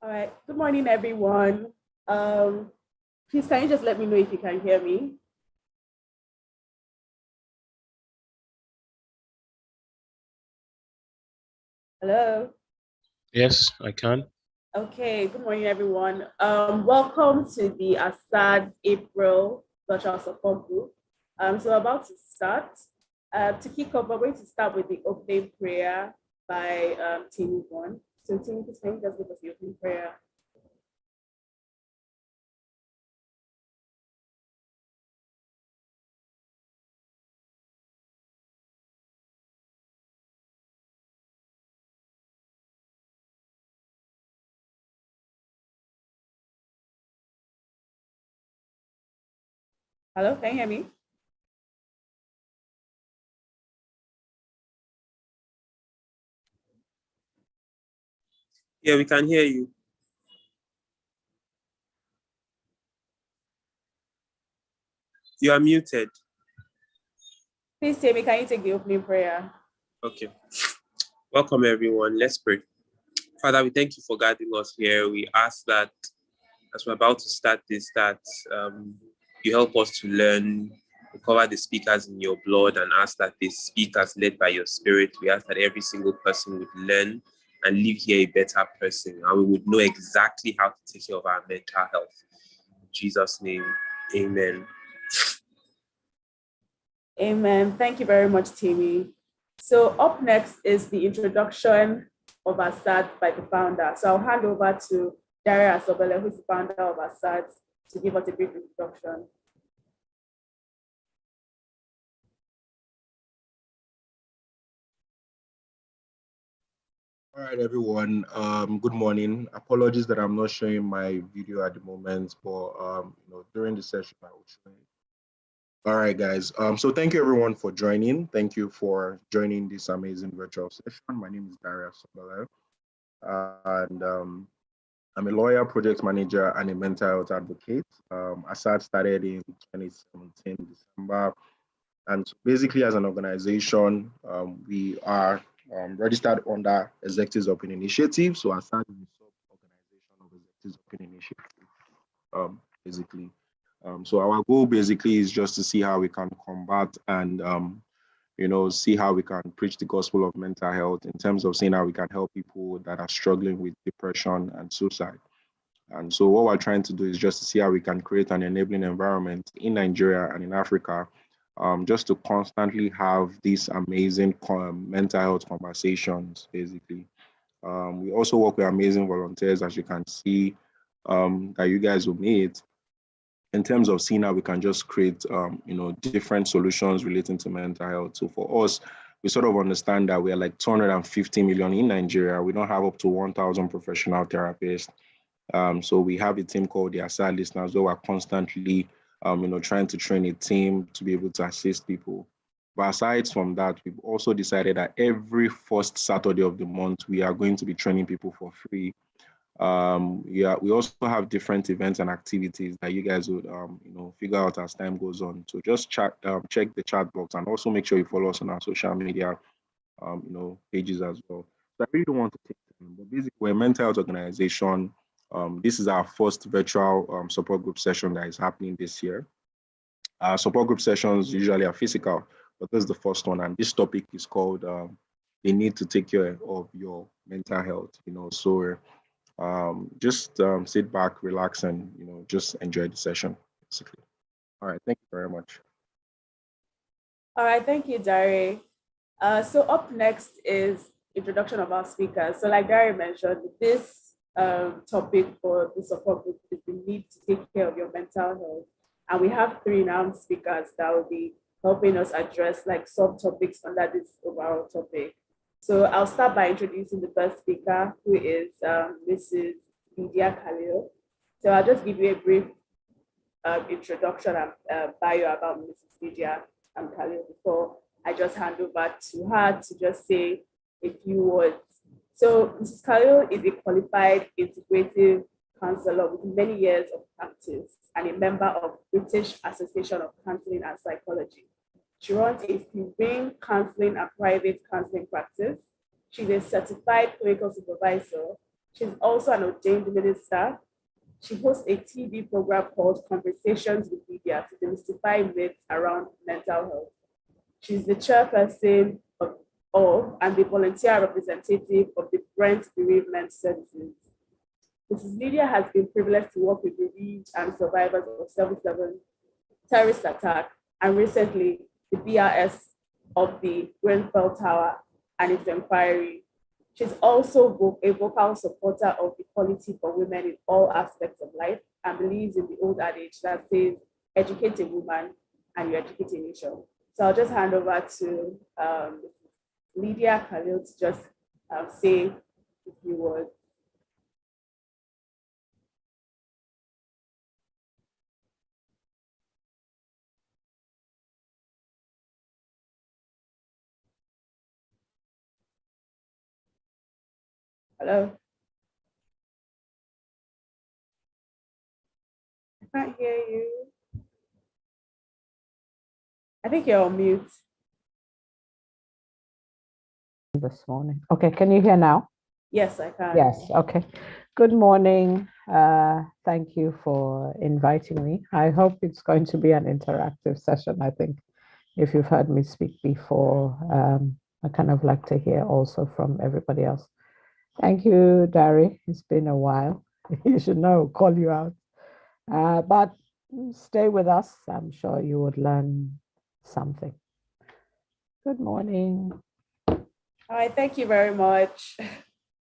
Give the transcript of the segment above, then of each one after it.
All right. Good morning, everyone. Please, can you just let me know if you can hear me? Hello. Yes, I can. Okay. Good morning, everyone. Welcome to the Asads April Virtual Support Group. So we're about to start. To kick off, we're going to start with the opening prayer by Timmy One. So Timmy, please can you just give us the opening prayer? Hello, can you hear me? Yeah, we can hear you. You are muted. Please, Timmy, can you take the opening prayer? Okay. Welcome, everyone. Let's pray. Father, we thank you for guiding us here. We ask that as we're about to start this, that you help us to learn, we cover the speakers in your blood, and ask that the speakers led by your spirit, we ask that every single person would learn and leave here a better person, and we would know exactly how to take care of our mental health. In Jesus' name, amen. Amen. Thank you very much, Timmy. So up next is the introduction of Asads by the founder. So I'll hand over to Daria Asobele, who's the founder of Asads, to give us a brief introduction. All right, everyone. Good morning. Apologies that I'm not showing my video at the moment, but during the session I will show it. All right, guys. So thank you everyone for joining. Thank you for joining this amazing virtual session. My name is Daria Sobele, and I'm a lawyer, project manager, and a mental health advocate. Asad started in 2017 December, and basically, as an organization, we are registered under Executives Open Initiative. So Asad is a sub-organization of Executives Open Initiative, basically. So our goal basically is just to see how we can combat and see how we can preach the gospel of mental health in terms of seeing how we can help people that are struggling with depression and suicide. And so what we're trying to do is just to see how we can create an enabling environment in Nigeria and in Africa, just to constantly have these amazing mental health conversations, basically. We also work with amazing volunteers, as you can see, that you guys will meet, in terms of seeing how we can just create, different solutions relating to mental health. So for us, we sort of understand that we are like 250 million in Nigeria. We don't have up to 1,000 professional therapists. So we have a team called the Asad listeners, where we're constantly, trying to train a team to be able to assist people. But aside from that, we've also decided that every first Saturday of the month, we are going to be training people for free. We also have different events and activities that you guys would, figure out as time goes on. So just check the chat box, and also make sure you follow us on our social media, pages as well. So I really don't want to take time, but basically we're a mental health organization. This is our first virtual support group session that is happening this year. Our support group sessions usually are physical, but this is the first one, and this topic is called the need to take care of your mental health. So just sit back, relax, and just enjoy the session, basically. All right, thank you very much. All right, thank you, Dari. So up next is introduction of our speakers. So like Dari mentioned, this topic for the support group is the need to take care of your mental health. And we have three now speakers that will be helping us address like subtopics under this overall topic. So I'll start by introducing the first speaker, who is Mrs. Lydia Khalil. So I'll just give you a brief introduction and bio about Mrs. Lydia Khalil before I just hand over to her to just say a few words. So Mrs. Khalil is a qualified integrative counselor with many years of practice and a member of British Association of Counseling and Psychology. She runs a serene counseling and private counseling practice. She's a certified clinical supervisor. She's also an ordained minister. She hosts a TV program called Conversations with Media to demystify myths around mental health. She's the chairperson of and the volunteer representative of the Brent Bereavement Services. Mrs. Lydia has been privileged to work with bereaved and survivors of 7/7 terrorist attack, and recently the BRS of the Grenfell Tower and its inquiry. She's also a vocal supporter of equality for women in all aspects of life and believes in the old adage that says, educate a woman and you educate a nation. So I'll just hand over to Lydia Khalil to just say a few words. Hello. I can't hear you. I think you're on mute. This morning. Okay, can you hear now? Yes, I can. Yes, okay. Good morning. Thank you for inviting me. I hope it's going to be an interactive session. I think if you've heard me speak before, I kind of like to hear also from everybody else. Thank you, Dari. It's been a while. You should know, call you out. But stay with us. I'm sure you would learn something. Good morning. All right, thank you very much.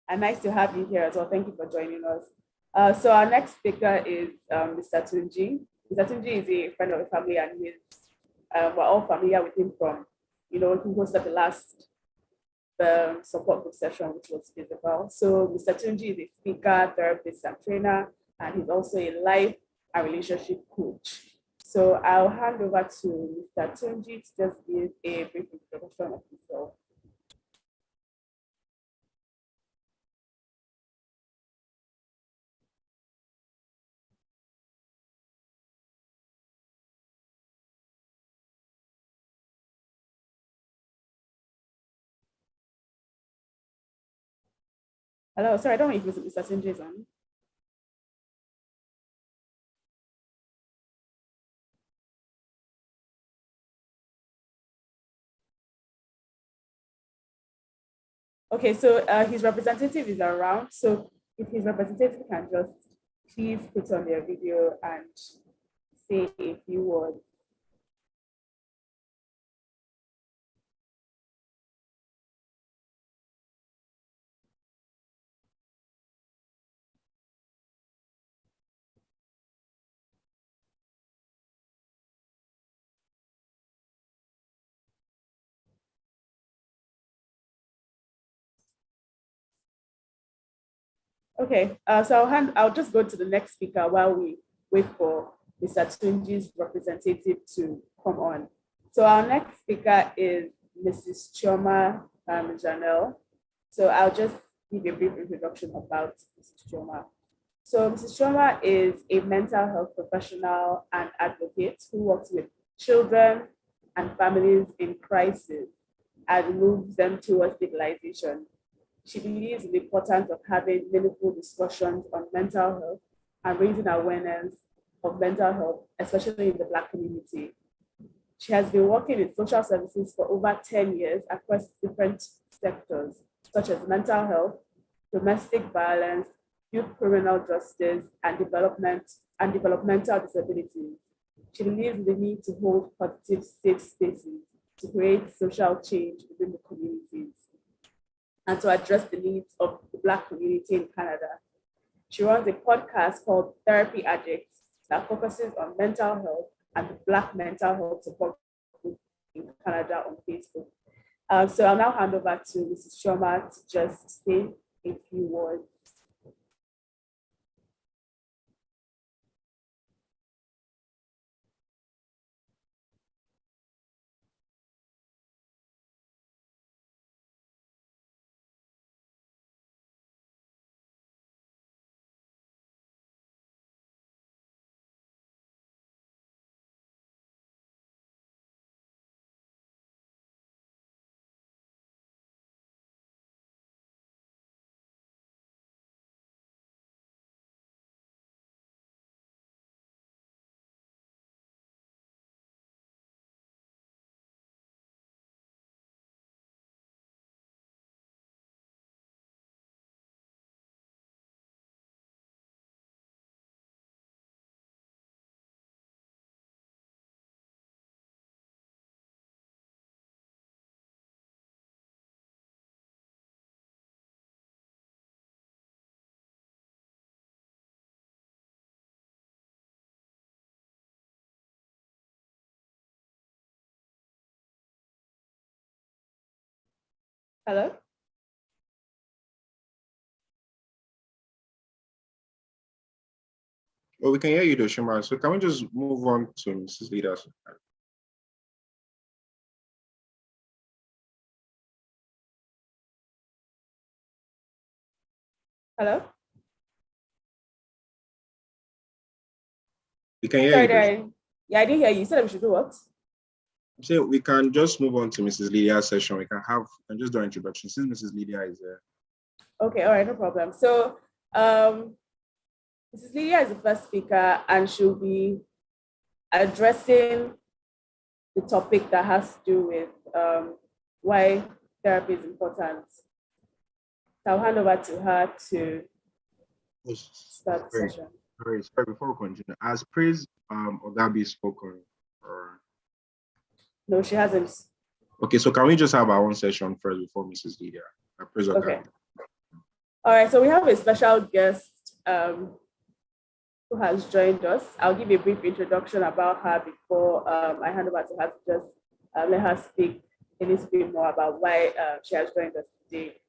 And nice to have you here as well. Thank you for joining us. So our next speaker is Mr. Tunji. Mr. Tunji is a friend of the family, and we're all familiar with him from, he hosted the last support group session, which was physical. So Mr. Tunji is a speaker, therapist, and trainer, and he's also a life and relationship coach. So I'll hand over to Mr. Tunji to just give a brief introduction of himself. Hello, sorry, I don't know if Mr. Tunji is on. Okay, so his representative is around. So if his representative can just please put on their video and say a few words. Okay, so I'll just go to the next speaker while we wait for Mr. Tunji's representative to come on. So our next speaker is Mrs. Chioma Janelle. So I'll just give a brief introduction about Mrs. Chioma. So Mrs. Chioma is a mental health professional and advocate who works with children and families in crisis and moves them towards stabilization. She believes in the importance of having meaningful discussions on mental health and raising awareness of mental health, especially in the Black community. She has been working in social services for over 10 years across different sectors, such as mental health, domestic violence, youth criminal justice, and developmental disabilities. She believes in the need to hold positive, safe spaces to create social change within the communities and to address the needs of the Black community in Canada. She runs a podcast called Therapy Addicts that focuses on mental health and the Black mental health support group in Canada on Facebook. So I'll now hand over to Mrs. Chioma to just say a few words. Hello? Well, we can hear you, Doshima. So can we just move on to Mrs. Leaders? Hello? We can hear Sorry, you, Doshima. Darren. Yeah, I didn't hear you. You said we should do what? So we can just move on to Mrs. Lydia's session. We can just do an introduction since Mrs. Lydia is there. Okay, all right, no problem. So Mrs. Lydia is the first speaker, and she'll be addressing the topic that has to do with why therapy is important. So I'll hand over to her to start the session. Sorry, before we continue, has praise Ogabi spoken? Or... No, she hasn't. Okay, so can we just have our own session first before Mrs. Lydia? Praise Ogabi. Okay. All right, so we have a special guest who has joined us. I'll give a brief introduction about her before I hand over to her to just let her speak a little bit more about why she has joined us today.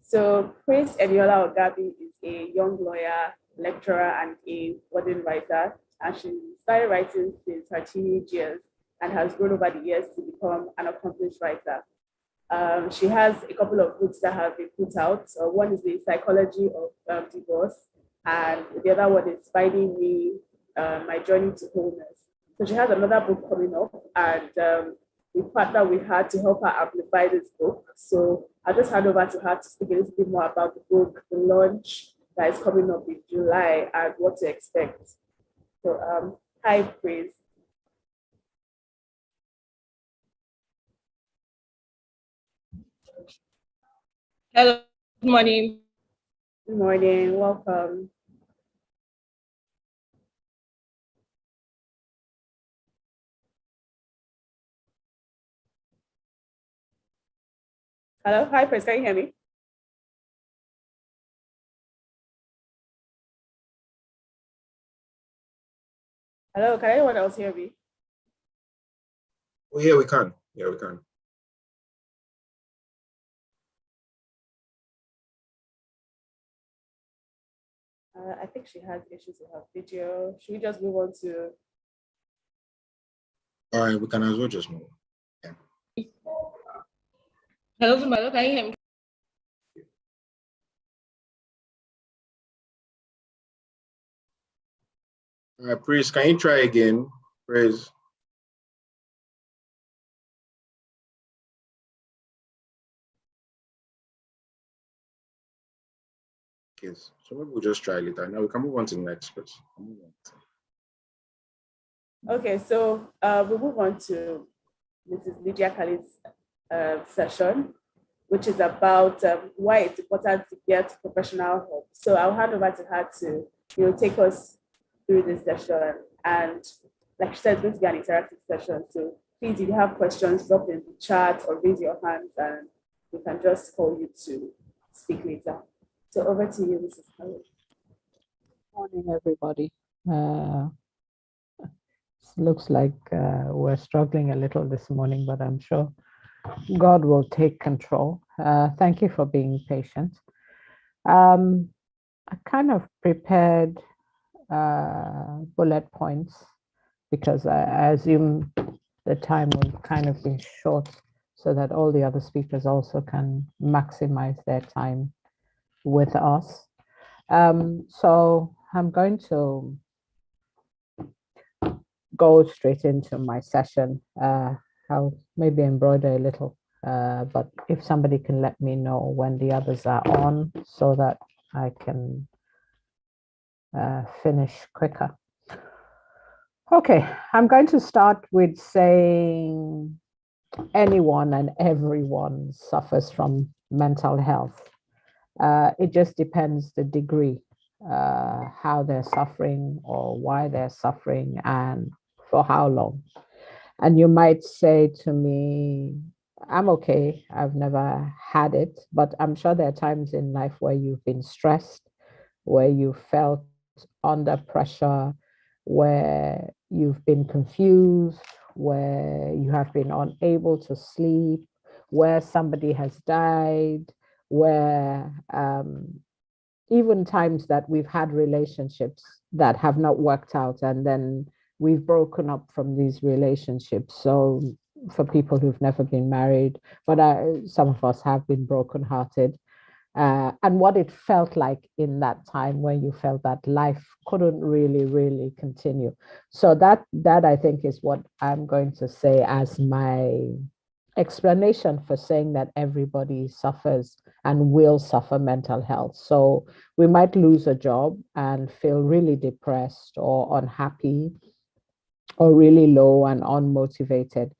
So Praise Eniola Ogabi is a young lawyer, lecturer, and a budding writer. And she started writing since her teenage years and has grown over the years to become an accomplished writer. She has a couple of books that have been put out. One is The Psychology of Divorce, and the other one is Finding Me, My Journey to Wholeness. So she has another book coming up, and we partnered with her to help her amplify this book. So I'll just hand over to her to speak a little bit more about the book, the launch that is coming up in July, and what to expect. So hi, Praise. Hello, good morning. Good morning, welcome. Hello, hi, Praise, can you hear me? Hello, can anyone else hear me? Oh, yeah, we can. Yeah, we can. I think she has issues with her video. Should we just move on to? All right, we can as well just move. Yeah. Hello, good morning. Can you hear me? Praise, can you try again? Praise. Yes, so maybe we'll just try later. Now we can move on to the next person. Okay, so we'll move on to Mrs. Lydia Khalid's session, which is about why it's important to get professional help. So I'll hand over to her to take us through this session. And like she said, it's going to be an interactive session. So please, if you have questions, drop in the chat or raise your hands, and we can just call you to speak later. So over to you, Mrs. Khalid. Morning, everybody. Looks like we're struggling a little this morning, but I'm sure God will take control. Thank you for being patient. I kind of prepared bullet points because I assume the time will kind of be short so that all the other speakers also can maximize their time with us. So I'm going to go straight into my session. I'll maybe embroider a little, but if somebody can let me know when the others are on so that I can finish quicker. Okay, I'm going to start with saying anyone and everyone suffers from mental health. It just depends the degree, how they're suffering or why they're suffering and for how long. And you might say to me, I'm okay, I've never had it, but I'm sure there are times in life where you've been stressed, where you felt under pressure, where you've been confused, where you have been unable to sleep, where somebody has died, where even times that we've had relationships that have not worked out, and then we've broken up from these relationships. So for people who've never been married, but some of us have been brokenhearted, and what it felt like in that time when you felt that life couldn't really continue. So that I think is what I'm going to say as my explanation for saying that everybody suffers and will suffer mental health. So we might lose a job and feel really depressed or unhappy or really low and unmotivated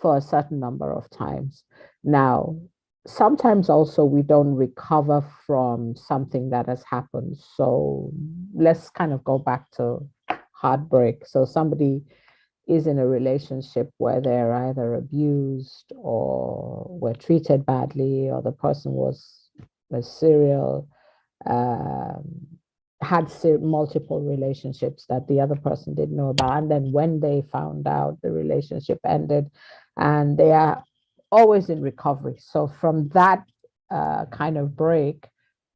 for a certain number of times. Now, sometimes also we don't recover from something that has happened. So let's kind of go back to heartbreak. So somebody is in a relationship where they're either abused or were treated badly, or the person was a serial um, had multiple relationships that the other person didn't know about. And then when they found out, the relationship ended, and they are always in recovery. So from that kind of break,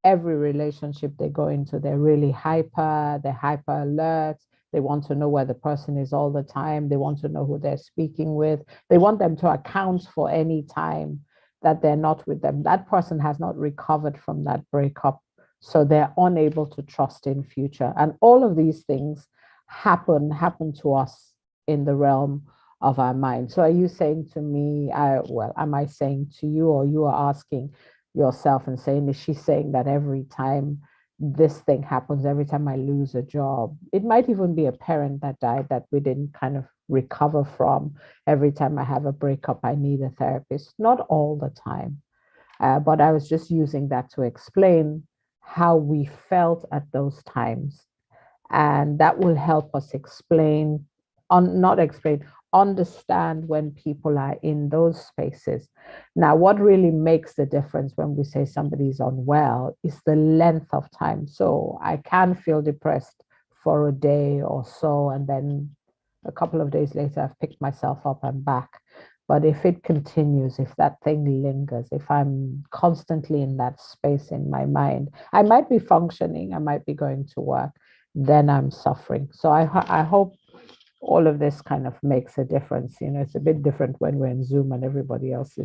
every relationship they go into, they're hyper alert. They want to know where the person is all the time. They want to know who they're speaking with. They want them to account for any time that they're not with them. That person has not recovered from that breakup, so they're unable to trust in future. And all of these things happen to us in the realm of our mind. So are you saying to me, am I saying to you, or you are asking yourself and saying, is she saying that every time this thing happens, every time I lose a job, it might even be a parent that died that we didn't kind of recover from, every time I have a breakup, I need a therapist? Not all the time. But I was just using that to explain how we felt at those times. And that will help us understand when people are in those spaces. Now, what really makes the difference when we say somebody's unwell is the length of time. So I can feel depressed for a day or so, and then a couple of days later, I've picked myself up and back. But if it continues, if that thing lingers, if I'm constantly in that space in my mind, I might be functioning, I might be going to work, then I'm suffering. So I hope all of this kind of makes a difference. You know, it's a bit different when we're in Zoom and everybody else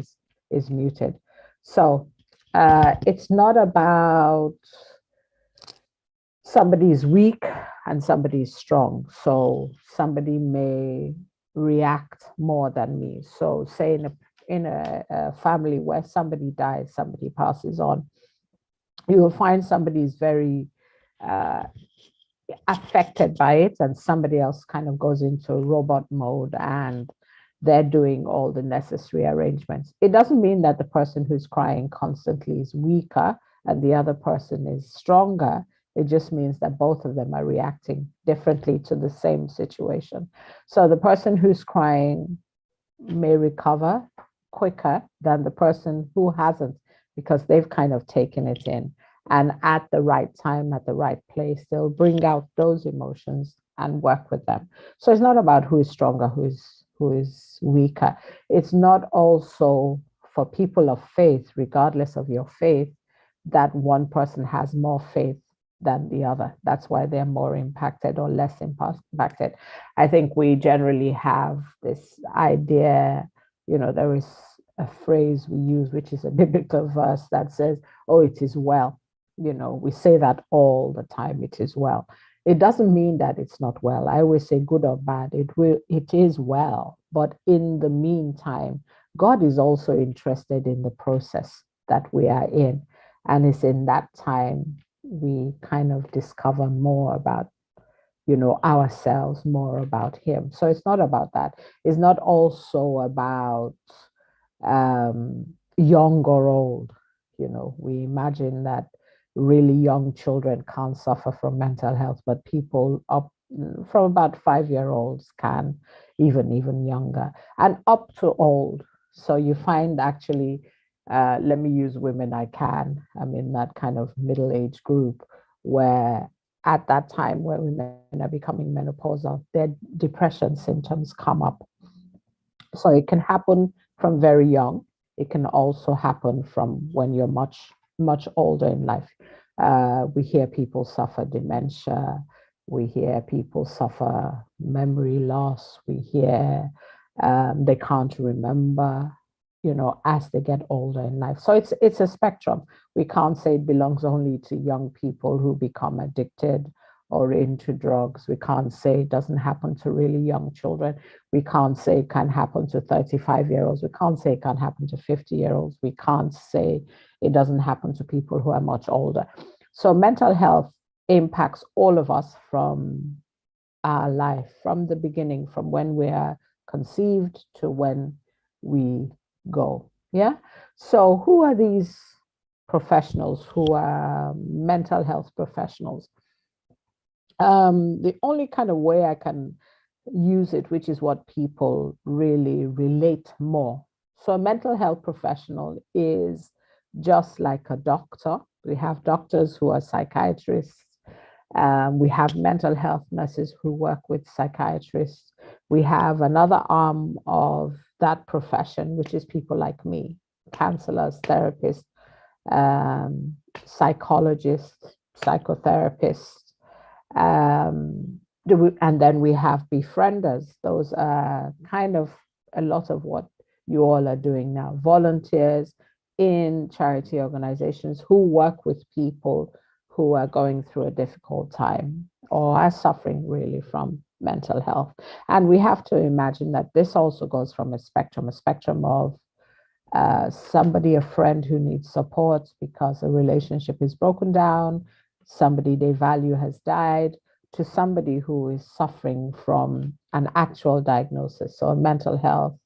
is muted. So it's not about somebody's weak and somebody's strong. So somebody may react more than me. So say in a family where somebody dies, somebody passes on, you will find somebody's very affected by it, and somebody else kind of goes into robot mode and they're doing all the necessary arrangements. It doesn't mean that the person who's crying constantly is weaker and the other person is stronger. It just means that both of them are reacting differently to the same situation. So the person who's crying may recover quicker than the person who hasn't, because they've kind of taken it in. And at the right time, at the right place, they'll bring out those emotions and work with them. So it's not about who is stronger, who is weaker. It's not also for people of faith, regardless of your faith, that one person has more faith than the other. That's why they're more impacted or less impacted. I think we generally have this idea, you know, there is a phrase we use, which is a biblical verse that says, oh, it is well. You know, we say that all the time, it is well. It doesn't mean that it's not well. I always say good or bad, it is well. But in the meantime, God is also interested in the process that we are in. And it's in that time we kind of discover more about, you know, ourselves, more about him. So it's not about that. It's not also about young or old. You know, we imagine that really young children can't suffer from mental health, but people up from about 5-year-olds can, even younger, and up to old. So you find actually, let me use women, I'm in that kind of middle-age group where at that time where women are becoming menopausal, their depression symptoms come up. So it can happen from very young. It can also happen from when you're much older in life. We hear people suffer dementia. We hear people suffer memory loss. We hear they can't remember, as they get older in life. So it's a spectrum. We can't say it belongs only to young people who become addicted or into drugs. We can't say it doesn't happen to really young children. We can't say it can happen to 35-year-olds. We can't say it can happen to 50-year-olds. We can't say it doesn't happen to people who are much older. So mental health impacts all of us from our life, from the beginning, from when we are conceived to when we go. Yeah. So who are these professionals who are mental health professionals? The only kind of way I can use it, which is what people really relate more. So a mental health professional is just like a doctor. We have doctors who are psychiatrists. We have mental health nurses who work with psychiatrists. We have another arm of that profession, which is people like me, counselors, therapists, psychologists, psychotherapists. And then we have befrienders. Those are kind of a lot of what you all are doing now. Volunteers in charity organizations who work with people who are going through a difficult time or are suffering really from mental health. And we have to imagine that this also goes from a spectrum of somebody, a friend who needs support because a relationship is broken down, somebody they value has died, to somebody who is suffering from an actual diagnosis. So mental health,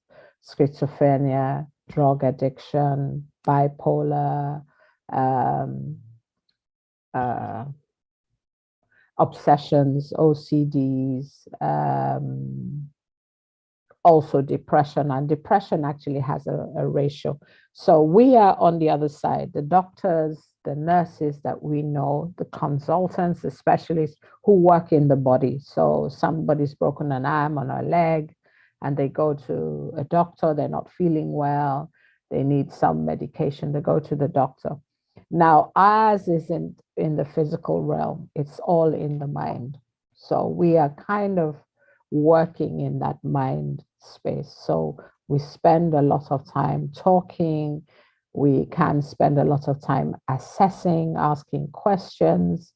schizophrenia, drug addiction, bipolar, obsessions, OCDs, also depression, and depression actually has a ratio. So we are on the other side, the doctors, the nurses that we know, the consultants, the specialists who work in the body. So somebody's broken an arm or a leg and they go to a doctor, they're not feeling well, they need some medication, they go to the doctor. Now, ours isn't in the physical realm, it's all in the mind. So we are kind of working in that mind space. So we spend a lot of time talking. We can spend a lot of time assessing, asking questions.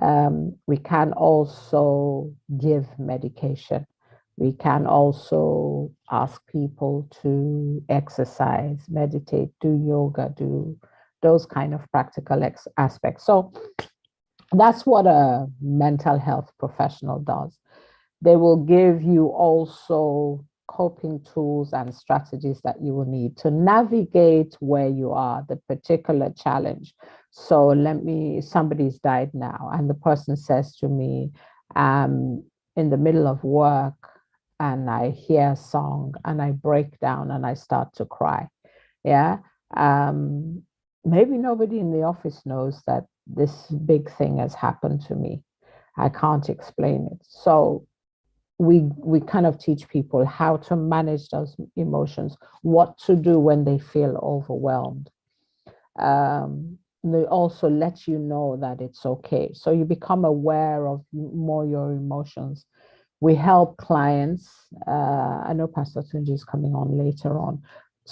We can also give medication. We can also ask people to exercise, meditate, do yoga, do those kind of practical aspects. So that's what a mental health professional does. They will give you also coping tools and strategies that you will need to navigate where you are, the particular challenge. So somebody's died now, and the person says to me, in the middle of work, and I hear a song and I break down and I start to cry. Yeah. Maybe nobody in the office knows that this big thing has happened to me. I can't explain it. So we kind of teach people how to manage those emotions, what to do when they feel overwhelmed. They also let you know that it's okay. So you become aware of more your emotions. We help clients, I know Pastor Tunji is coming on later on,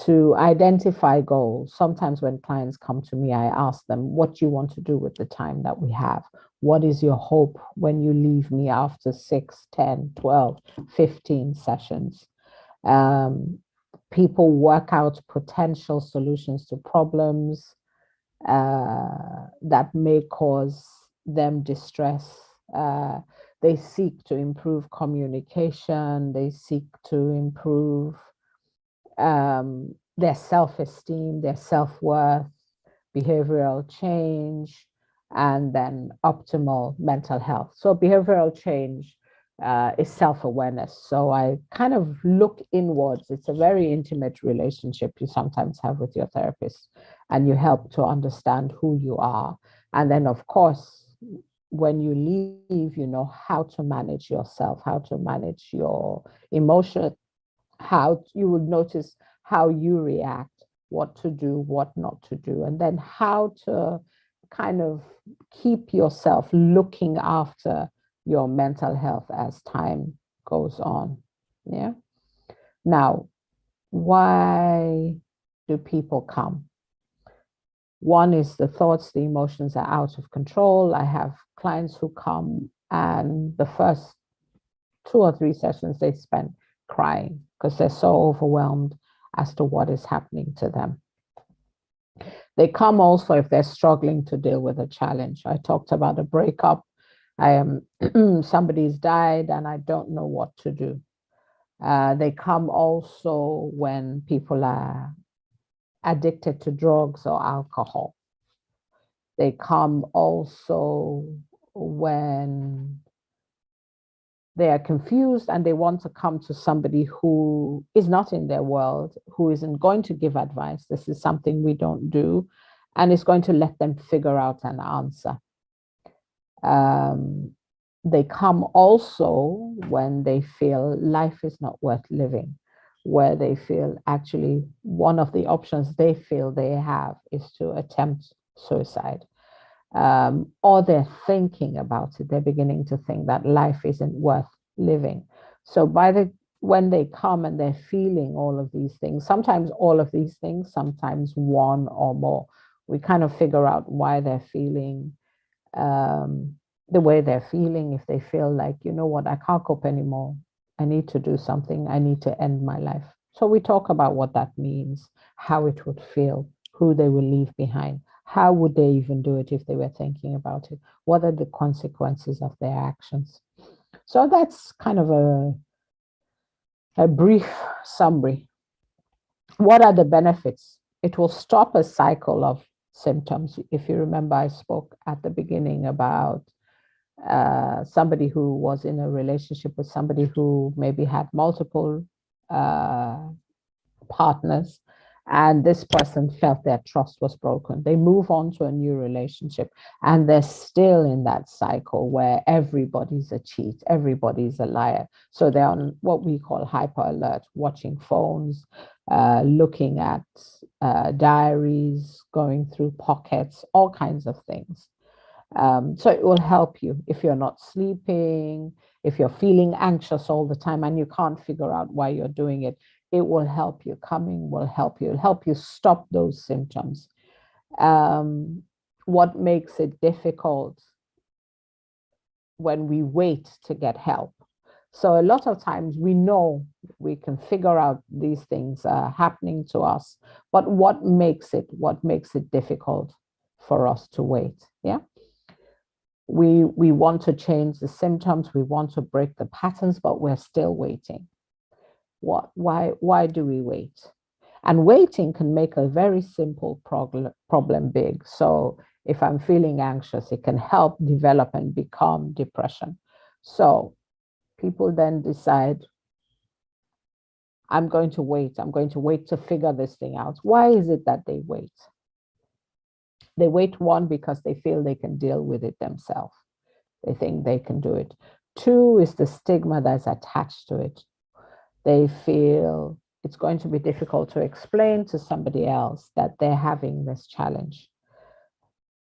to identify goals. Sometimes when clients come to me, I ask them, what do you want to do with the time that we have? What is your hope when you leave me after 6, 10, 12, 15 sessions? People work out potential solutions to problems that may cause them distress. They seek to improve communication. They seek to improve their self-esteem, their self-worth, behavioral change, and then optimal mental health. So behavioral change is self-awareness. So I kind of look inwards. It's a very intimate relationship you sometimes have with your therapist, and you help to understand who you are. And then, of course, when you leave, you know how to manage yourself, how to manage your emotion, how you would notice how you react what to do, what not to do, and then how to kind of keep yourself looking after your mental health as time goes on. Yeah. Now, why do people come? One is the thoughts, the emotions are out of control. I have clients who come and the first 2 or 3 sessions they spend crying because they're so overwhelmed as to what is happening to them. They come also if they're struggling to deal with a challenge. I talked about a breakup. I am somebody's died and I don't know what to do. They come also when people are addicted to drugs or alcohol. They come also when they are confused and they want to come to somebody who is not in their world, who isn't going to give advice. This is something we don't do, and it's going to let them figure out an answer. They come also when they feel life is not worth living, where they feel actually one of the options they feel they have is to attempt suicide. Or they're thinking about it. They're beginning to think that life isn't worth living. So when they come and they're feeling all of these things, sometimes all of these things, sometimes one or more, we kind of figure out why they're feeling the way they're feeling. If they feel like, you know what, I can't cope anymore, I need to do something, I need to end my life. So we talk about what that means, how it would feel, who they will leave behind, how would they even do it if they were thinking about it, what are the consequences of their actions. So that's kind of a brief summary. What are the benefits? It will stop a cycle of symptoms. If you remember, I spoke at the beginning about somebody who was in a relationship with somebody who maybe had multiple partners, and this person felt their trust was broken. They move on to a new relationship and they're still in that cycle where everybody's a cheat, everybody's a liar. So they're on what we call hyper alert, watching phones, looking at diaries, going through pockets, all kinds of things. So it will help you if you're not sleeping, if you're feeling anxious all the time and you can't figure out why you're doing it. It will help you. Coming will help you. It'll help you stop those symptoms. What makes it difficult when we wait to get help? So a lot of times we know we can figure out these things are happening to us, but what makes it difficult for us to wait? Yeah. We want to change the symptoms, we want to break the patterns, but we're still waiting. Why do we wait? And waiting can make a very simple problem big. So if I'm feeling anxious, it can help develop and become depression. So people then decide, I'm going to wait to figure this thing out. Why is it that they wait? They wait, one, because they feel they can deal with it themselves. They think they can do it. Two is the stigma that's attached to it. They feel it's going to be difficult to explain to somebody else that they're having this challenge.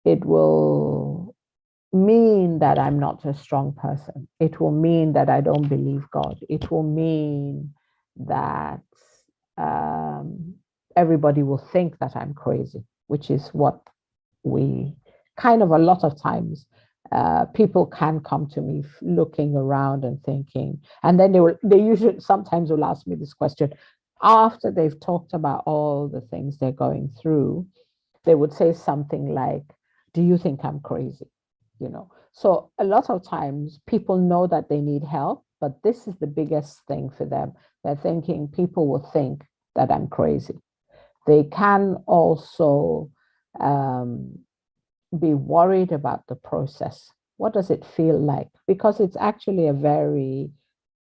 It will mean that I'm not a strong person. It will mean that I don't believe God. It will mean that everybody will think that I'm crazy, which is what we kind of a lot of times people can come to me looking around and thinking, and then they usually sometimes will ask me this question after they've talked about all the things they're going through. They would say something like, do you think I'm crazy? You know, so a lot of times people know that they need help, but this is the biggest thing for them. They're thinking people will think that I'm crazy. They can also be worried about the process. What does it feel like? Because it's actually a very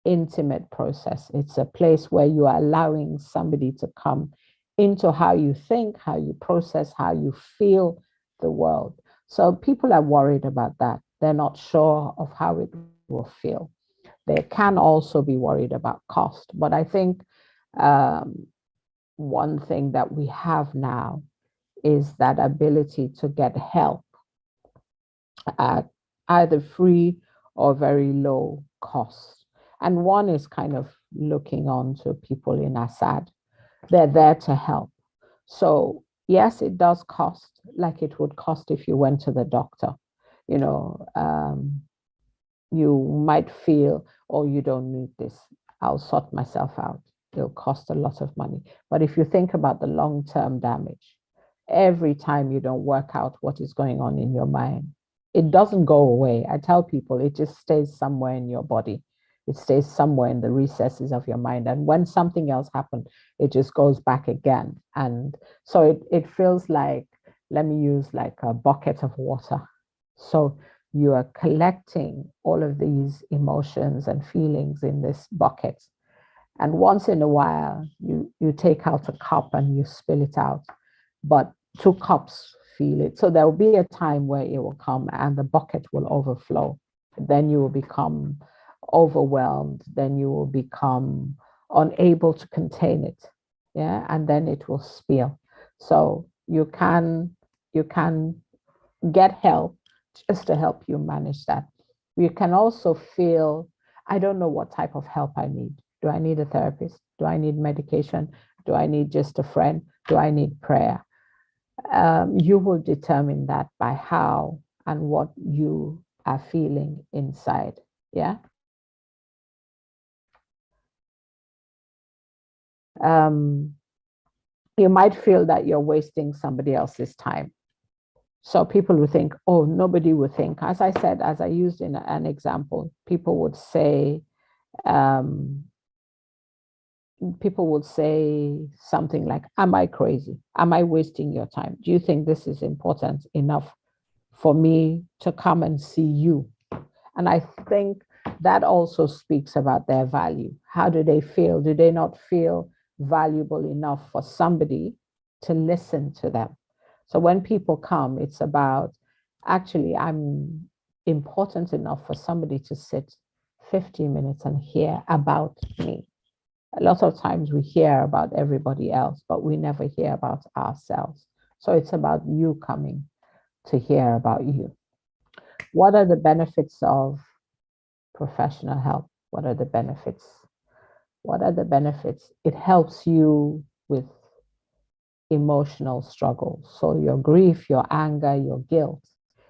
intimate process. It's a place where you are allowing somebody to come into how you think, how you process, how you feel the world. So people are worried about that. They're not sure of how it will feel. They can also be worried about cost. But I think one thing that we have now is that ability to get help at either free or very low cost. And one is kind of looking on to people in Assad. They're there to help. So yes, it does cost, like it would cost if you went to the doctor. You know, you might feel, oh, you don't need this. I'll sort myself out. It'll cost a lot of money. But if you think about the long-term damage, every time you don't work out what is going on in your mind, it doesn't go away. I tell people it just stays somewhere in your body. It stays somewhere in the recesses of your mind. And when something else happens, it just goes back again. And so it feels like, let me use like a bucket of water. So you are collecting all of these emotions and feelings in this bucket. And once in a while, you take out a cup and you spill it out. But 2 cups feel it. So there will be a time where it will come and the bucket will overflow. Then you will become overwhelmed. Then you will become unable to contain it. Yeah. And then it will spill. So you can get help just to help you manage that. You can also feel, I don't know what type of help I need. Do I need a therapist? Do I need medication? Do I need just a friend? Do I need prayer? You will determine that by how and what you are feeling inside. Yeah. You might feel that you're wasting somebody else's time. So people would think, oh, nobody would think. As I said, as I used in an example, people would say something like, am I crazy? Am I wasting your time? Do you think this is important enough for me to come and see you? And I think that also speaks about their value. How do they feel? Do they not feel valuable enough for somebody to listen to them? So when people come, it's about, actually, I'm important enough for somebody to sit 15 minutes and hear about me. A lot of times we hear about everybody else, but we never hear about ourselves. So it's about you coming to hear about you. What are the benefits of professional help? What are the benefits? What are the benefits? It helps you with emotional struggles. So your grief, your anger, your guilt,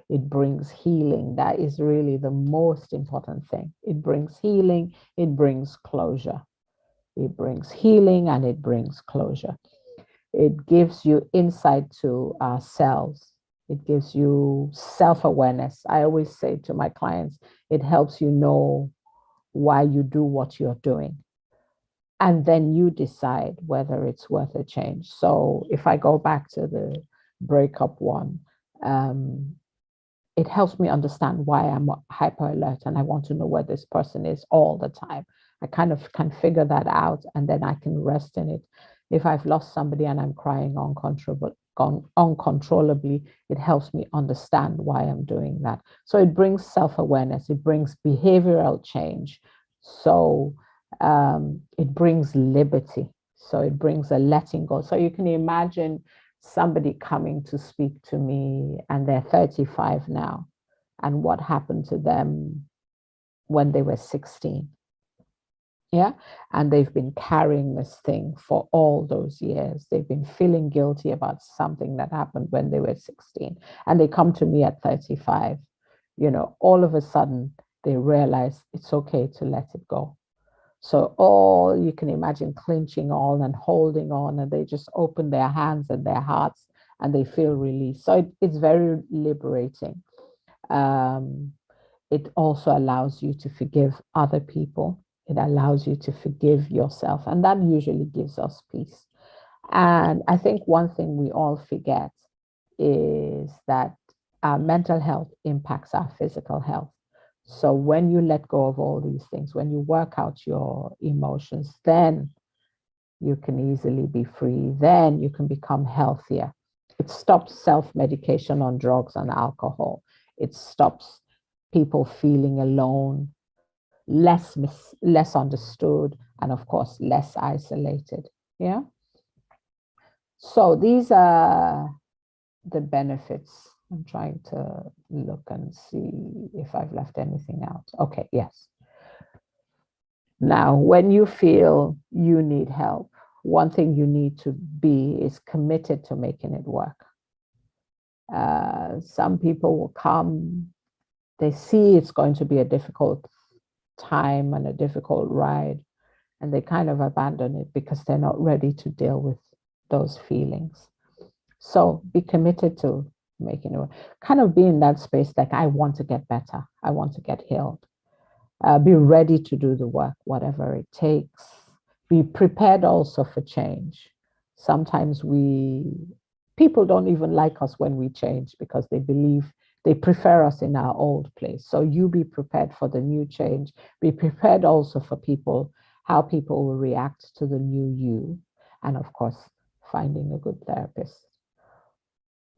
it brings healing. That is really the most important thing. It brings healing, it brings closure. It brings healing and it brings closure. It gives you insight to ourselves. It gives you self-awareness. I always say to my clients, it helps you know why you do what you're doing. And then you decide whether it's worth a change. So if I go back to the breakup one, it helps me understand why I'm hyper alert and I want to know where this person is all the time. I kind of can figure that out and then I can rest in it. If I've lost somebody and I'm crying uncontrollably, it helps me understand why I'm doing that. So it brings self-awareness, it brings behavioral change. So it brings liberty. So it brings a letting go. So you can imagine somebody coming to speak to me and they're 35 now, and what happened to them when they were 16. Yeah. And they've been carrying this thing for all those years. They've been feeling guilty about something that happened when they were 16. And they come to me at 35. You know, all of a sudden they realize it's okay to let it go. So all you can imagine clinching on and holding on, and they just open their hands and their hearts and they feel released. So it's very liberating. It also allows you to forgive other people. It allows you to forgive yourself. And that usually gives us peace. And I think one thing we all forget is that our mental health impacts our physical health. So when you let go of all these things, when you work out your emotions, then you can easily be free. Then you can become healthier. It stops self-medication on drugs and alcohol. It stops people feeling alone, less understood, and of course, less isolated. Yeah. So these are the benefits. I'm trying to look and see if I've left anything out. Okay, yes. Now, when you feel you need help, one thing you need to be is committed to making it work. Some people will come, they see it's going to be a difficult time and a difficult ride, and they kind of abandon it because they're not ready to deal with those feelings. So be committed to making it work. Kind of be in that space like, I want to get better. I want to get healed. Be ready to do the work, whatever it takes. Be prepared also for change. Sometimes people don't even like us when we change because they prefer us in our old place. So you be prepared for the new change. Be prepared also for how people will react to the new you. And of course, finding a good therapist.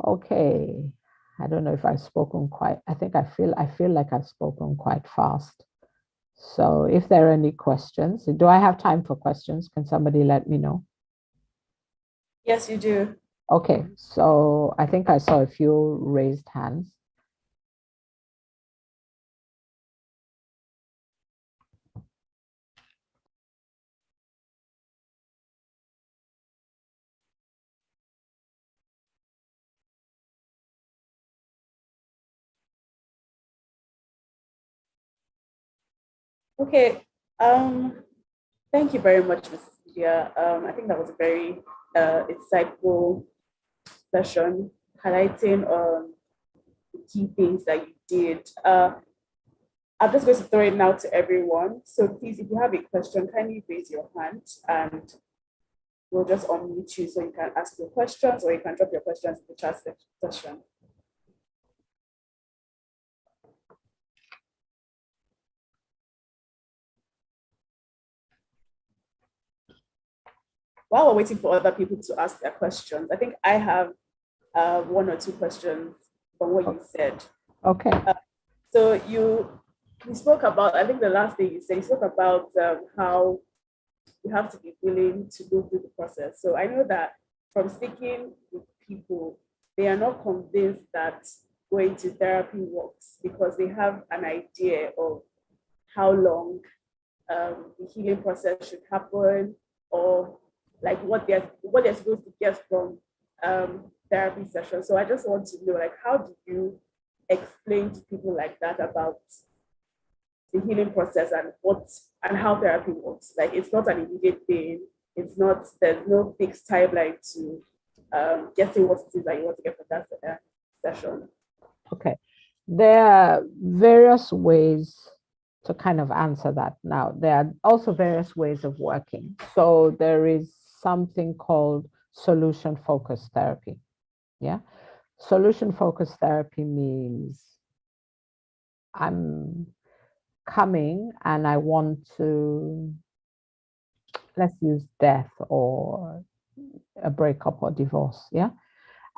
Okay. I don't know if I've spoken quite, I feel like I've spoken quite fast. So if there are any questions, do I have time for questions? Can somebody let me know? Yes, you do. Okay, so I think I saw a few raised hands. Okay. Thank you very much, Mrs. Lydia. I think that was a very insightful session, highlighting the key things that you did. I'm just going to throw it now to everyone. So please, if you have a question, kindly raise your hand and we'll just unmute you so you can ask your questions, or you can drop your questions in the chat session. While we're waiting for other people to ask their questions, I think I have one or two questions from what you said. Okay. So you spoke about, I think the last thing you said, you spoke about how you have to be willing to go through the process. So I know that from speaking with people, they are not convinced that going to therapy works because they have an idea of how long the healing process should happen, or like what they're supposed to get from therapy sessions. So I just want to know, like, how do you explain to people like that about the healing process and how therapy works? Like, it's not an immediate thing. There's no fixed timeline to getting what it is that you want to get from that session. Okay. There are various ways to kind of answer that. Now, there are also various ways of working. So there is something called solution-focused therapy. Yeah. Solution-focused therapy means I'm coming and I want to, let's use death or a breakup or divorce. Yeah.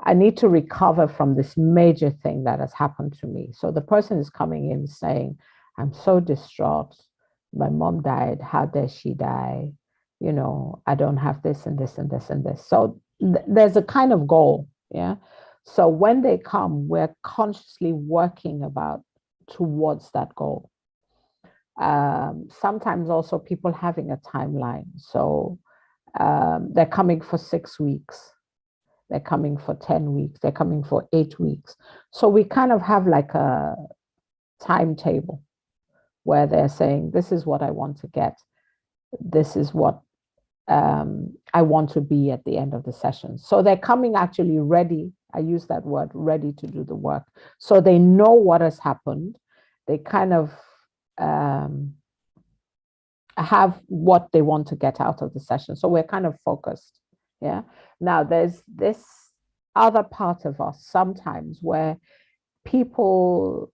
I need to recover from this major thing that has happened to me. So the person is coming in saying, I'm so distraught. My mom died. How dare she die? You know, I don't have this and this and this and this. So there's a kind of goal. Yeah. So when they come, we're consciously working towards that goal. Sometimes also people having a timeline. So they're coming for 6 weeks. They're coming for 10 weeks. They're coming for 8 weeks. So we kind of have like a timetable where they're saying, this is what I want to get. This is what I want to be at the end of the session. So they're coming actually ready. I use that word, ready to do the work. So they know what has happened. They kind of have what they want to get out of the session. So we're kind of focused. Yeah. Now there's this other part of us sometimes where people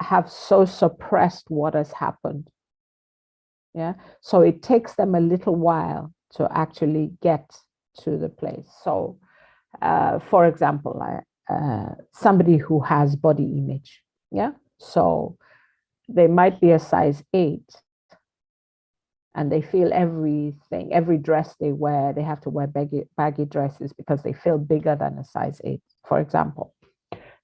have so suppressed what has happened. Yeah. So it takes them a little while to actually get to the place. So, for example, somebody who has body image. Yeah. So they might be a size 8, and they feel everything, every dress they wear, they have to wear baggy dresses because they feel bigger than a size 8, for example.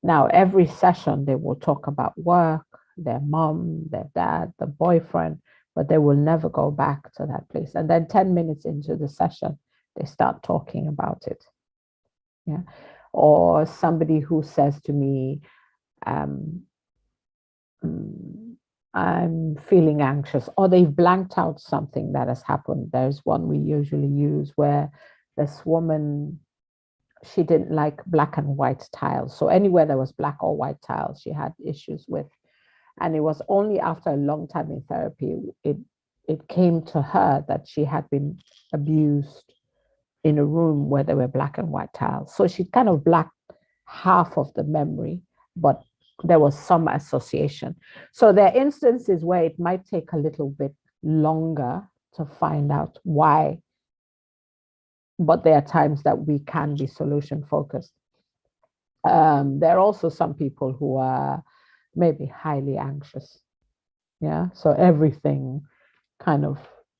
Now, every session they will talk about work, their mom, their dad, the boyfriend, but they will never go back to that place. And then 10 minutes into the session, they start talking about it. Yeah. Or somebody who says to me, I'm feeling anxious, or they've blanked out something that has happened. There's one we usually use where this woman, she didn't like black and white tiles. So anywhere there was black or white tiles, she had issues with. And it was only after a long time in therapy, it came to her that she had been abused in a room where there were black and white tiles. So she kind of blacked half of the memory, but there was some association. So there are instances where it might take a little bit longer to find out why, but there are times that we can be solution focused. There are also some people who are maybe highly anxious. Yeah, so everything kind of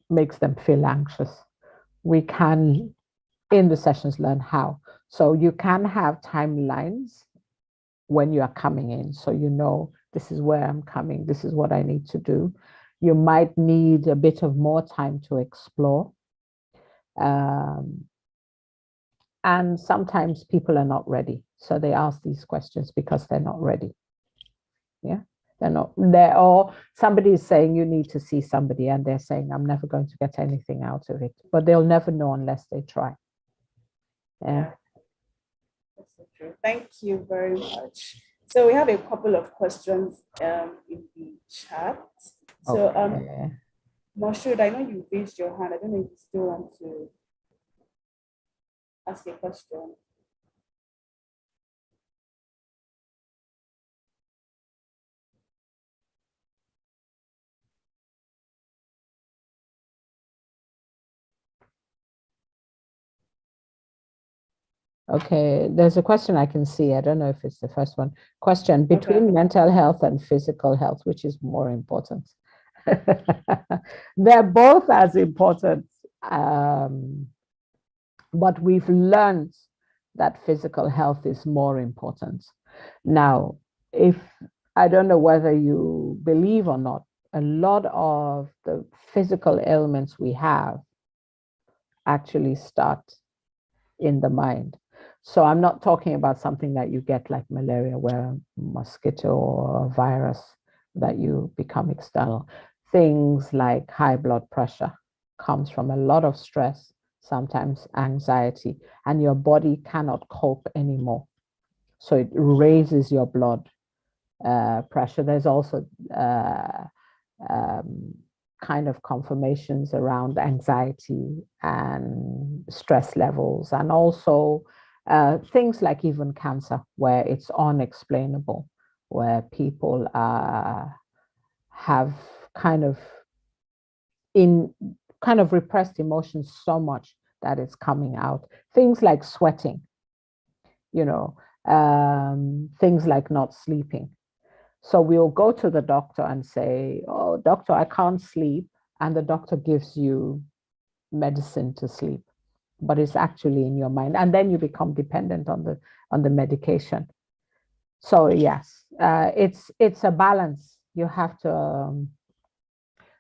makes them feel anxious. We can, in the sessions, learn how. So you can have timelines when you are coming in. So you know, this is where I'm coming, this is what I need to do. You might need a bit of more time to explore. And sometimes people are not ready. So they ask these questions because they're not ready. Yeah, they're not there. Or somebody is saying you need to see somebody and they're saying, I'm never going to get anything out of it. But they'll never know unless they try. Yeah. That's so true. Thank you very much. So we have a couple of questions in the chat. So Okay. Moshood, I know you raised your hand. I don't know if you still want to ask a question. Okay, there's a question I can see. I don't know if it's the first one. Question, between mental health and physical health, which is more important? They're both as important, but we've learned that physical health is more important. Now, if I don't know whether you believe or not, a lot of the physical ailments we have actually start in the mind. So I'm not talking about something that you get like malaria, where a mosquito or a virus that you become external. Things like high blood pressure comes from a lot of stress, sometimes anxiety, and your body cannot cope anymore. So it raises your blood pressure. There's also kind of confirmations around anxiety and stress levels, and also things like even cancer, where it's unexplainable, where people have kind of repressed emotions so much that it's coming out. Things like sweating, things like not sleeping. So we'll go to the doctor and say, oh, doctor, I can't sleep. And the doctor gives you medicine to sleep, but it's actually in your mind. And then you become dependent on the medication. So yes, it's a balance. You have to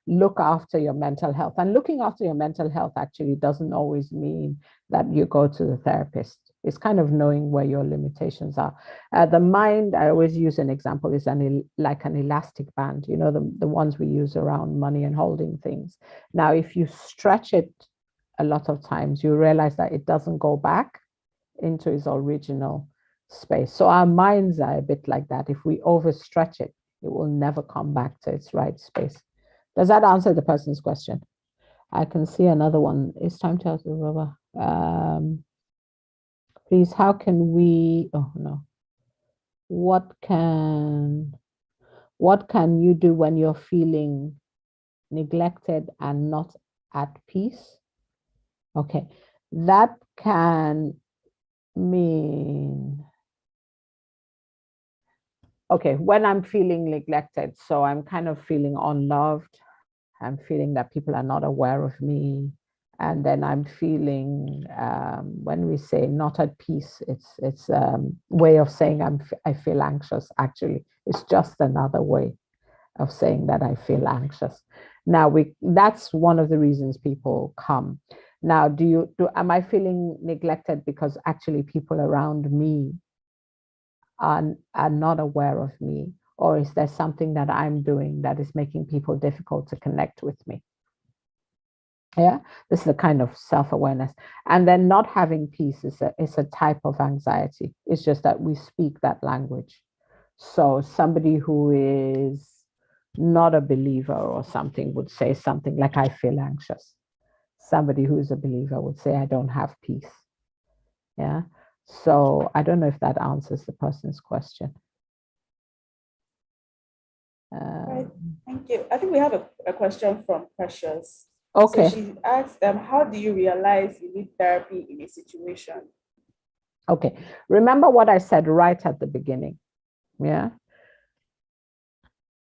look after your mental health. And looking after your mental health actually doesn't always mean that you go to the therapist. It's kind of knowing where your limitations are. The mind, I always use an example, is like an elastic band, the ones we use around money and holding things. Now, if you stretch it a lot of times, you realize that it doesn't go back into its original space. So our minds are a bit like that. If we overstretch it, it will never come back to its right space. Does that answer the person's question? I can see another one. It's time to ask please, how can we, oh no. What can you do when you're feeling neglected and not at peace? Okay, that can mean, okay, when I'm feeling neglected, so I'm kind of feeling unloved, I'm feeling that people are not aware of me. And then I'm feeling, when we say not at peace, it's way of saying I feel anxious. Actually, it's just another way of saying that I feel anxious. Now that's one of the reasons people come. Now, am I feeling neglected because actually people around me are not aware of me, or is there something that I'm doing that is making people difficult to connect with me? Yeah, this is a kind of self-awareness. And then not having peace is a type of anxiety. It's just that we speak that language. So somebody who is not a believer or something would say something like, I feel anxious. Somebody who's a believer would say, I don't have peace. Yeah. So I don't know if that answers the person's question. Right. Thank you. I think we have a question from Precious. Okay. So she asked, how do you realize you need therapy in a situation? Okay. Remember what I said right at the beginning. Yeah.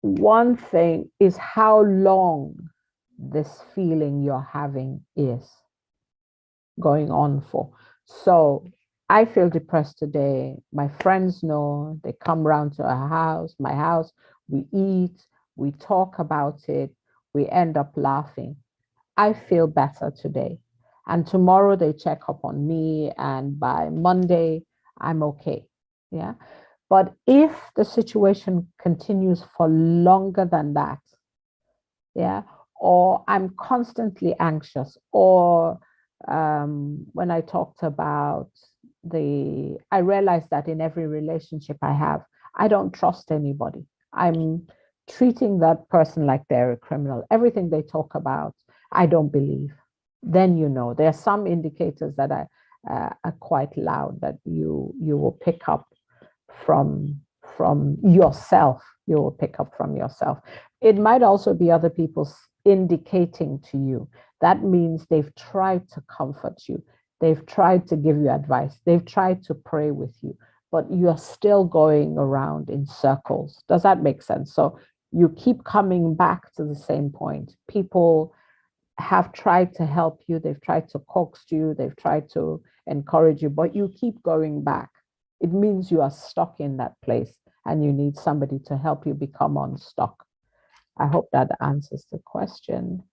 One thing is how long this feeling you're having is going on for. So I feel depressed today. My friends know, they come round to my house, we eat, we talk about it, we end up laughing. I feel better today. And tomorrow they check up on me, and by Monday, I'm okay. Yeah. But if the situation continues for longer than that, yeah, or I'm constantly anxious, or when I talked about I realized that in every relationship I have, I don't trust anybody. I'm treating that person like they're a criminal. Everything they talk about, I don't believe. Then there are some indicators that are quite loud that you will pick up from yourself. You will pick up from yourself. It might also be other people indicating to you. That means they've tried to comfort you. They've tried to give you advice. They've tried to pray with you, but you're still going around in circles. Does that make sense? So you keep coming back to the same point. People have tried to help you. They've tried to coax you. They've tried to encourage you, but you keep going back. It means you are stuck in that place and you need somebody to help you become unstuck. I hope that answers the question.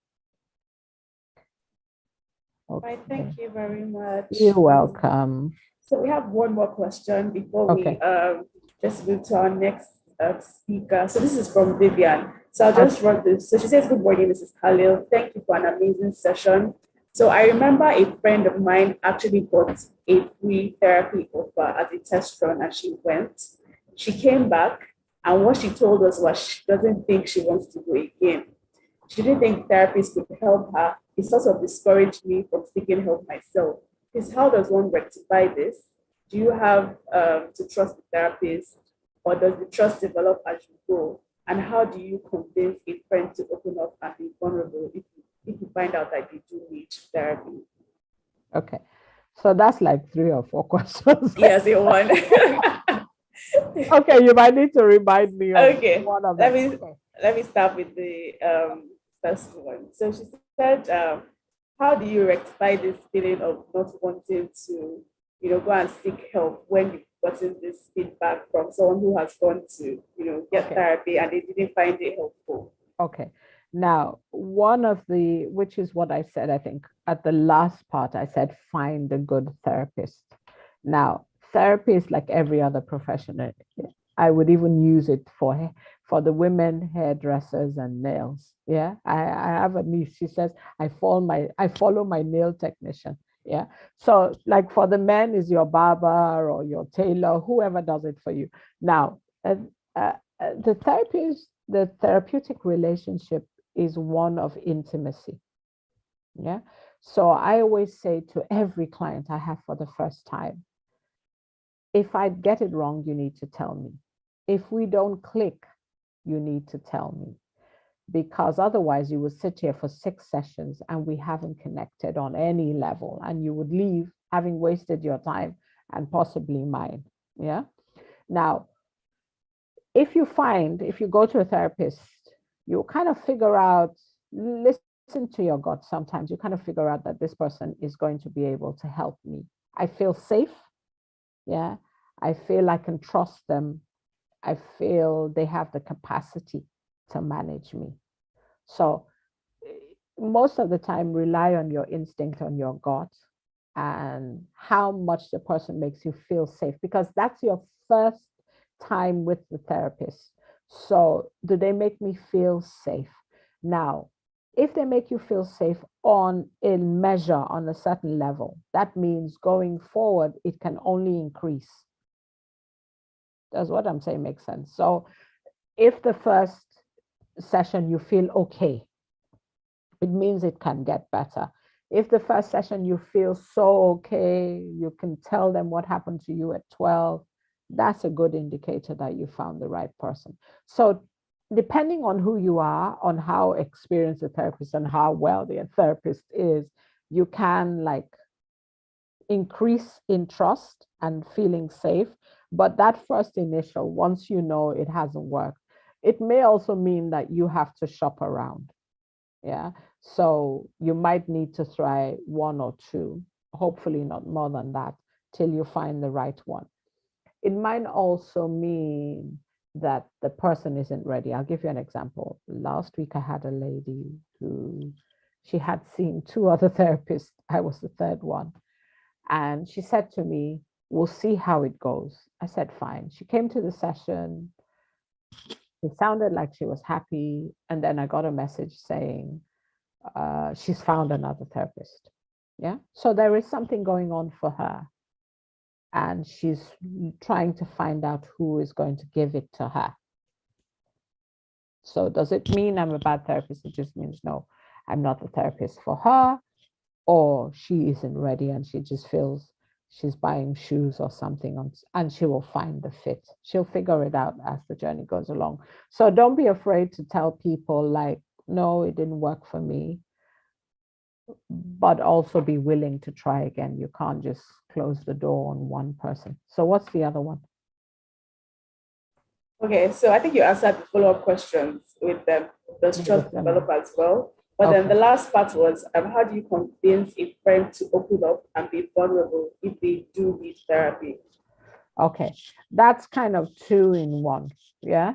Okay. Right, thank you very much. You're welcome. So we have one more question before we just move to our next speaker. So this is from Vivian. So I'll just run this. So she says, good morning, Mrs. Khalil. Thank you for an amazing session. So I remember a friend of mine actually got a free therapy offer at a test run, and she went. She came back, and what she told us was she doesn't think she wants to go again. She didn't think therapists could help her. It sort of discouraged me from seeking help myself. Because how does one rectify this? Do you have to trust the therapist, or does the trust develop as you go? And how do you convince a friend to open up and be vulnerable if you find out that they do need therapy? Okay, so that's like 3 or 4 questions. Yes, it one. Okay, you might need to remind me of one of them. Let me start with the first one. So she said, how do you rectify this feeling of not wanting to, go and seek help when you've gotten this feedback from someone who has gone to, get therapy and they didn't find it helpful? Okay. Now, which is what I said, I think at the last part, I said, find a good therapist. Now, therapy is like every other profession. I would even use it for the women hairdressers and nails. Yeah, I have a niece. She says I follow my nail technician. Yeah, so like for the men is your barber or your tailor, whoever does it for you. Now, the therapeutic relationship is one of intimacy. Yeah, so I always say to every client I have for the first time, if I get it wrong, you need to tell me. If we don't click, you need to tell me, because otherwise you will sit here for 6 sessions and we haven't connected on any level, and you would leave having wasted your time and possibly mine. Yeah. Now, if you go to a therapist, you kind of figure out listen to your gut. Sometimes you kind of figure out that this person is going to be able to help me. I feel safe. Yeah. I feel I can trust them. I feel they have the capacity to manage me. So most of the time, rely on your instinct, on your gut, and how much the person makes you feel safe, because that's your first time with the therapist. So, do they make me feel safe? Now, if they make you feel safe on in measure on a certain level, that means going forward, it can only increase. Does what I'm saying make sense? So, if the first session you feel okay, it means it can get better. If the first session you feel so okay, you can tell them what happened to you at 12, that's a good indicator that you found the right person. So depending on who you are, on how experienced the therapist and how well the therapist is, you can like increase in trust and feeling safe. But that first initial, once you know it hasn't worked, it may also mean that you have to shop around. Yeah. So you might need to try one or two, hopefully not more than that, till you find the right one. It might also mean that the person isn't ready. I'll give you an example. Last week, I had a lady who she had seen two other therapists. I was the third one. And she said to me, "We'll see how it goes." I said, "Fine." She came to the session. It sounded like she was happy. And then I got a message saying, she's found another therapist. Yeah. So there is something going on for her. And she's trying to find out who is going to give it to her. So does it mean I'm a bad therapist? It just means no, I'm not the therapist for her, or she isn't ready and she just feels she's buying shoes or something and she will find the fit. She'll figure it out as the journey goes along. So don't be afraid to tell people like, no, it didn't work for me, but also be willing to try again. You can't just close the door on one person. So what's the other one? Okay, so I think you answered the follow-up questions with them. Does trust develop as well? But then the last part was, how do you convince a friend to open up and be vulnerable if they do need therapy? Okay, that's kind of two in one. Yeah.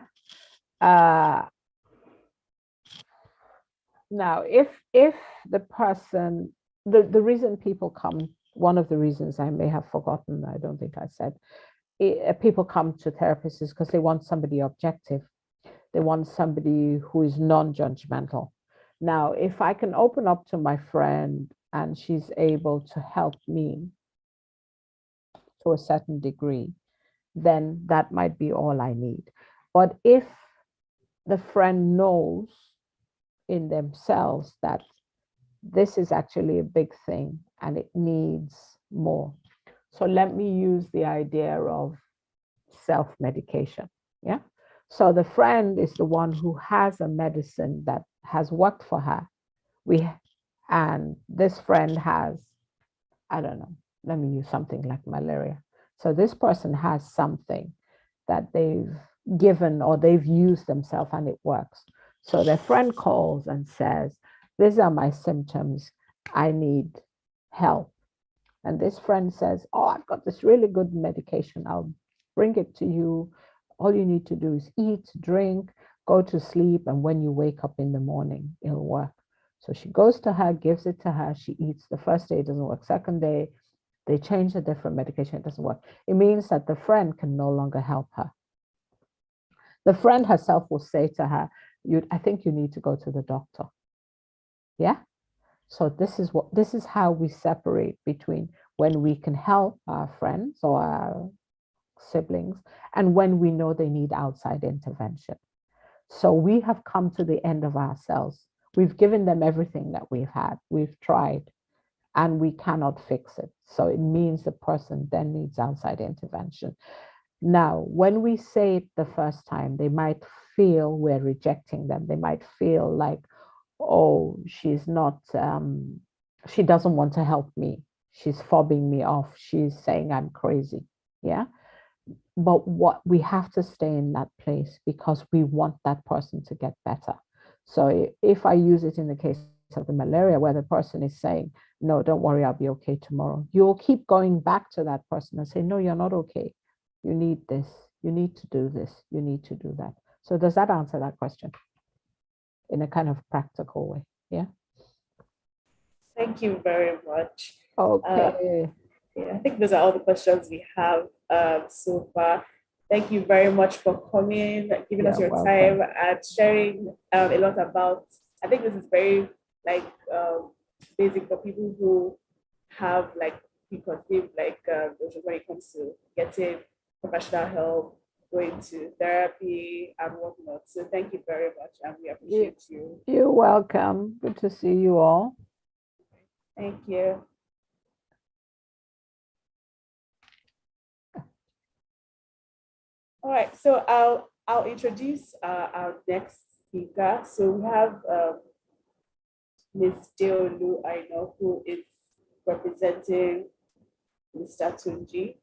Now, if the person, the reason people come, one of the reasons I may have forgotten, I don't think I said, people come to therapists is because they want somebody objective. They want somebody who is non-judgmental. Now, if I can open up to my friend and she's able to help me to a certain degree, then that might be all I need. But if the friend knows in themselves that this is actually a big thing and it needs more. So let me use the idea of self-medication. Yeah. So the friend is the one who has a medicine that has worked for her. And this friend has, I don't know, let me use something like malaria. So this person has something that they've given or they've used themselves and it works. So their friend calls and says, "These are my symptoms. I need help." And this friend says, "Oh, I've got this really good medication. I'll bring it to you. All you need to do is eat, drink, go to sleep. And when you wake up in the morning, it'll work." So she goes to her, gives it to her. She eats. The first day it doesn't work. Second day, they change a different medication. It doesn't work. It means that the friend can no longer help her. The friend herself will say to her, "I think you need to go to the doctor." Yeah. So this is how we separate between when we can help our friends or our siblings and when we know they need outside intervention. So we have come to the end of ourselves. We've given them everything that we've had. We've tried and we cannot fix it. So it means the person then needs outside intervention. Now, when we say it the first time, they might feel we're rejecting them. They might feel like, oh, she's not, she doesn't want to help me. She's fobbing me off. She's saying I'm crazy. Yeah. But what we have to stay in that place because we want that person to get better. So if I use it in the case of the malaria, where the person is saying, no, don't worry, I'll be okay tomorrow, you'll keep going back to that person and say, no, you're not okay. You need this. You need to do this. You need to do that. So does that answer that question in a kind of practical way? Yeah. Thank you very much. Okay. Yeah, I think those are all the questions we have so far. Thank you very much for coming, giving us your time and sharing a lot about. I think this is very like basic for people who have like preconceived like notions when it comes to getting professional help, going to therapy and whatnot. So thank you very much, and we appreciate you. You're welcome. Good to see you all. Thank you. All right, so I'll introduce our next speaker. So we have Ms. Deolu Aino, who is representing Mr. Tunji.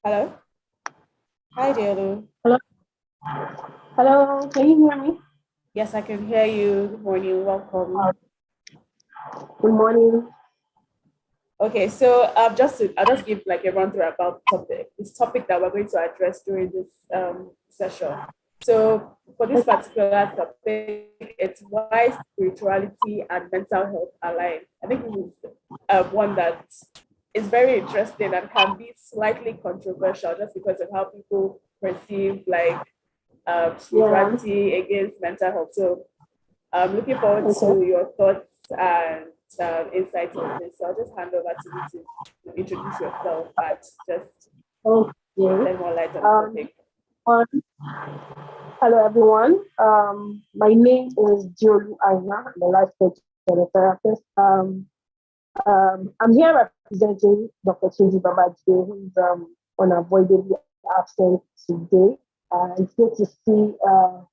Hello. Hi, Deolu. Hello. Hello. Can you hear me? Yes, I can hear you. Good morning. Welcome. Good morning. Okay, so I'll just give like a run through about this topic that we're going to address during this session. So for this particular topic, it's why spirituality and mental health align. I think this is one that is very interesting and can be slightly controversial just because of how people perceive like spirituality against mental health. So I'm looking forward to your thoughts and insights on this. So I'll just hand over to you to introduce yourself and just shed more light on the topic. Hello, everyone. My name is Deolu Aina. I'm a life coach and a therapist. I'm here representing Dr. Tunji Babajide, who is unavoidably absent today. It's good to see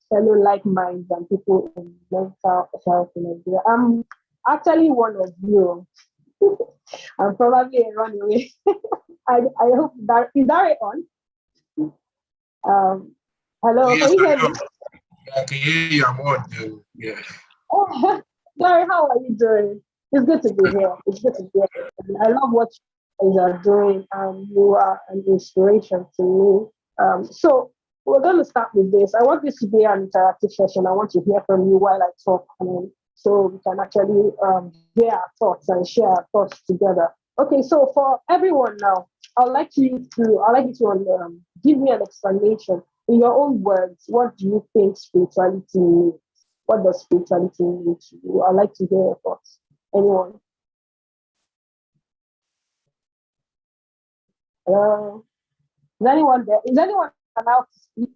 fellow like minds and people in mental health in Nigeria. I'm actually one of you. I'm probably a runaway. I hope that is that on. Hello, yes, can you hear me? I can hear you. I'm on. Yeah. Oh, Larry, how are you doing? It's good to be here. It's good to be here. I love what you guys are doing, and you are an inspiration to me. So we're going to start with this. I want this to be an interactive session. I want to hear from you while I talk, so we can actually hear our thoughts and share our thoughts together. Okay, so for everyone now, I'd like you to give me an explanation in your own words. What do you think spirituality means? What does spirituality mean to you? I'd like to hear your thoughts. Anyone? Is anyone there? Is anyone allowed to speak?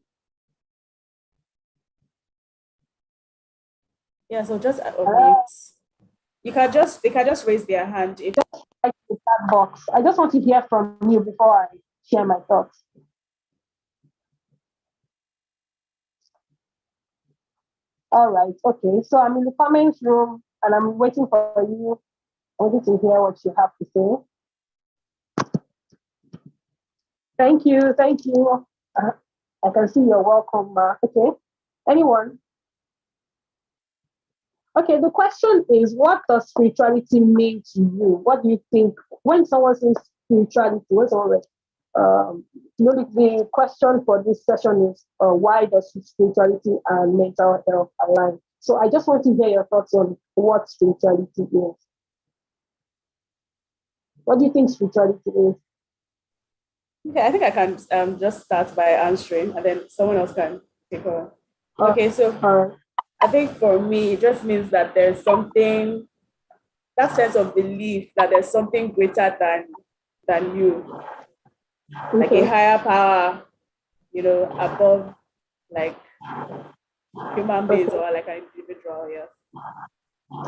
Yeah, so just unmute. They can just raise their hand. If just like the chat box. I just want to hear from you before I share my thoughts. All right, okay. So I'm in the comments room and I'm waiting for you. I want to hear what you have to say. Thank you. I can see you're welcome. Okay. Anyone? Okay, the question is, what does spirituality mean to you? What do you think when someone says spirituality? The question for this session is, why does spirituality and mental health align? So I just want to hear your thoughts on what spirituality is. What do you think spirituality is? Okay, I think I can just start by answering, and then someone else can take on. Okay, so I think for me, it just means that there's something, that sense of belief that there's something greater than you, like a higher power, above like human beings or like an individual. Yes.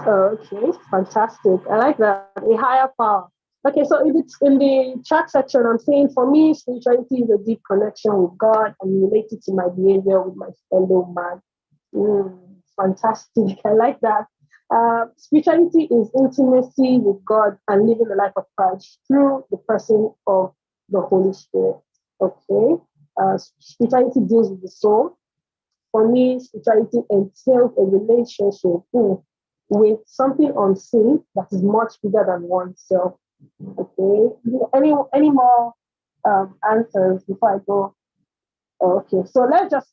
Okay, fantastic. I like that. A higher power. Okay, so if it's in the chat section, I'm saying for me, spirituality is a deep connection with God and related to my behavior with my fellow man. Fantastic. I like that. Spirituality is intimacy with God and living the life of Christ through the person of the Holy Spirit. Okay. Spirituality deals with the soul. For me, spirituality entails a relationship with something unseen that is much bigger than oneself. Okay. Any more answers before I go? Okay. So let's just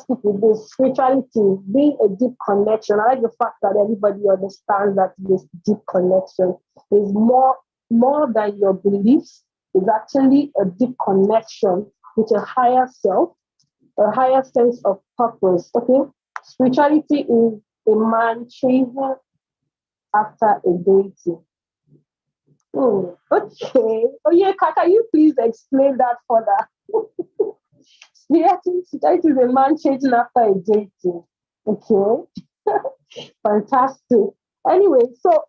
stick with this. Spirituality being a deep connection. I like the fact that everybody understands that this deep connection is more than your beliefs. It's actually a deep connection with a higher self, a higher sense of purpose. Okay, spirituality is a man chasing after a deity. Okay. Oh yeah, can you please explain that further? Spirituality is a man chasing after a deity. Okay. Fantastic. Anyway, so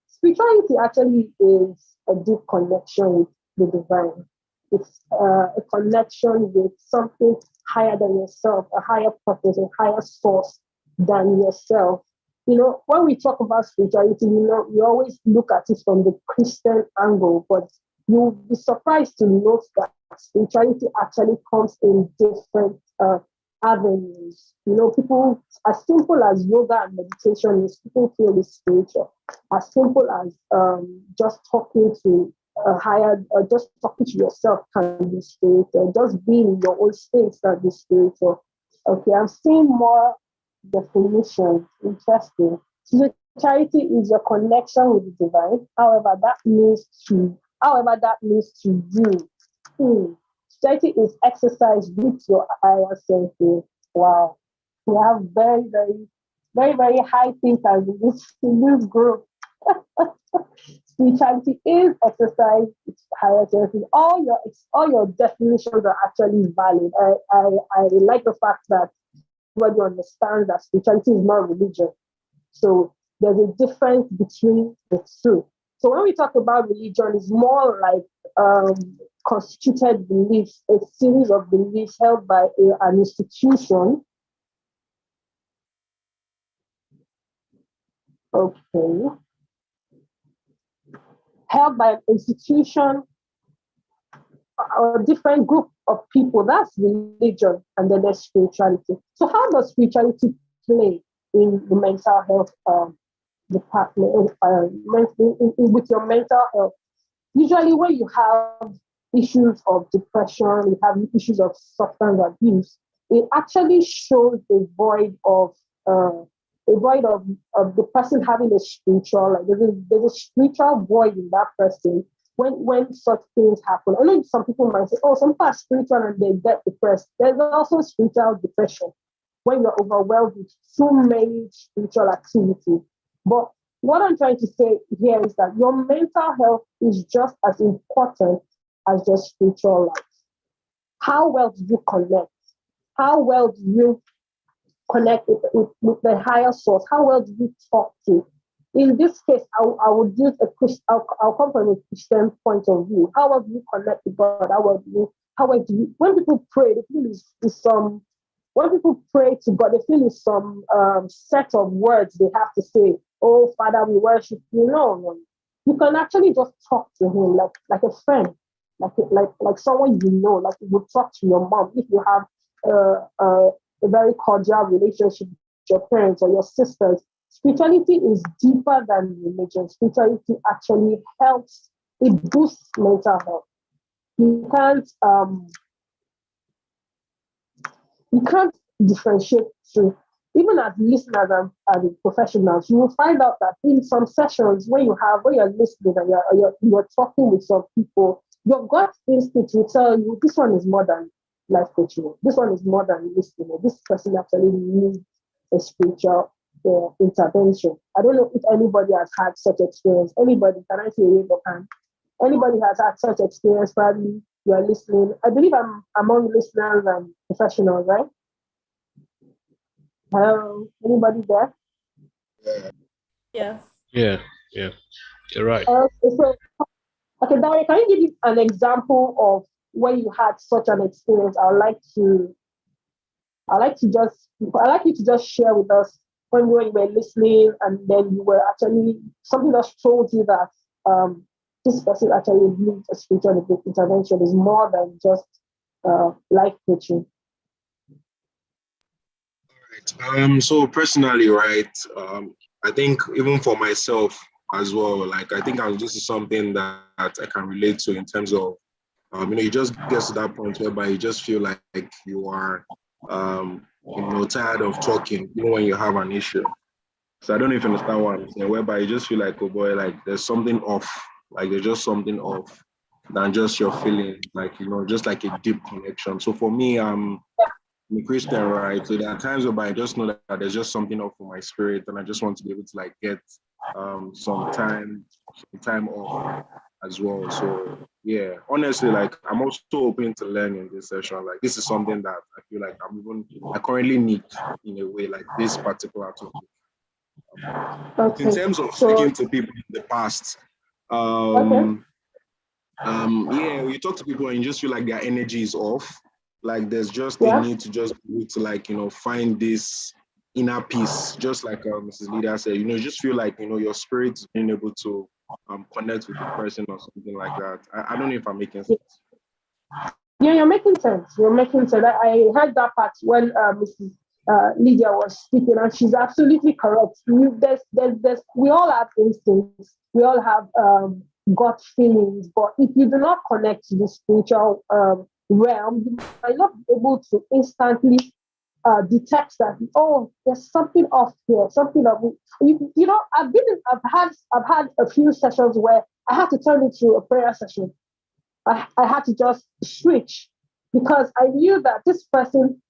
spirituality actually is a deep connection with the divine. It's a connection with something higher than yourself, a higher purpose, a higher source than yourself. You know, when we talk about spirituality, we always look at it from the Christian angle, but you'll be surprised to note that spirituality actually comes in different avenues. People, as simple as yoga and meditation is, people feel is spiritual. As simple as just talking to a higher, just talking to yourself can be spiritual. Just being in your own space can be spiritual. Okay, I'm seeing more definitions. Interesting. Spirituality is your connection with the divine. However, that means to you. Spirituality is exercise with your higher self. Wow. We have very, very, very, very high thinkers in this group. Spirituality is exercise with higher self. All your definitions are actually valid. I like the fact that everybody understands that spirituality is not religion. So there's a difference between the two. So when we talk about religion, it's more like constituted beliefs, a series of beliefs held by an institution. Okay. Held by an institution or a different group of people. That's religion, and then there's spirituality. So how does spirituality play in the mental health department, with your mental health? Usually when you have issues of depression, you have issues of substance abuse, it actually shows a void of the person having a spiritual, like there's a spiritual void in that person when such things happen. I know some people might say, oh, some people are spiritual and they get depressed. There's also spiritual depression when you're overwhelmed with too many spiritual activities. But what I'm trying to say here is that your mental health is just as important as your spiritual life. How well do you connect? How well do you connect with the higher source? How well do you talk to? In this case, I would use I'll come from a Christian point of view. How well do you connect with God? How well do you, when people pray, they feel is some, when people pray to God, they feel is some set of words they have to say. Oh, Father, we worship you. No. You can actually just talk to him like a friend, like someone like you would talk to your mom if you have a very cordial relationship with your parents or your sisters. Spirituality is deeper than religion. Spirituality actually helps, it boosts mental health. You can't differentiate two. Even as listeners and as professionals, you will find out that in some sessions when you're listening and you're talking with some people, your gut instinct will tell you this one is more than life coaching. This one is more than listening. This person actually needs a spiritual intervention. I don't know if anybody has had such experience. Anybody? Can I see a wave of hand? Anybody has had such experience? Probably you are listening. I believe I'm among listeners and professionals, right? Hello, anybody there? Yes. Yeah, you're right. Okay, Daria, can you give me an example of when you had such an experience? I would like to I like you to just share with us when you were listening, and then you were actually something that told you that this person actually needs a spiritual intervention is more than just life coaching. Right. So personally, right, I think even for myself as well, like I think this is something that I can relate to in terms of, you just get to that point whereby you just feel like you are, tired of talking, even when you have an issue. So I don't know if you understand what I'm saying, whereby you just feel like, oh boy, like there's something off, like there's just something off than just your feeling, like, just like a deep connection. So for me, I'm a Christian, right? So there are times whereby I just know that there's just something off for my spirit, and I just want to be able to like get some time off as well. So yeah, honestly, like I'm also open to learn in this session. Like this is something that I feel like I currently need in a way, like this particular topic. Okay. In terms of So, speaking to people in the past, okay. yeah, you talk to people and you just feel like their energy is off. Like there's just a Yeah. need to just like, find this inner peace, just like Mrs. Leader said, you just feel like, your spirit is being able to connect with the person or something like that. I don't know if I'm making sense. Yeah, you're making sense. You're making sense. I heard that part when Mrs. Lydia was speaking, and she's absolutely correct. We all have instincts. We all have gut feelings, but if you do not connect to the spiritual realm, you might not be able to instantly detect that. Oh, there's something off here. Something of I've had a few sessions where I had to turn it to a prayer session. I had to just switch because I knew that this person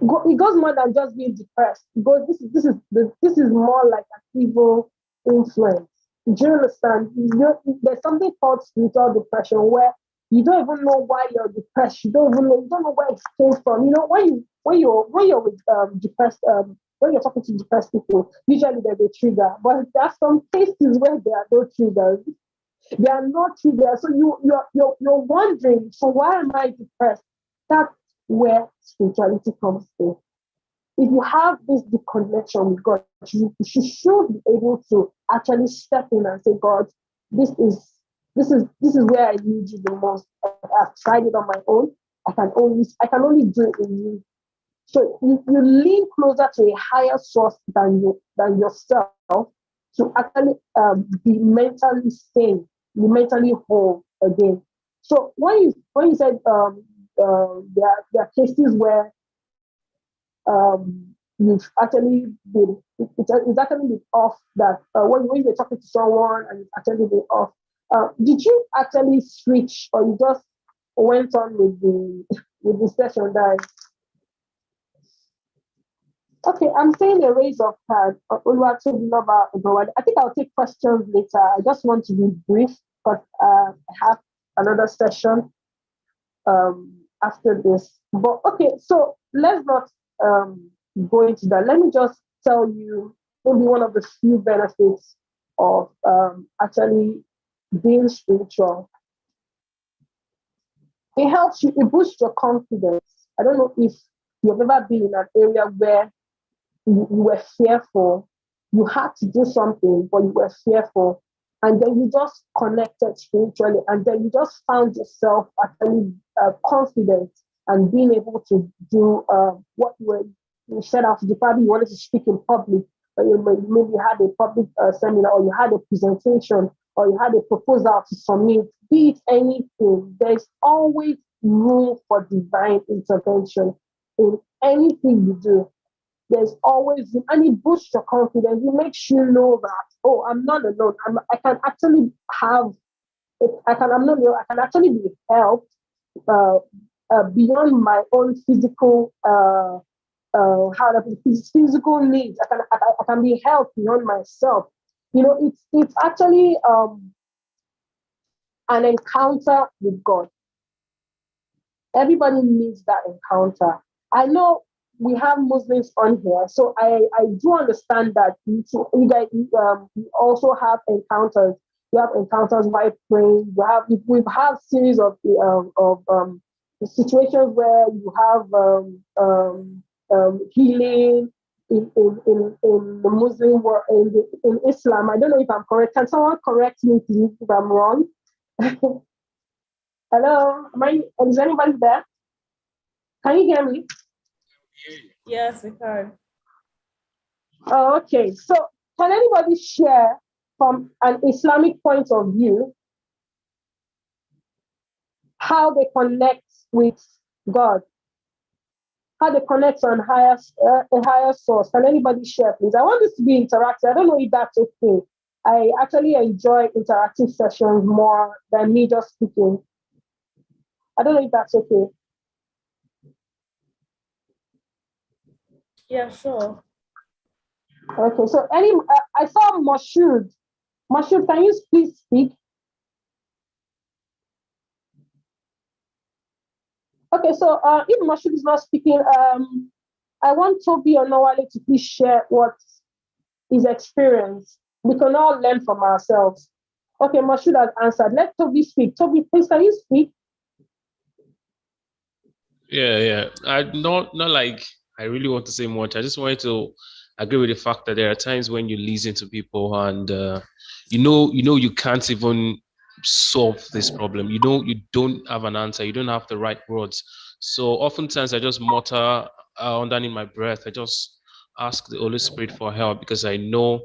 it goes more than just being depressed. It goes this is more like an evil influence. Do you understand? There's something called spiritual depression where you don't even know why you're depressed. You don't know where it came from. When you're with depressed when you're talking to depressed people, usually there's a trigger, but there are some cases where there are no triggers. They are not there. So you're wondering, so why am I depressed? That's where spirituality comes in. If you have this deep connection with God, you should be able to actually step in and say, God, this is where I need you the most. I've tried it on my own. I can only do it in you. So you lean closer to a higher source than yourself to actually be mentally sane, be mentally whole again. So when you said there are cases where you've actually it's actually been off that when you're talking to someone and it's actually been off. Did you actually switch or you just went on with the session that? Okay, I'm saying a raise of hand. I think I'll take questions later. I just want to be brief because I have another session after this. But okay, so let's not go into that. Let me just tell you maybe one of the few benefits of actually being spiritual. It helps you, it boosts your confidence. I don't know if you've ever been in an area where you were fearful, you had to do something, but you were fearful, and then you just connected spiritually, and then you just found yourself actually confident and being able to do what you set out to do. Probably you wanted to speak in public, but maybe you had a public seminar, or you had a presentation, or you had a proposal to submit. Be it anything, there's always room for divine intervention in anything you do. There's always, and it boosts your confidence. It makes you know that, oh, I'm not alone. I can actually have, I can actually be helped beyond my own physical, physical needs. I can be helped beyond myself. It's actually an encounter with God. Everybody needs that encounter. I know we have Muslims on here, so I do understand that you guys you also have encounters. You have encounters while praying. We've had series of situations where you have healing in the Muslim world, in Islam. I don't know if I'm correct. Can someone correct me please if I'm wrong? Hello, is anybody there? Can you hear me? Yes, we can. Oh, okay. So can anybody share from an Islamic point of view how they connect with God? How they connect on a higher source? Can anybody share, please? I want this to be interactive. I don't know if that's okay. I actually enjoy interactive sessions more than me just speaking. I don't know if that's okay. Yeah, sure. Okay, so I saw Moshood. Moshood, can you please speak? Okay, so if Moshood is not speaking, I want Toby or Nawale to please share what his experience. We can all learn from ourselves. Okay, Moshood has answered. Let Toby speak. Toby, please, can you speak? Yeah. I not like I really want to say much. I just wanted to agree with the fact that there are times when you listen to people and you can't even solve this problem. You don't have an answer. You don't have the right words. So oftentimes I just mutter underneath my breath. I just ask the Holy Spirit for help because I know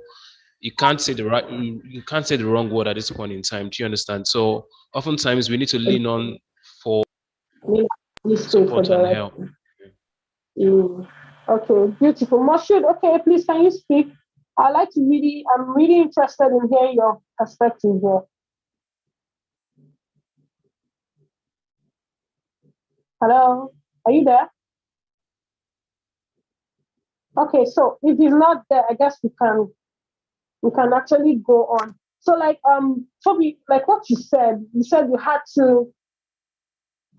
you can't say you can't say the wrong word at this point in time. Do you understand? So oftentimes we need to lean on for Please pray for support and the help. Okay, beautiful. Moshood, okay, please, can you speak? I'm really interested in hearing your perspective here. Hello, are you there? Okay, so if he's not there, I guess we can actually go on. So Toby, like what you said you had to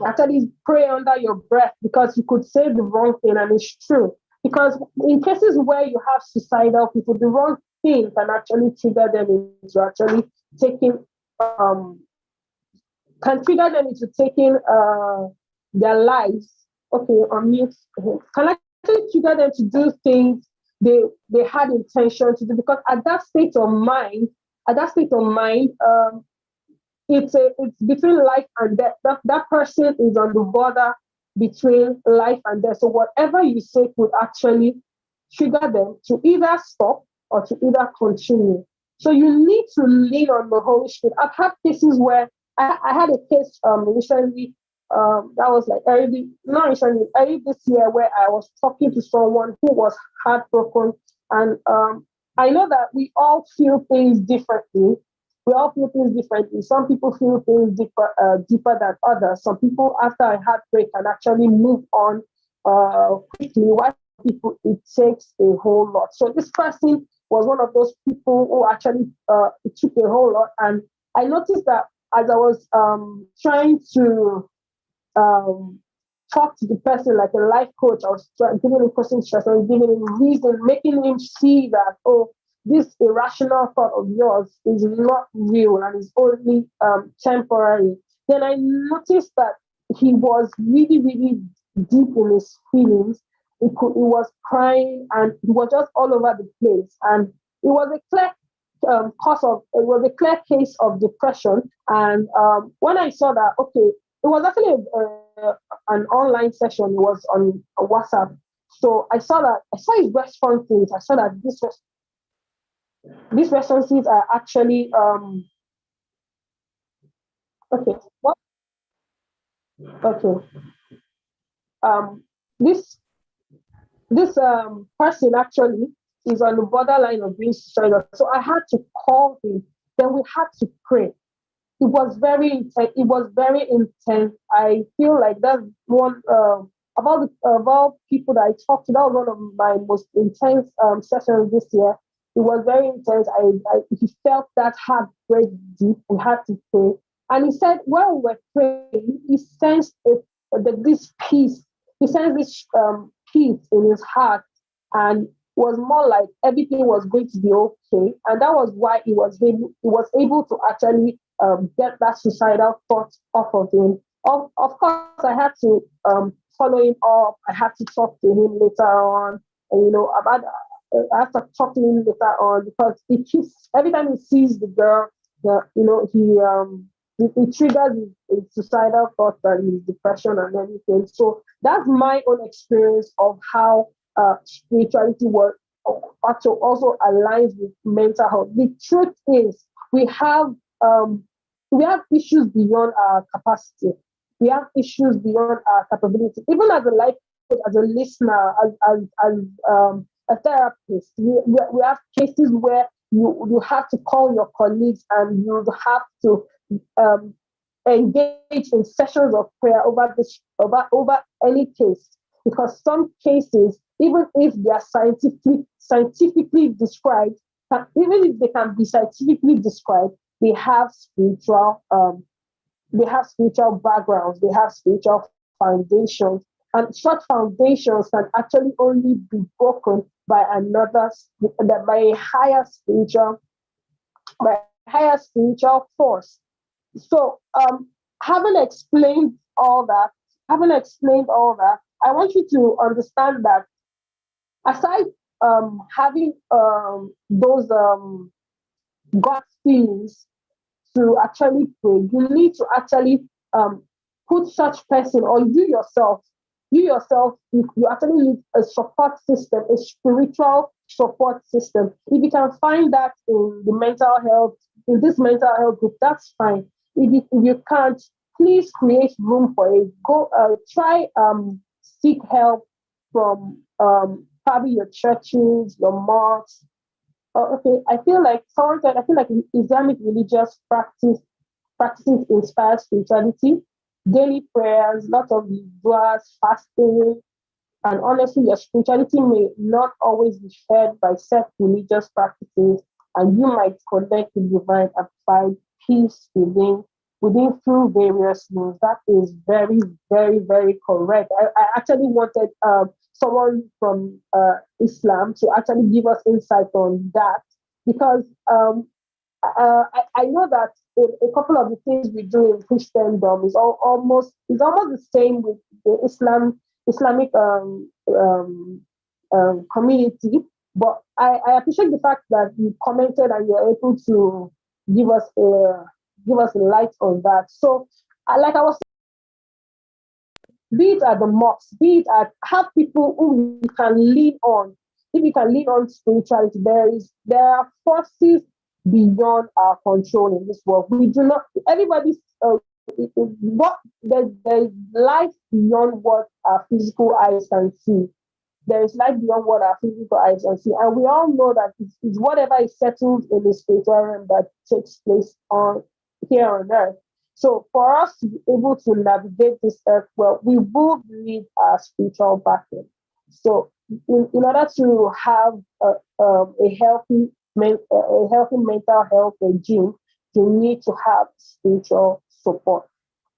actually pray under your breath because you could say the wrong thing, and it's true. Because in cases where you have suicidal people, the wrong thing can actually trigger them into actually taking their lives. Okay, on mute. Can actually trigger them to do things they had intention to do, because at that state of mind, it's between life and death. That person is on the border between life and death. So whatever you say could actually trigger them to either stop or to either continue. So you need to lean on the Holy Spirit. I've had cases where I had a case recently, that was like not recently, early this year, where I was talking to someone who was heartbroken, and I know that we all feel things differently. Some people feel things deeper than others. Some people, after a heartbreak, can actually move on quickly. While people, it takes a whole lot. So this person was one of those people who actually it took a whole lot. And I noticed that as I was trying to talk to the person like a life coach, I was giving him question stress and giving him reason, making him see that, oh, this irrational thought of yours is not real and is only temporary. Then I noticed that he was really, really deep in his feelings. He was crying and he was just all over the place. And it was a clear case of depression. And when I saw that, okay, it was actually an online session. It was on WhatsApp. So I saw his responses. I saw that these responses are actually okay. What? Okay. Um, this person actually is on the borderline of being suicidal. So I had to call him. Then we had to pray. It was very intense. I feel like that's one about people that I talked to. That was one of my most intense sessions this year. It was very intense. He felt that heartbreak deep. We had to pray, and he said while we were praying, he sensed this peace. He sensed this peace in his heart, and was more like everything was going to be okay. And that was why he was able to actually get that suicidal thought off of him. Of course, I had to following up. I had to talk to him later on, and about I have to talk to him later on because he keeps every time he sees the girl, he triggers his suicidal thoughts and his depression and everything. So that's my own experience of how spirituality works. Also aligns with mental health. The truth is, we have issues beyond our capacity. We have issues beyond our capability. Even as a life coach, as a listener, as a therapist, we have cases where you have to call your colleagues and you have to engage in sessions of prayer over any case, because some cases, even if they are scientifically described, even if they can be scientifically described, they have spiritual backgrounds, they have spiritual foundations, and such foundations can actually only be broken by a higher spiritual force. So, having explained all that, I want you to understand that aside having those gut feelings to actually pray, you need to actually put such person, or you actually need a support system, a spiritual support system. If you can find that in this mental health group, that's fine. If you can't, please create room for it. Go try seek help from probably your churches, your mosques. Okay, I feel like Islamic religious practices inspire spirituality, daily prayers, lots of du'as, fasting, and honestly, your spirituality may not always be fed by set religious practices, and you might connect with divine and find peace within through various means. That is very, very, very correct. I actually wanted someone from Islam to actually give us insight on that, because I know that a couple of the things we do in Christendom is almost the same with the Islamic community. But I appreciate the fact that you commented and you're able to give us a light on that. So, like I was saying, be it at the mosque, be it at have people who you can lean on. If you can lean on spirituality, there are forces beyond our control in this world. We do not. Everybody's there's life beyond what our physical eyes can see. There is life beyond what our physical eyes can see, and we all know that it's whatever is settled in the spiritual realm that takes place on here on earth. So for us to be able to navigate this earth well, we will need our spiritual backing. So in order to have a healthy mental health regime, you need to have spiritual support.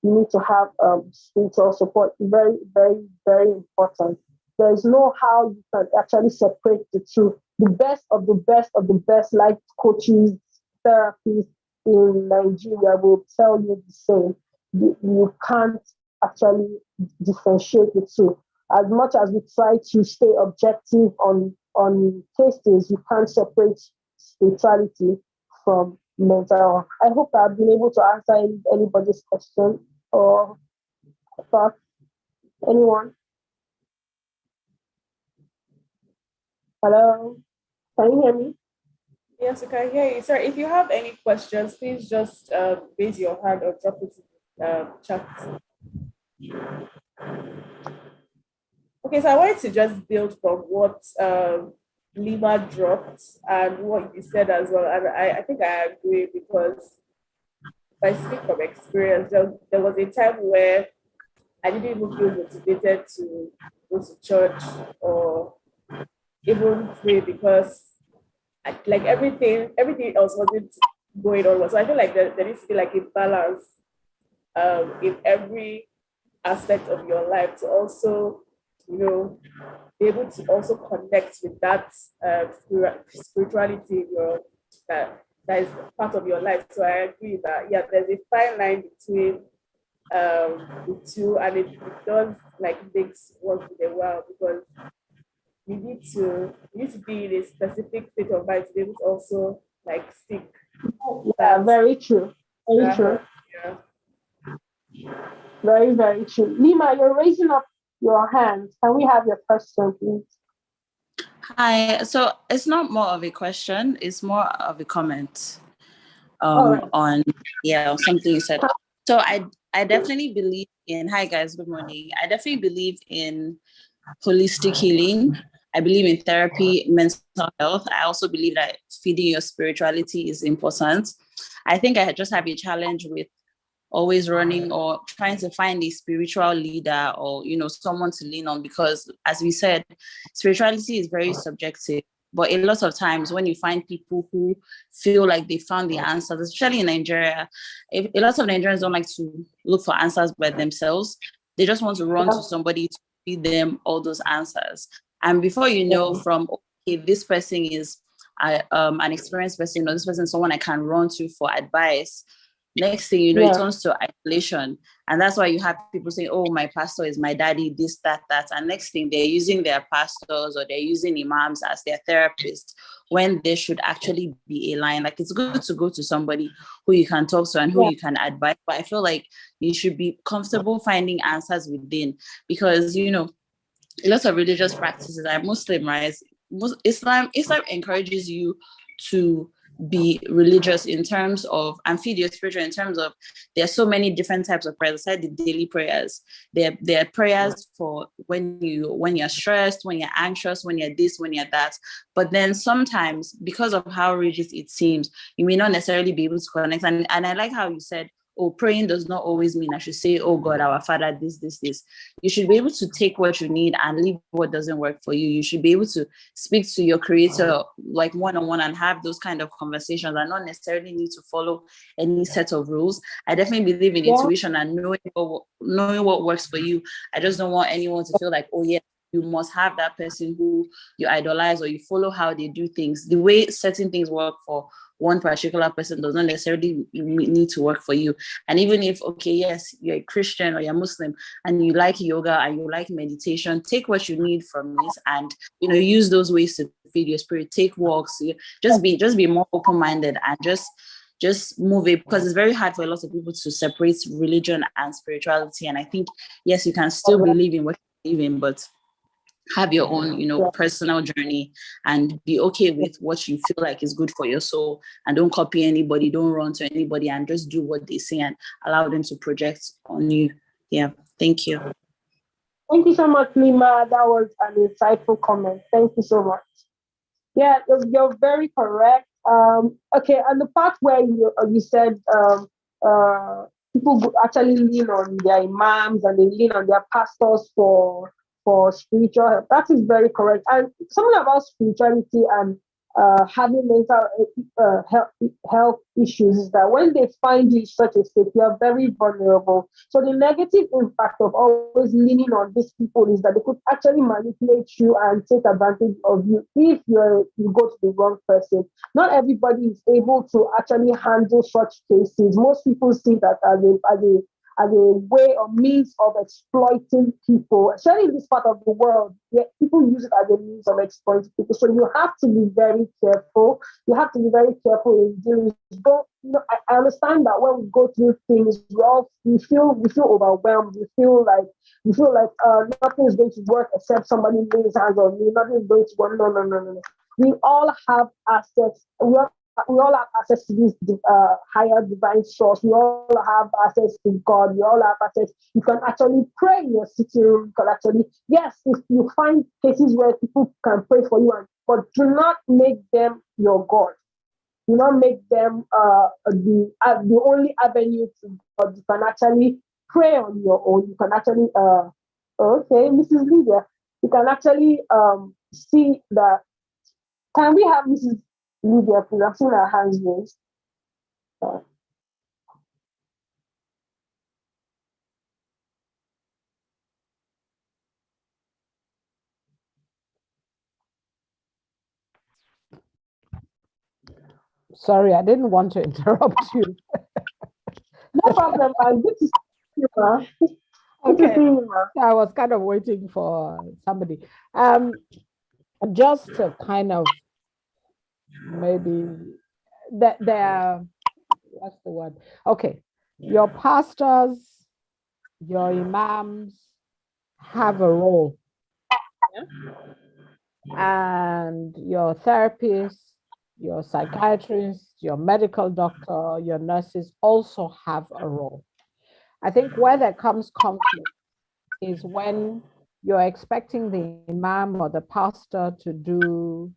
You need to have spiritual support. Very, very, very important. There is no how you can actually separate the two. The best of the best of the best life coaches, therapists in Nigeria will tell you the same. You can't actually differentiate the two. As much as we try to stay objective on cases, you can't separate spirituality from mental health. I hope I've been able to answer anybody's question or thought. Anyone? Hello? Can you hear me? Yes, we can hear you. Sir, if you have any questions, please just raise your hand or drop it in the chat. Okay, so I wanted to just build from what Lima dropped and what you said as well. And I think I agree, because if I speak from experience, there was a time where I didn't even feel motivated to go to church or even pray, because like everything else wasn't going on. So I feel like there needs to be like a balance in every aspect of your life to also, be able to also connect with that spirituality in your that is part of your life. So I agree that there's a fine line between the two, and it does like mix work really well, because you need to be in a specific state of mind to be able to also like seek Yeah, that. very true. Very true. Yeah. Very, very true. Lima, you're raising up your hand. Can we have your question, please? Hi. So it's not more of a question, it's more of a comment Right. on something you said. So I definitely believe in, hi guys, good morning. I definitely believe in holistic healing. I believe in therapy, mental health. I also believe that feeding your spirituality is important. I think I just have a challenge with always running or trying to find a spiritual leader or someone to lean on, because as we said, spirituality is very subjective. But a lot of times when you find people who feel like they found the answers, especially in Nigeria, a lot of Nigerians don't like to look for answers by themselves. They just want to run to somebody to feed them all those answers. And before you know, from, okay, this person is an experienced person, or this person is someone I can run to for advice, next thing you know, it turns to isolation. And that's why you have people saying, oh, my pastor is my daddy, this, that. And next thing, they're using their pastors or they're using imams as their therapist, when they should actually be a line. Like, it's good to go to somebody who you can talk to and who you can advise. But I feel like you should be comfortable finding answers within, because, a lot of religious practices are Muslim, right? Islam encourages you to be religious in terms of, and feed your spiritual in terms of, there are so many different types of prayers. Aside the daily prayers, there are prayers for when you're stressed, when you're anxious, when you're this, when you're that. But then sometimes, because of how religious it seems, you may not necessarily be able to connect. And I like how you said, oh, praying does not always mean I should say, oh God, our Father, this. You should be able to take what you need and leave what doesn't work for you. You should be able to speak to your creator like one-on-one and have those kind of conversations, and not necessarily need to follow any set of rules. I definitely believe in intuition and knowing what works for you. I just don't want anyone to feel like, oh yeah, you must have that person who you idolize or you follow how they do things. The way certain things work for one particular person does not necessarily need to work for you. And even if, okay, yes, you're a Christian or you're Muslim and you like yoga and you like meditation, take what you need from it and, use those ways to feed your spirit. Take walks, just be more open-minded and just move it, because it's very hard for a lot of people to separate religion and spirituality. And I think, yes, you can still believe in what you believe in, but have your own, personal journey and be okay with what you feel like is good for your soul, and don't copy anybody, don't run to anybody, and just do what they say and allow them to project on you. Yeah. Thank you. Thank you so much, Lima. That was an insightful comment. Thank you so much. Yeah, you're very correct. Okay, and the part where you said people actually lean on their imams and they lean on their pastors for spiritual help. That is very correct. And something about spirituality and having mental health issues is that when they find you in such a state, you are very vulnerable. So the negative impact of always leaning on these people is that they could actually manipulate you and take advantage of you if you go to the wrong person. Not everybody is able to actually handle such cases. Most people see that as a way or means of exploiting people, especially in this part of the world, where people use it as a means of exploiting people. So you have to be very careful. You have to be very careful in dealing with. I understand that when we go through things, we feel overwhelmed. We feel like nothing is going to work except somebody lays hands on me. Nothing is going to work. No. We all have access. We all have access to this higher divine source. We all have access to God. We all have access. You can actually pray in your sitting room. You can actually, yes, if you find cases where people can pray for you, but do not make them your God. Do not make them the only avenue to God. You can actually pray on your own. You can actually, okay, Mrs. Lydia, you can actually see that. Can we have Mrs. Lydia, please? I've seen her hands raised. Sorry, I didn't want to interrupt you. No problem. Good to see you, ma. Okay. See you, ma. I was kind of waiting for somebody. Just to kind of maybe that there, what's the word? Okay, your pastors, your imams have a role, and your therapists, your psychiatrists, your medical doctor, your nurses also have a role. I think where there comes conflict is when you're expecting the imam or the pastor to do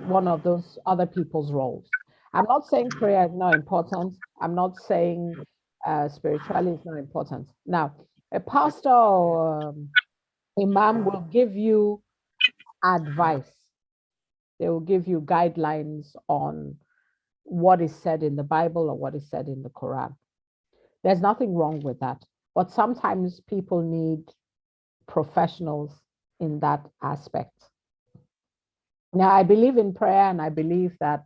one of those other people's roles. I'm not saying prayer is not important. I'm not saying spirituality is not important. Now, a pastor or imam will give you advice. They will give you guidelines on what is said in the Bible or what is said in the Quran. There's nothing wrong with that. But sometimes people need professionals in that aspect. Now, I believe in prayer, and I believe that,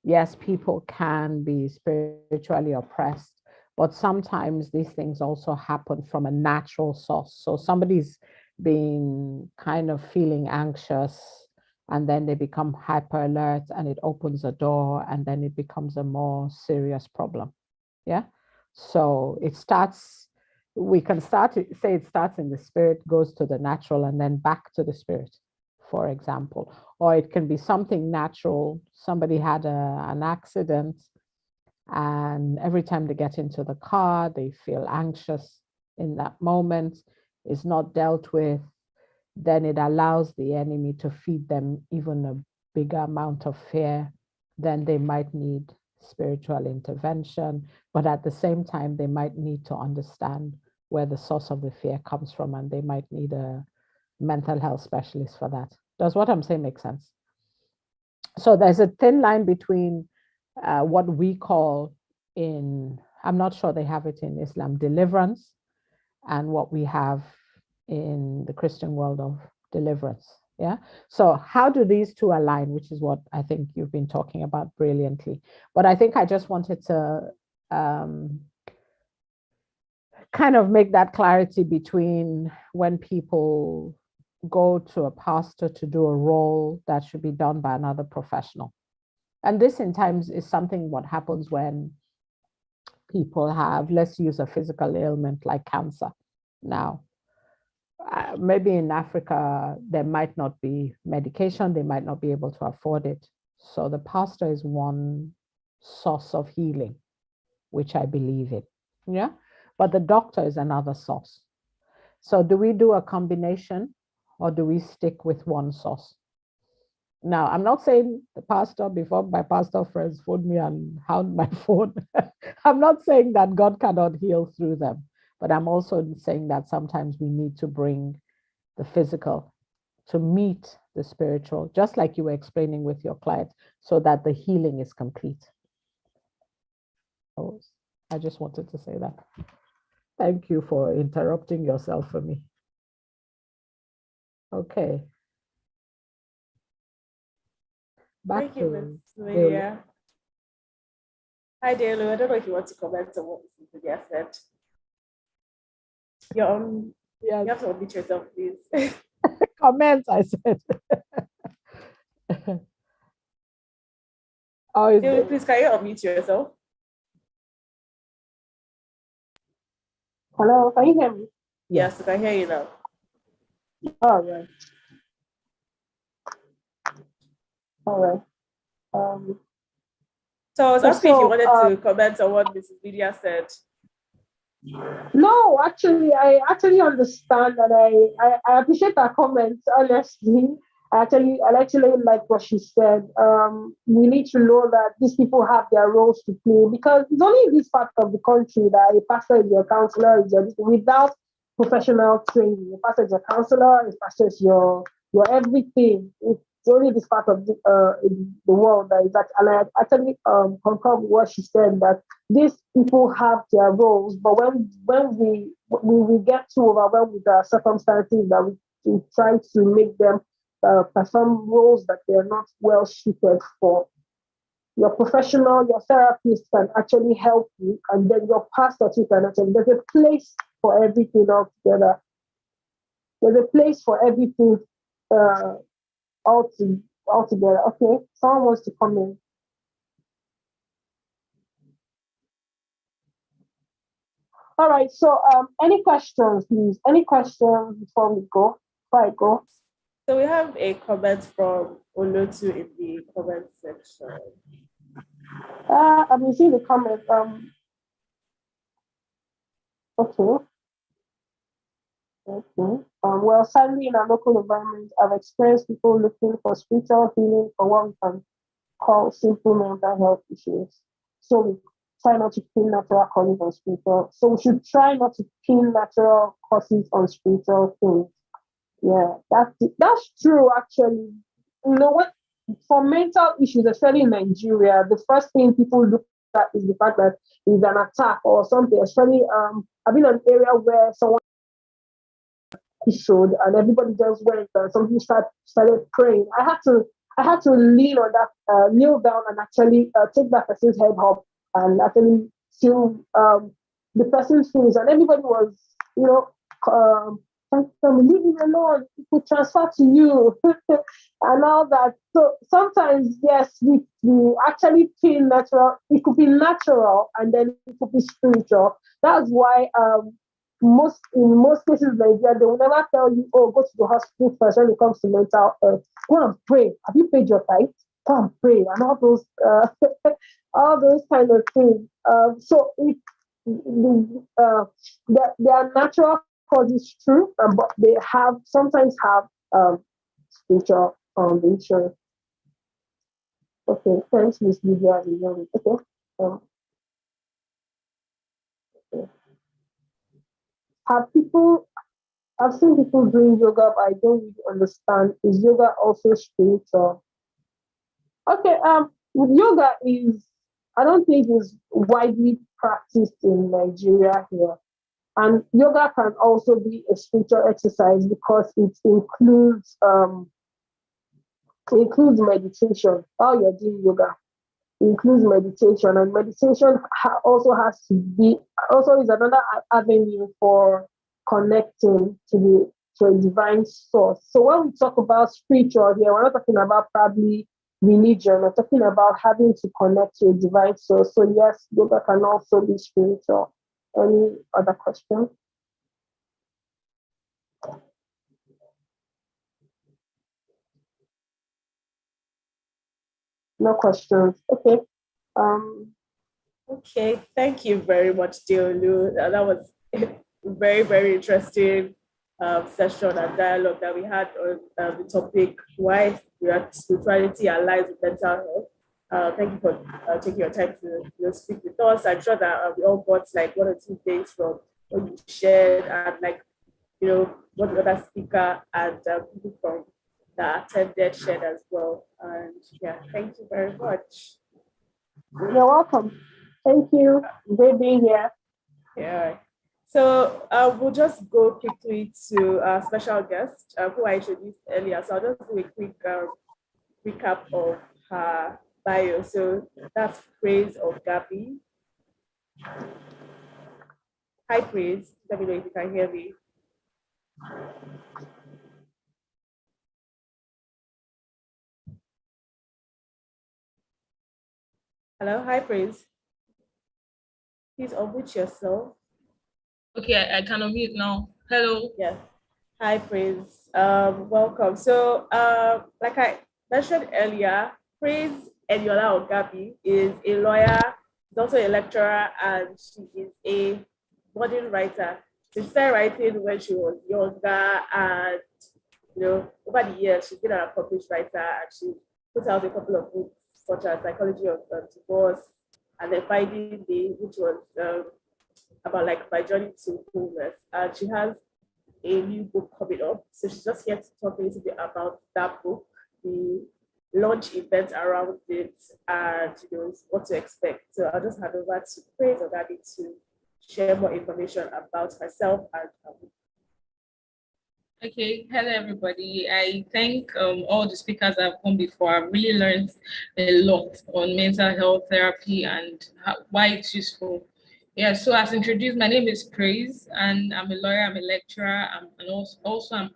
yes, people can be spiritually oppressed, but sometimes these things also happen from a natural source. So somebody's been kind of feeling anxious, and then they become hyper alert, and it opens a door, and then it becomes a more serious problem. Yeah. So it starts, we can start to say it starts in the spirit, goes to the natural, and then back to the spirit, for example. Or it can be something natural. Somebody had an accident, and every time they get into the car, they feel anxious in that moment. It's not dealt with. Then it allows the enemy to feed them even a bigger amount of fear. Then they might need spiritual intervention, but at the same time, they might need to understand where the source of the fear comes from, and they might need a mental health specialist for that. Does what I'm saying make sense? So there's a thin line between what we call I'm not sure they have it in Islam, deliverance, and what we have in the Christian world of deliverance. Yeah. So how do these two align, which is what I think you've been talking about brilliantly. But I think I just wanted to kind of make that clarity between when people go to a pastor to do a role that should be done by another professional. And this in times is something what happens when people have, let's use a physical ailment like cancer. Now, maybe in Africa, there might not be medication, they might not be able to afford it. So the pastor is one source of healing, which I believe in. Yeah. But the doctor is another source. So do we do a combination, or do we stick with one source? Now, I'm not saying the pastor, before my pastor friends phone me and hound my phone. I'm not saying that God cannot heal through them, but I'm also saying that sometimes we need to bring the physical to meet the spiritual, just like you were explaining with your client, so that the healing is complete. So I just wanted to say that. Thank you for interrupting yourself for me. Okay. Back Thank you, to Ms. Lydia. Hi, Delu. I don't know if you want to comment on what Ms. Lydia said. You're on. Yes. You have to unmute yourself, please. Comment, I said. Oh, Delu, please, can you unmute yourself? Hello, can you hear me? Yes, I can hear you now. All right. All right. So I was asking if you wanted to comment on what Mrs. Lydia said. No, actually, I actually understand, and I appreciate her comments, honestly. I actually like what she said. We need to know that these people have their roles to play, because it's only in this part of the country that a pastor is your counselor, without professional training. A pastor is your counselor, a pastor is your everything. It's only this part of the world that is that, and I actually concur with what she said, that these people have their roles, but when we get too overwhelmed with our circumstances, that we try to make them perform roles that they are not well suited for. your professional, your therapist can actually help you, and then your pastor too can actually. There's a place for everything altogether. There's a place for everything altogether. Okay, someone wants to come in. All right, so any questions, please? Any questions before we go? Before I go? So we have a comment from Olotu in the comment section. I've been seeing the comment. Okay. Okay. Well, sadly, in our local environment, I've experienced people looking for spiritual healing for what we can call simple mental health issues. So we try not to pin natural causes on spiritual. So we should try not to pin natural causes on spiritual things. Yeah, that's true. Actually, you know what? For mental issues, especially in Nigeria, the first thing people look at is the fact that it's an attack or something. Especially, I've been in an area where someone showed and everybody just went and some people started praying. I had to lean on that, kneel down and actually take that person's head up and actually feel the person's feelings. And everybody was, you know, leave me alone. It could transfer to you and all that. So sometimes, yes, we actually feel natural. It could be natural and then it could be spiritual. That's why in most cases in Nigeria, they will never tell you, oh, go to the hospital first when it comes to mental health. Go and pray. Have you paid your tithe? Go and pray, and all those all those kind of things. So if there are natural causes true, but they sometimes have spiritual foundation. Okay, thanks, Miss Lydia. Okay. Okay. I've seen people doing yoga, but I don't really understand. Is yoga also spiritual? Okay, yoga I don't think is widely practiced in Nigeria here. And yoga can also be a spiritual exercise because it includes meditation. While you're doing yoga, includes meditation, and meditation also is another avenue for connecting to a divine source. So when we talk about spiritual here, we're not talking about probably religion. We're talking about having to connect to a divine source. So yes, yoga can also be spiritual. Any other questions? No questions. Okay. Okay, thank you very much, Deolu. That was very, very interesting session and dialogue that we had on the topic, why spirituality aligns with mental health. Thank you for taking your time to speak with us. I'm sure that we all got like 1 or 2 days from what you shared and like, what the other speaker and people from that attended shared as well. And yeah, thank you very much. You're welcome. Thank you. Great being here. Yeah. So we'll just go quickly to our special guest who I introduced earlier. So I'll just do a quick recap of her bio. So that's Praise of Gabby. Hi, Praise. Let me know if you can hear me. Hello, hi, Praise. Please unmute yourself. Okay, I can unmute now. Hello. Yeah. Hi, Praise. Welcome. So, like I mentioned earlier, Praise Eniola Ogabi is a lawyer, she's also a lecturer, and she is a budding writer. So she started writing when she was younger, and over the years, she's been an accomplished writer, and she put out a couple of books, such as Psychology of Divorce, and then Finding Me, which was about like my journey to wholeness. And she has a new book coming up. So she's just here to talk a little bit about that book, the launch event around it, and what to expect. So I'll just hand over to Praise Ogabi to share more information about herself and her book. Okay, hello everybody. I thank all the speakers that have come before. I've really learned a lot on mental health therapy and why it's useful. Yeah, so as introduced, my name is Praise, and I'm a lawyer, I'm a lecturer, I'm an author.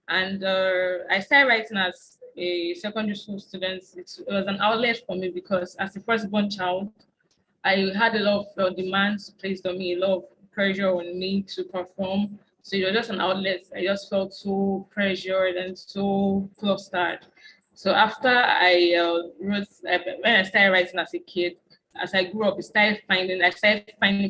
And I started writing as a secondary school student. It was an outlet for me because as a firstborn child, I had a lot of demands placed on me, a lot of pressure on me to perform. So it was just an outlet. I just felt so pressured and so clustered. So after when I started writing as a kid, as I grew up, I started finding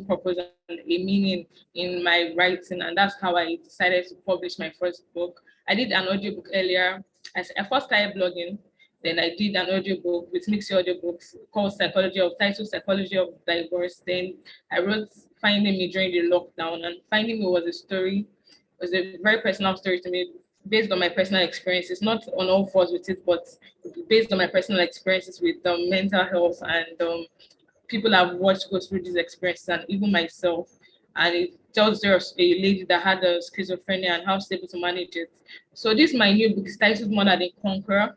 purpose and a meaning in my writing, and that's how I decided to publish my first book. I did an audiobook earlier. I first started blogging, then I did an audiobook with mixed audiobooks called titled Psychology of Divorce. Then I wrote Finding Me during the lockdown, and Finding Me was a very personal story to me based on my personal experiences, not on all fours with it, but based on my personal experiences with mental health and people I've watched go through these experiences and even myself. And it tells there was a lady that had a schizophrenia and how she's able to manage it. So this my new book is titled More Than a Conqueror,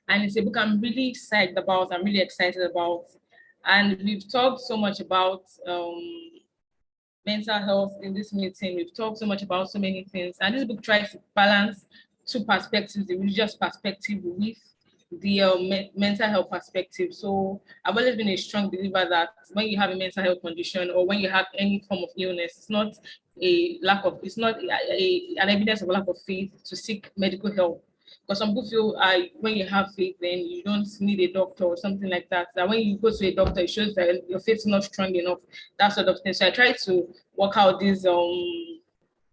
and it's a book I'm really psyched about. I'm really excited about. And we've talked so much about mental health in this meeting. We've talked so much about so many things. And this book tries to balance two perspectives, the religious perspective with the mental health perspective. So I've always been a strong believer that when you have a mental health condition or when you have any form of illness, it's not an evidence of lack of faith to seek medical help. Because some people feel when you have faith, then you don't need a doctor or something like that. That when you go to a doctor, it shows that your faith is not strong enough, that sort of thing. So I try to work out these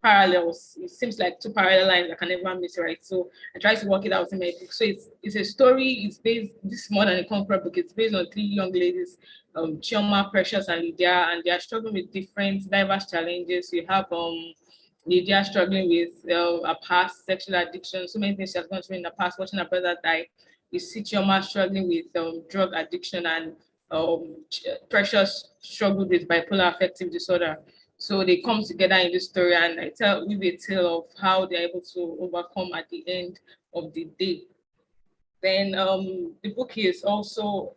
parallels. It seems like two parallel lines I can never miss, right? So I try to work it out in my book. So it's a story. It's based. This is More Than a Conqueror book. It's based on three young ladies, Chioma, Precious, and Lydia, and they are struggling with different diverse challenges. You have Lydia struggling with a past sexual addiction, so many things she has gone through in the past, watching her brother die. You see Chioma struggling with drug addiction, and Precious struggled with bipolar affective disorder. So they come together in this story, and with a tale of how they're able to overcome at the end of the day. Then the book is also,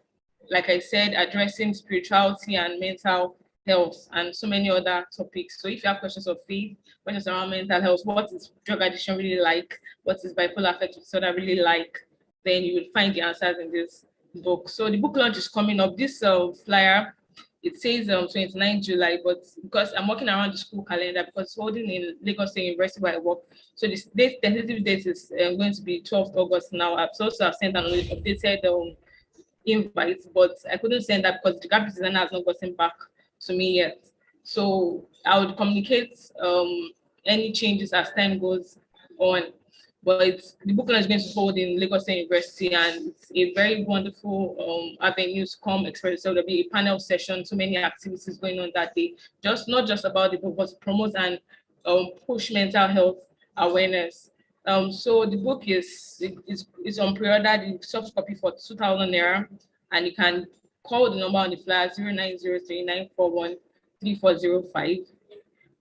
like I said, addressing spirituality and mental health and so many other topics. So if you have questions of faith, questions around mental health, what is drug addiction really like? What is bipolar affective disorder really like? Then you will find the answers in this book. So the book launch is coming up. This flyer, it says 29 July, but because I'm working around the school calendar, because it's holding in Lagos State University where I work, so this tentative date is going to be 12th August now. I've sent an updated invite, but I couldn't send that because the graphic designer has not gotten back to me yet. So I would communicate any changes as time goes on. But the book launch is going to hold in Lagos State University, and it's a very wonderful avenue to come express. So there'll be a panel session, so many activities going on that day. Not just about the book, but to promote and push mental health awareness. So the book is on pre-order, the soft copy for 2,000 naira, and you can call the number on the flyer 0903-941-3405,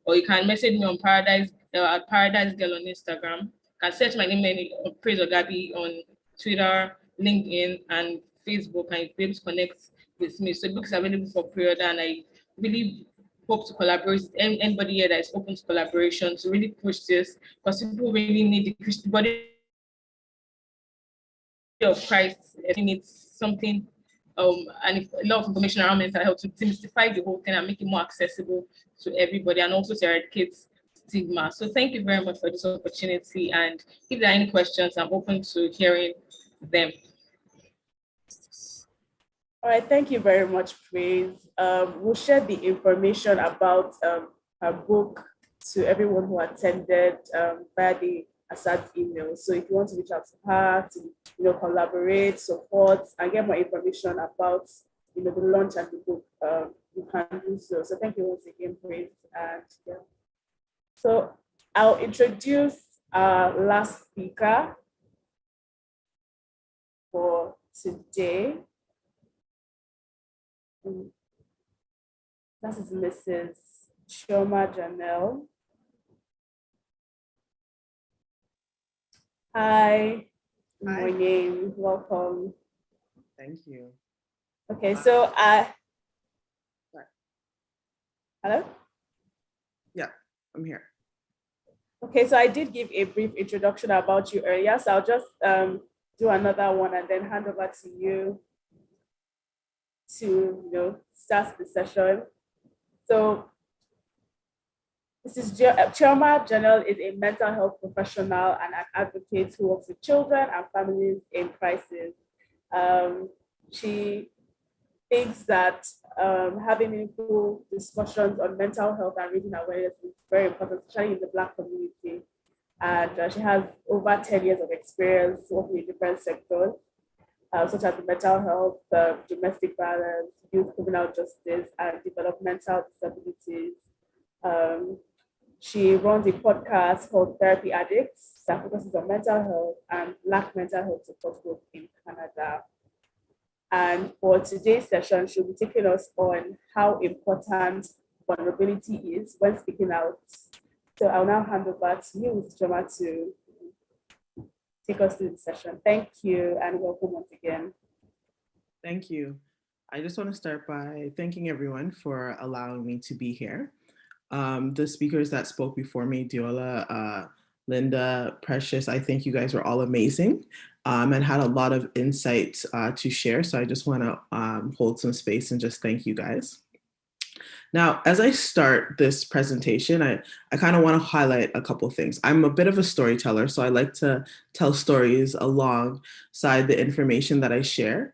or you can message me on at Paradise Girl on Instagram. You can search my name Praise Ogabi on Twitter, LinkedIn, and Facebook, and you'll be able to connect with me. So the book is available for pre-order, and I really hope to collaborate with anybody here that is open to collaboration to really push this, because people really need the Christian body of Christ. It needs something and a lot of information around mental health to demystify the whole thing and make it more accessible to everybody, and also to eradicate stigma. So thank you very much for this opportunity, and if there are any questions, I'm open to hearing them. All right, thank you very much, Praise. We'll share the information about her book to everyone who attended via the Asads email. So if you want to reach out to her to collaborate, support, and get more information about the launch and the book, you can do so. So thank you once again, Praise. And yeah. So I'll introduce our last speaker for today. That is Mrs. Chioma Janelle. Hi, good Hi. morning, welcome. Thank you. Okay, so hello? Yeah, I'm here. Okay, so I did give a brief introduction about you earlier, so I'll just do another one and then hand over to you to start the session. So this is Chioma General is a mental health professional and an advocate who works with children and families in crisis. She thinks that having meaningful discussions on mental health and raising awareness is very important, especially in the Black community. And she has over 10 years of experience working in different sectors, such as mental health, domestic violence, youth criminal justice, and developmental disabilities. She runs a podcast called Therapy Addicts that focuses on mental health and Black mental health support group in Canada. And for today's session, she'll be taking us on how important vulnerability is when speaking out. So I'll now hand over to you, Ms. Joma, to take us through the session. Thank you and welcome once again. Thank you. I just want to start by thanking everyone for allowing me to be here. The speakers that spoke before me, Diola, Linda, Precious, I think you guys were all amazing and had a lot of insight to share. So I just want to hold some space and just thank you guys. Now, as I start this presentation, I kind of want to highlight a couple of things. I'm a bit of a storyteller, so I like to tell stories alongside the information that I share.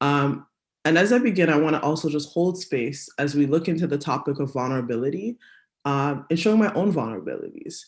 And as I begin, I want to also just hold space as we look into the topic of vulnerability and showing my own vulnerabilities.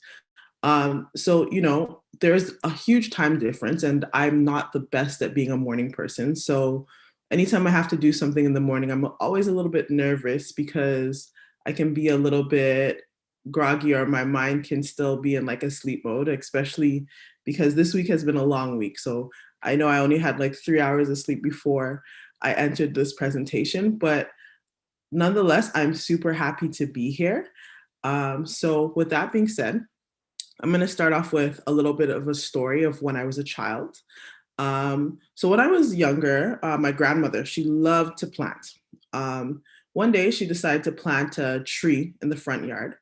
So, there's a huge time difference and I'm not the best at being a morning person. So anytime I have to do something in the morning, I'm always a little bit nervous because I can be a little bit groggy or my mind can still be in like a sleep mode, especially because this week has been a long week. So I know I only had like 3 hours of sleep before I entered this presentation, but nonetheless, I'm super happy to be here. So with that being said, I'm going to start off with a little bit of a story of when I was a child. So when I was younger, my grandmother, she loved to plant. One day she decided to plant a tree in the front yard.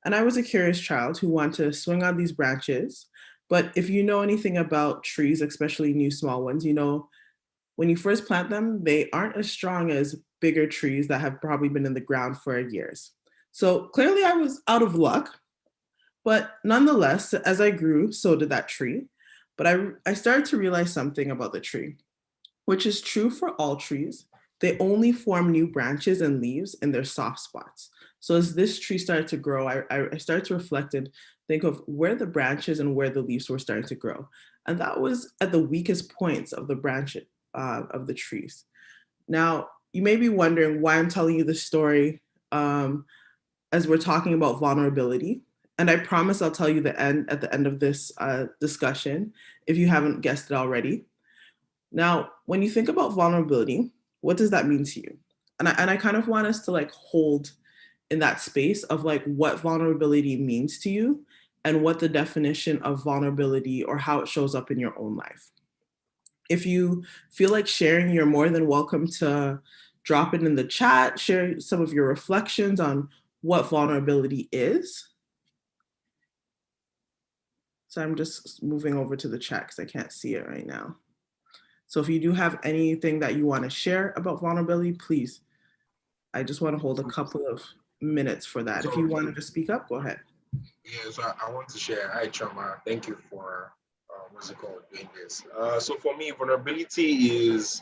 And I was a curious child who wanted to swing on these branches. But if you know anything about trees, especially new small ones, when you first plant them, they aren't as strong as bigger trees that have probably been in the ground for years. So clearly I was out of luck. But nonetheless, as I grew, so did that tree. But I started to realize something about the tree, which is true for all trees. They only form new branches and leaves in their soft spots. So as this tree started to grow, I started to reflect and think of where the branches and where the leaves were starting to grow. And that was at the weakest points of the branch of the trees. Now, you may be wondering why I'm telling you this story as we're talking about vulnerability. And I promise I'll tell you at the end of this discussion, if you haven't guessed it already. Now, when you think about vulnerability, what does that mean to you? And I kind of want us to like hold in that space of like what vulnerability means to you and what the definition of vulnerability or how it shows up in your own life. If you feel like sharing, you're more than welcome to drop it in the chat, share some of your reflections on what vulnerability is. So I'm just moving over to the chat because I can't see it right now. So if you do have anything that you want to share about vulnerability, please. I just want to hold a couple of minutes for that. If you wanted to speak up, go ahead. Yes, I want to share. Hi, Chama. Thank you for doing this. So for me, vulnerability is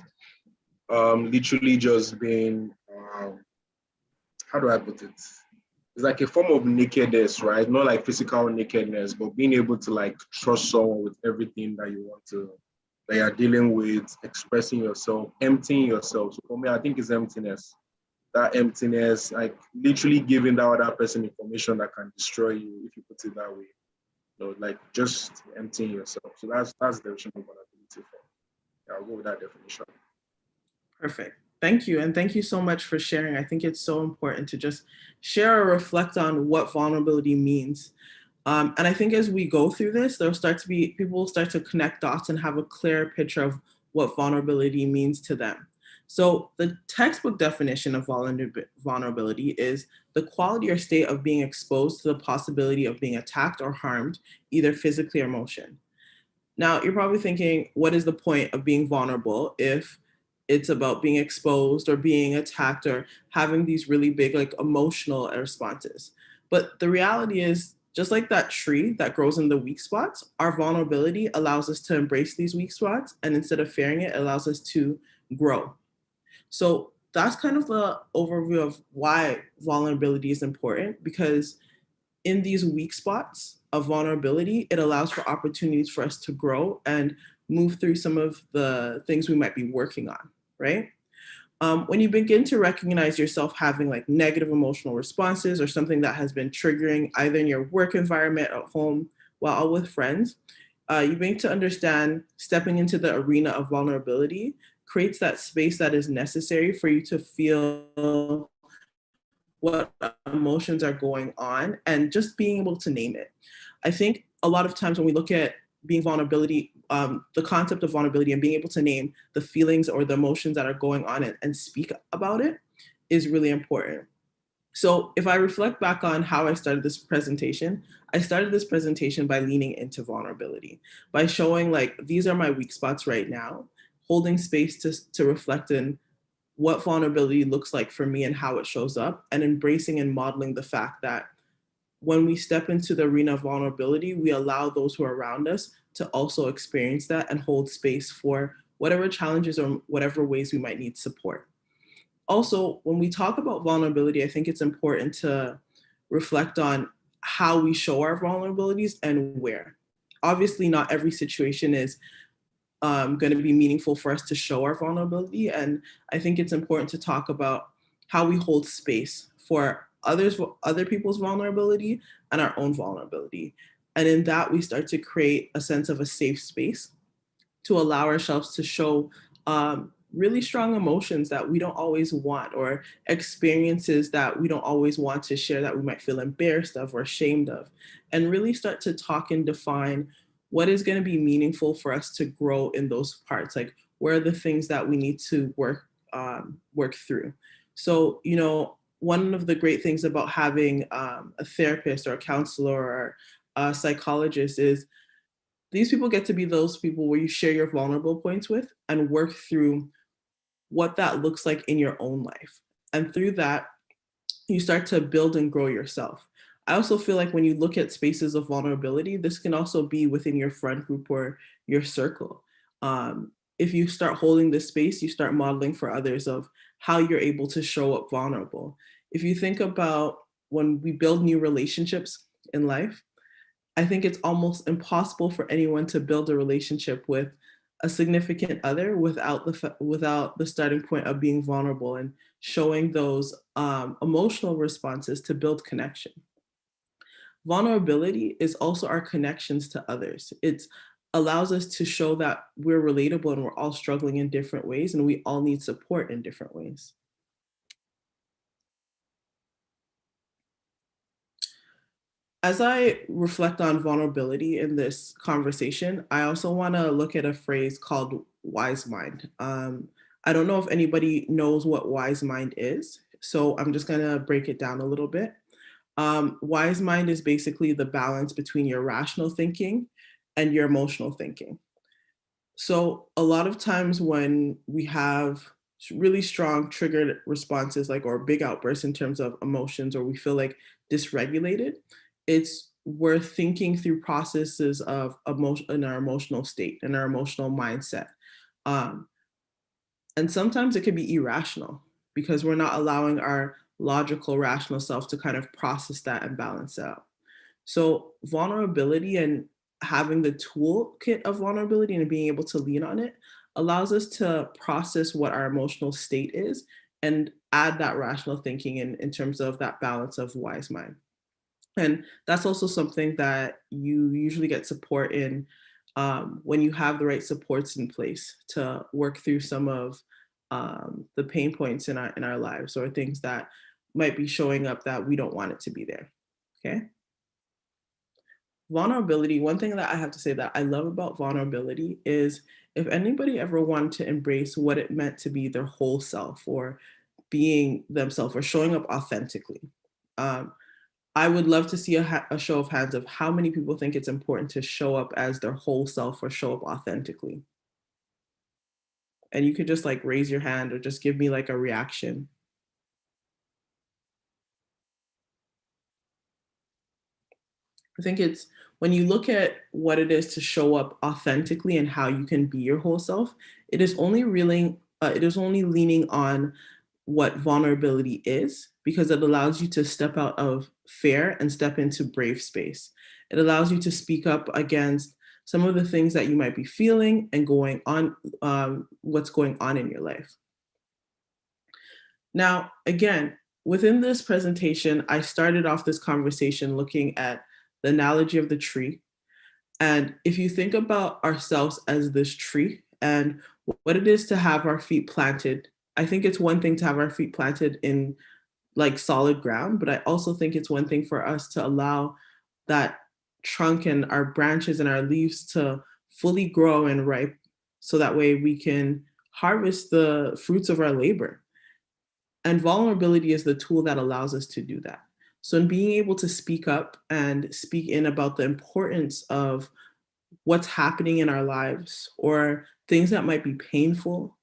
literally just being, how do I put it? It's like a form of nakedness, right? Not like physical nakedness, but being able to like trust someone with everything that you're dealing with, expressing yourself, emptying yourself. So for me, I think it's emptiness. That emptiness, like literally giving that other person information that can destroy you, if you put it that way. Like just emptying yourself. So that's the definition of vulnerability for me. Yeah, I'll go with that definition. Perfect. Thank you. And thank you so much for sharing. I think it's so important to just share or reflect on what vulnerability means. And I think as we go through this, people will start to connect dots and have a clear picture of what vulnerability means to them. So the textbook definition of vulnerability is the quality or state of being exposed to the possibility of being attacked or harmed, either physically or emotion. Now, you're probably thinking, what is the point of being vulnerable if it's about being exposed or being attacked or having these really big, like, emotional responses? But the reality is, just like that tree that grows in the weak spots, our vulnerability allows us to embrace these weak spots. And instead of fearing it, it allows us to grow. So that's kind of the overview of why vulnerability is important, because in these weak spots of vulnerability, it allows for opportunities for us to grow and move through some of the things we might be working on, right? When you begin to recognize yourself having like negative emotional responses or something that has been triggering either in your work environment, at home, while with friends, you begin to understand stepping into the arena of vulnerability creates that space that is necessary for you to feel what emotions are going on and just being able to name it. I think a lot of times when we look at being vulnerability, the concept of vulnerability and being able to name the feelings or the emotions that are going on and speak about it is really important. So if I reflect back on how I started this presentation, I started this presentation by leaning into vulnerability, by showing like, these are my weak spots right now, holding space to reflect in what vulnerability looks like for me and how it shows up, and embracing and modeling the fact that when we step into the arena of vulnerability, we allow those who are around us to also experience that and hold space for whatever challenges or whatever ways we might need support. Also, when we talk about vulnerability, I think it's important to reflect on how we show our vulnerabilities and where. Obviously, not every situation is going to be meaningful for us to show our vulnerability. And I think it's important to talk about how we hold space for other people's vulnerability and our own vulnerability. And in that, we start to create a sense of a safe space to allow ourselves to show really strong emotions that we don't always want, or experiences that we don't always want to share that we might feel embarrassed of or ashamed of, and really start to talk and define what is going to be meaningful for us to grow in those parts. Like, where are the things that we need to work through? So, you know, one of the great things about having a therapist or a counselor or a psychologist is these people get to be those people where you share your vulnerable points with and work through what that looks like in your own life. And through that, you start to build and grow yourself. I also feel like when you look at spaces of vulnerability, this can also be within your friend group or your circle. If you start holding this space, you start modeling for others of how you're able to show up vulnerable. If you think about when we build new relationships in life, I think it's almost impossible for anyone to build a relationship with a significant other without the starting point of being vulnerable and showing those emotional responses to build connection. Vulnerability is also our connections to others. It allows us to show that we're relatable and we're all struggling in different ways and we all need support in different ways. As I reflect on vulnerability in this conversation, I also want to look at a phrase called wise mind. I don't know if anybody knows what wise mind is, so I'm just going to break it down a little bit. Wise mind is basically the balance between your rational thinking and your emotional thinking. So a lot of times when we have really strong triggered responses, like, or big outbursts in terms of emotions, or we feel like dysregulated, we're thinking through processes of emotion in our emotional state and our emotional mindset. And sometimes it can be irrational because we're not allowing our logical, rational self to kind of process that and balance out. So vulnerability and having the toolkit of vulnerability and being able to lean on it allows us to process what our emotional state is and add that rational thinking in terms of that balance of wise mind. And that's also something that you usually get support in when you have the right supports in place to work through some of the pain points in our lives, or things that might be showing up that we don't want it to be there. Okay. vulnerability, one thing that I have to say that I love about vulnerability is if anybody ever wanted to embrace what it meant to be their whole self or being themselves or showing up authentically. I would love to see a show of hands of how many people think it's important to show up as their whole self or show up authentically. And you could just like raise your hand or just give me like a reaction. I think it's when you look at what it is to show up authentically and how you can be your whole self, it is only leaning on what vulnerability is, because it allows you to step out of fear and step into brave space. It allows you to speak up against some of the things that you might be feeling and going on, what's going on in your life. Now, again, within this presentation, I started off this conversation looking at the analogy of the tree. And if you think about ourselves as this tree and what it is to have our feet planted, I think it's one thing to have our feet planted in like solid ground, but I also think it's one thing for us to allow that trunk and our branches and our leaves to fully grow and ripe so that way we can harvest the fruits of our labor. And vulnerability is the tool that allows us to do that. So in being able to speak up and speak in about the importance of what's happening in our lives or things that might be painful,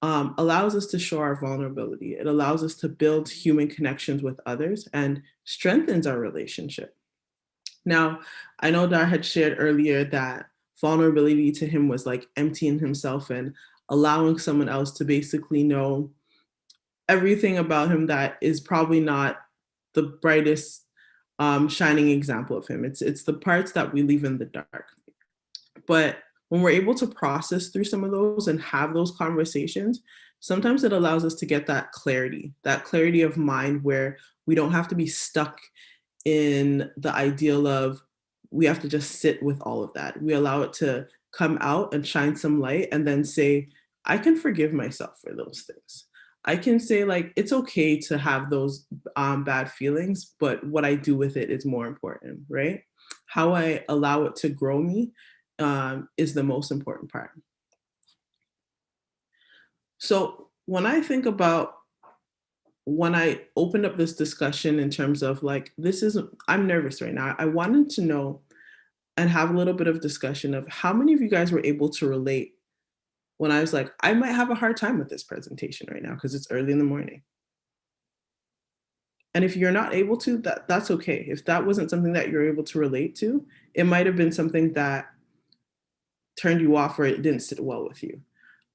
allows us to show our vulnerability. It allows us to build human connections with others and strengthens our relationship. Now, I know Dar had shared earlier that vulnerability to him was like emptying himself and allowing someone else to basically know everything about him that is probably not the brightest shining example of him. It's the parts that we leave in the dark. But when we're able to process through some of those and have those conversations, sometimes it allows us to get that clarity of mind where we don't have to be stuck in the ideal of we have to just sit with all of that. We allow it to come out and shine some light and then say, I can forgive myself for those things. I can say like, it's okay to have those bad feelings, but what I do with it is more important, right? How I allow it to grow me is the most important part. So when I think about when I opened up this discussion in terms of like, I'm nervous right now. I wanted to know and have a little bit of discussion of how many of you guys were able to relate when I was like, I might have a hard time with this presentation right now because it's early in the morning. And if you're not able to, that's okay. If that wasn't something that you're able to relate to, it might have been something that turned you off or it didn't sit well with you.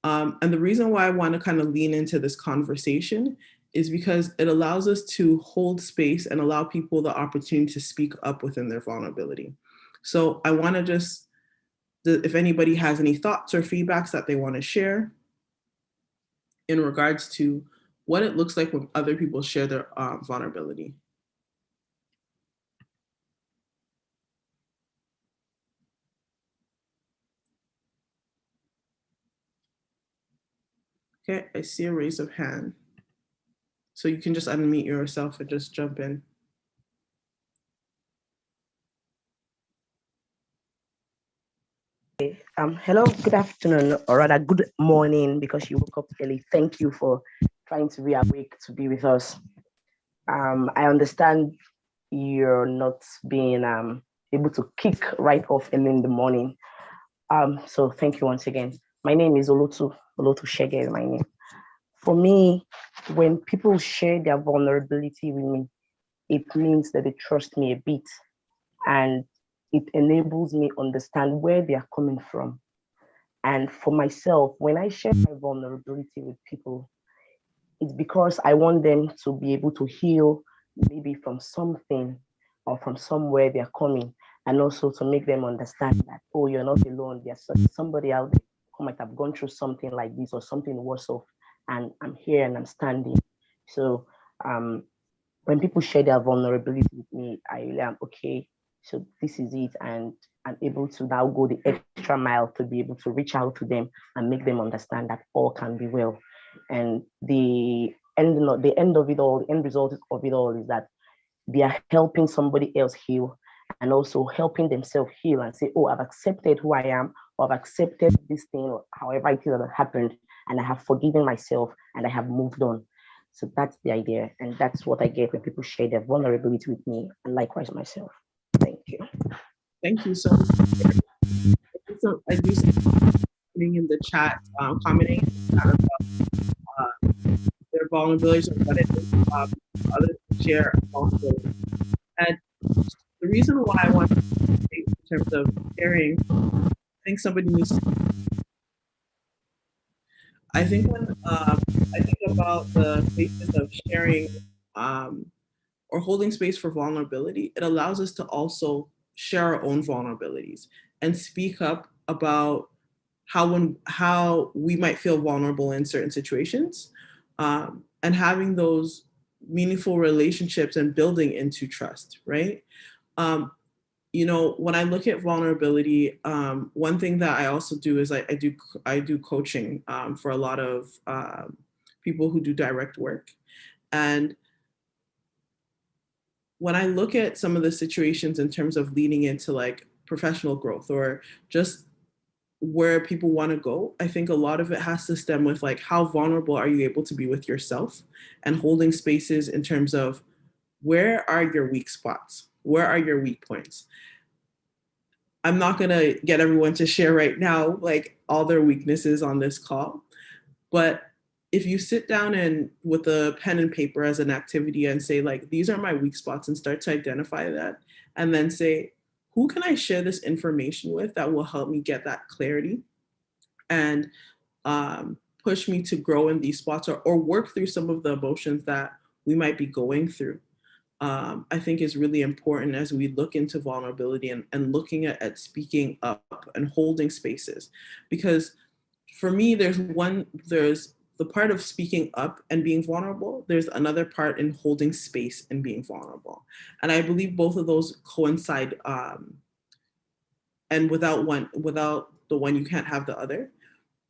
And the reason why I want to kind of lean into this conversation is because it allows us to hold space and allow people the opportunity to speak up within their vulnerability. So I want to just, if anybody has any thoughts or feedbacks that they want to share in regards to what it looks like when other people share their vulnerability. Okay, I see a raise of hand. So you can just unmute yourself and just jump in. Hello, good afternoon, or rather good morning, because you woke up early. Thank you for trying to be awake to be with us. I understand you're not being able to kick right off in the morning. So thank you once again. My name is Olotu Shege is my name. For me, when people share their vulnerability with me, it means that they trust me a bit, and it enables me understand where they are coming from. And for myself, when I share my vulnerability with people, it's because I want them to be able to heal maybe from something or from somewhere they're coming, and also to make them understand that, oh, you're not alone. There's somebody out there who might have gone through something like this or something worse off, and I'm here and I'm standing. So when people share their vulnerability with me, I really am okay. So this is it, and I'm able to now go the extra mile to be able to reach out to them and make them understand that all can be well. And the end result of it all is that they are helping somebody else heal, and also helping themselves heal and say, oh, I've accepted who I am, or I've accepted this thing, or however it is that happened, and I have forgiven myself and I have moved on. So that's the idea. And that's what I get when people share their vulnerability with me, and likewise myself. Thank you. Thank you so much. So I do see in the chat, commenting about their vulnerabilities or what it is, others share vulnerability. And the reason why I want to say in terms of sharing, I think somebody needs to. I think when I think about the spaces of sharing or holding space for vulnerability, it allows us to also share our own vulnerabilities and speak up about how we might feel vulnerable in certain situations, and having those meaningful relationships and building into trust, right? When I look at vulnerability, one thing that I also do is I do coaching for a lot of people who do direct work. And when I look at some of the situations in terms of leading into like professional growth or just where people want to go, I think a lot of it has to stem with like, how vulnerable are you able to be with yourself, and holding spaces in terms of where are your weak spots? Where are your weak points? I'm not going to get everyone to share right now, like all their weaknesses on this call, but if you sit down and with a pen and paper as an activity and say like, these are my weak spots, and start to identify that, and then say, who can I share this information with that will help me get that clarity and push me to grow in these spots, or work through some of the emotions that we might be going through, I think is really important as we look into vulnerability and looking at speaking up and holding spaces. Because for me, there's the part of speaking up and being vulnerable. There's another part in holding space and being vulnerable. And I believe both of those coincide. And without the one, you can't have the other.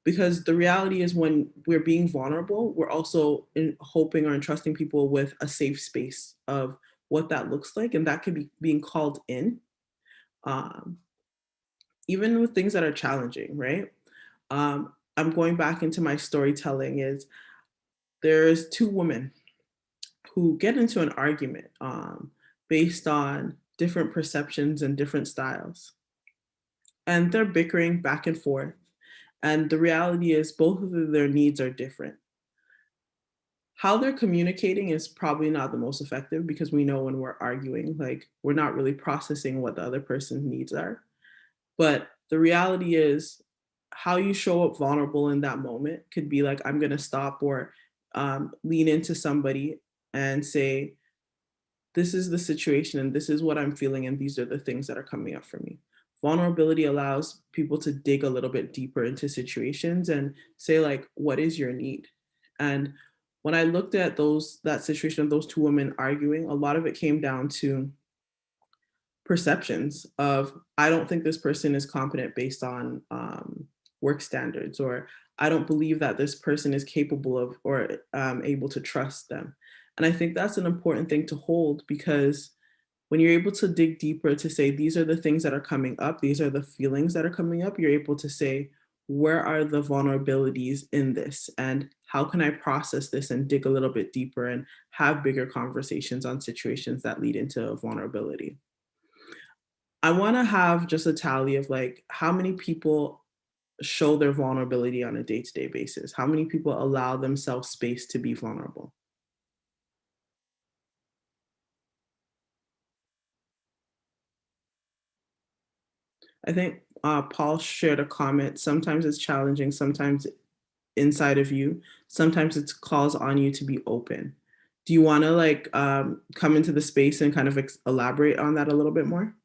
Because the reality is, when we're being vulnerable, we're also hoping or entrusting people with a safe space of what that looks like. And that could be being called in, even with things that are challenging, right? I'm going back into my storytelling. There's two women who get into an argument based on different perceptions and different styles. And they're bickering back and forth. And the reality is, both of their needs are different. How they're communicating is probably not the most effective, because we know when we're arguing, like, we're not really processing what the other person's needs are. But the reality is, how you show up vulnerable in that moment could be like, I'm going to stop or lean into somebody and say, this is the situation and this is what I'm feeling, and these are the things that are coming up for me. Vulnerability allows people to dig a little bit deeper into situations and say, like, what is your need? And when I looked at that situation of those two women arguing, a lot of it came down to perceptions of, I don't think this person is competent based on work standards, or I don't believe that this person is capable of or able to trust them. And I think that's an important thing to hold, because when you're able to dig deeper to say, these are the things that are coming up, these are the feelings that are coming up, you're able to say, where are the vulnerabilities in this? And how can I process this and dig a little bit deeper and have bigger conversations on situations that lead into vulnerability? I want to have just a tally of like, how many people show their vulnerability on a day-to-day basis? How many people allow themselves space to be vulnerable? I think Paul shared a comment. Sometimes it's challenging, sometimes inside of you, sometimes it calls on you to be open. Do you want to like come into the space and kind of elaborate on that a little bit more?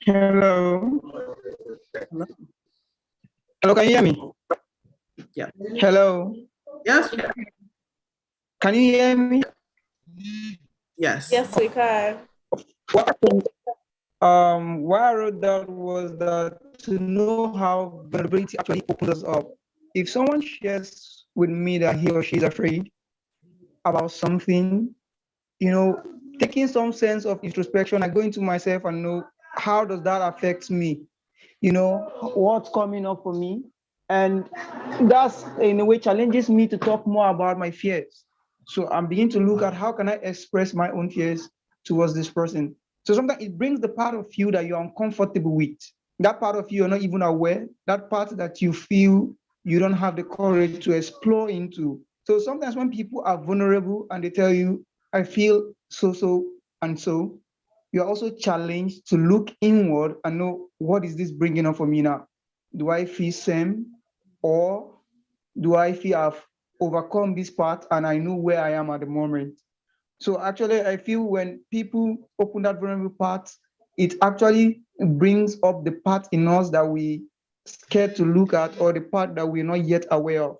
Hello. Hello, can you hear me? Yeah. Hello. Yes. Can you hear me? Yes. Yes, we can. what I wrote down was that to know how vulnerability actually opens us up. If someone shares with me that he or she is afraid about something, taking some sense of introspection, I go into myself and know how does that affect me, what's coming up for me. And that's in a way challenges me to talk more about my fears. So I'm beginning to look at how can I express my own fears towards this person. So sometimes it brings the part of you that you're uncomfortable with. That part of you you're not even aware, that part that you feel you don't have the courage to explore into. So sometimes when people are vulnerable and they tell you, I feel so and so, you're also challenged to look inward and know, what is this bringing up for me now? Do I feel same, or do I feel I've overcome this part and I know where I am at the moment? So actually, I feel when people open that vulnerable part, it actually brings up the part in us that we scared to look at, or the part that we're not yet aware of.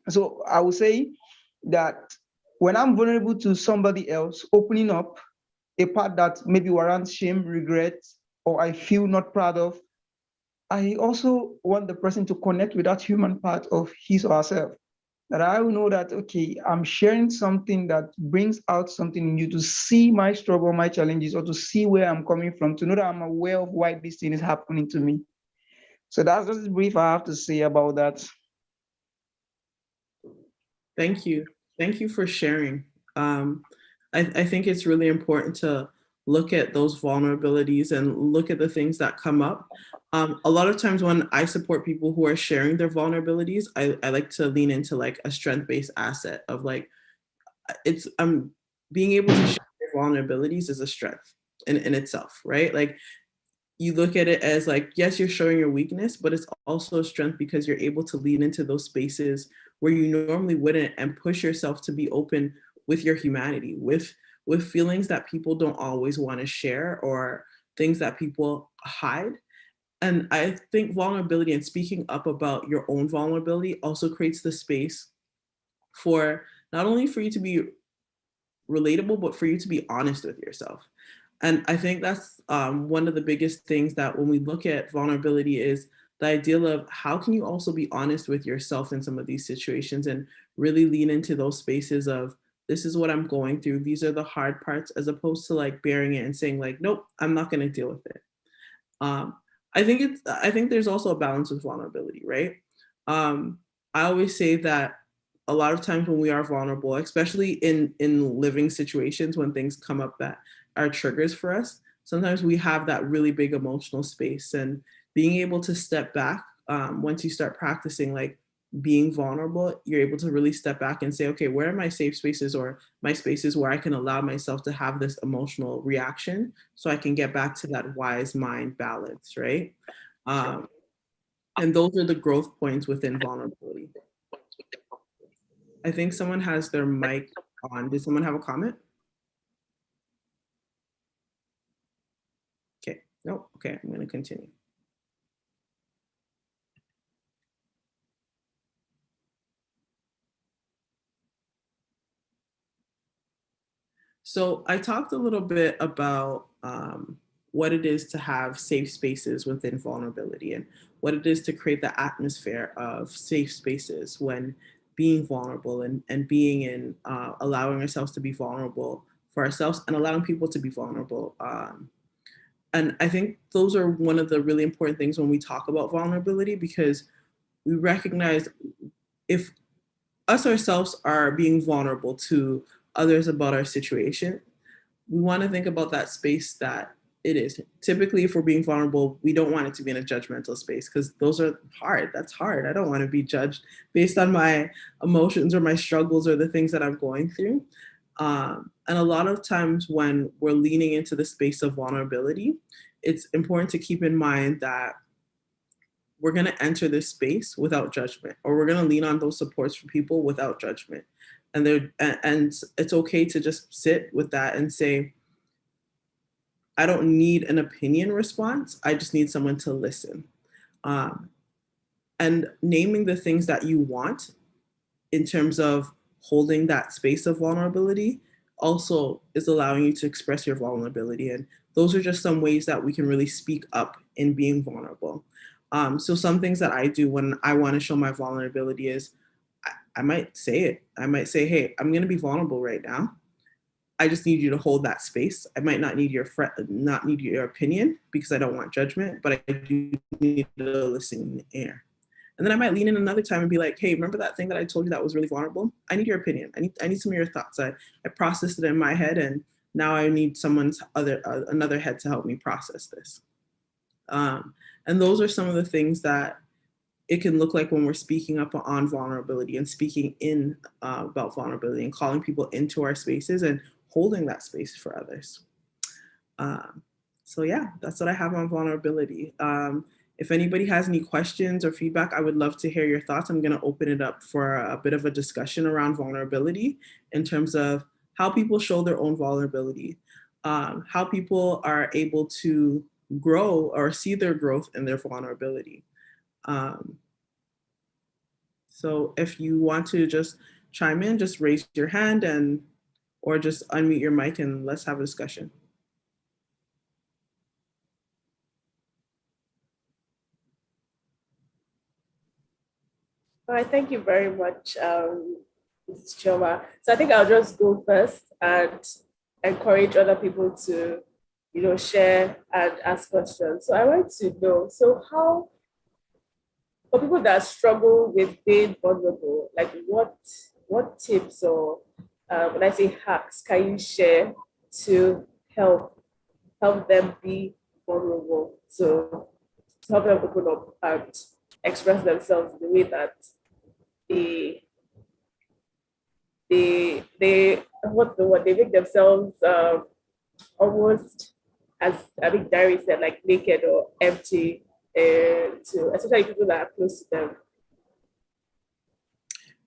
So I would say that when I'm vulnerable to somebody else, opening up a part that maybe warrants shame, regret, or I feel not proud of, I also want the person to connect with that human part of his or herself. That I will know that, okay, I'm sharing something that brings out something in you, to see my struggle, my challenges, or to see where I'm coming from, to know that I'm aware of why this thing is happening to me. So that's just a brief I have to say about that. Thank you. Thank you for sharing. I think it's really important to look at those vulnerabilities and look at the things that come up. A lot of times when I support people who are sharing their vulnerabilities, I like to lean into like a strength-based asset of like, it's being able to share your vulnerabilities is a strength in itself, right? Like, you look at it as like, yes, you're showing your weakness, but it's also a strength because you're able to lean into those spaces where you normally wouldn't, and push yourself to be open with your humanity, with feelings that people don't always want to share, or things that people hide. And I think vulnerability and speaking up about your own vulnerability also creates the space for not only for you to be relatable, but for you to be honest with yourself. And I think that's one of the biggest things that when we look at vulnerability is the idea of how can you also be honest with yourself in some of these situations, and really lean into those spaces of, this is what I'm going through. These are the hard parts, as opposed to like bearing it and saying like, nope, I'm not going to deal with it. I think there's also a balance with vulnerability, right? I always say that a lot of times when we are vulnerable, especially in living situations, when things come up that are triggers for us, sometimes we have that really big emotional space, and being able to step back, once you start practicing like being vulnerable, you're able to really step back and say, okay, where are my safe spaces, or my spaces where I can allow myself to have this emotional reaction, so I can get back to that wise mind balance, right? And those are the growth points within vulnerability. I think someone has their mic on. Did someone have a comment? Okay, no, okay, I'm gonna continue. So I talked a little bit about what it is to have safe spaces within vulnerability, and what it is to create the atmosphere of safe spaces when being vulnerable, and being in allowing ourselves to be vulnerable for ourselves, and allowing people to be vulnerable. And I think those are one of the really important things when we talk about vulnerability, because we recognize if us ourselves are being vulnerable to others about our situation, we want to think about that space that it is. Typically, if we're being vulnerable, we don't want it to be in a judgmental space, because those are hard. That's hard. I don't want to be judged based on my emotions or my struggles or the things that I'm going through. And a lot of times when we're leaning into the space of vulnerability, it's important to keep in mind that we're going to enter this space without judgment, or we're going to lean on those supports for people without judgment. And it's okay to just sit with that and say, I don't need an opinion response. I just need someone to listen. And naming the things that you want in terms of holding that space of vulnerability also is allowing you to express your vulnerability. And those are just some ways that we can really speak up in being vulnerable. So some things that I do when I want to show my vulnerability is I might say it. I might say, hey, I'm going to be vulnerable right now. I just need you to hold that space. I might not need not need your opinion because I don't want judgment, but I do need a listening ear. And then I might lean in another time and be like, hey, remember that thing that I told you that was really vulnerable? I need your opinion. I need some of your thoughts. I processed it in my head, and now I need another head to help me process this. And those are some of the things that it can look like when we're speaking up on vulnerability and speaking in about vulnerability and calling people into our spaces and holding that space for others. So yeah, that's what I have on vulnerability. If anybody has any questions or feedback, I would love to hear your thoughts. I'm going to open it up for a bit of a discussion around vulnerability in terms of how people show their own vulnerability, how people are able to grow or see their growth in their vulnerability. So if you want to just chime in, just raise your hand or just unmute your mic and let's have a discussion. All right, thank you very much, Mrs. Chioma. So I think I'll just go first and encourage other people to, share and ask questions. So I want to know, so how, for people that struggle with being vulnerable, like what tips or when I say hacks can you share to help them be vulnerable, so to help them open up and express themselves in the way that they what's the word, they make themselves almost, as I think Diary said, like naked or empty, to especially people that are close to them.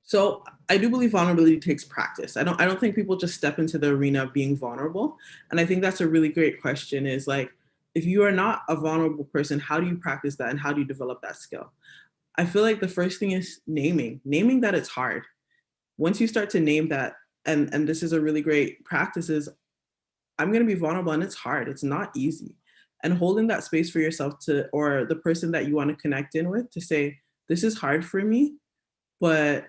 So I do believe vulnerability takes practice. I don't think people just step into the arena of being vulnerable. And I think that's a really great question, is like, if you are not a vulnerable person, how do you practice that and how do you develop that skill? I feel like the first thing is naming that it's hard. Once you start to name that, and this is a really great practice, is I'm going to be vulnerable and it's hard. It's not easy. And holding that space for yourself or the person that you want to connect in with, to say, this is hard for me, but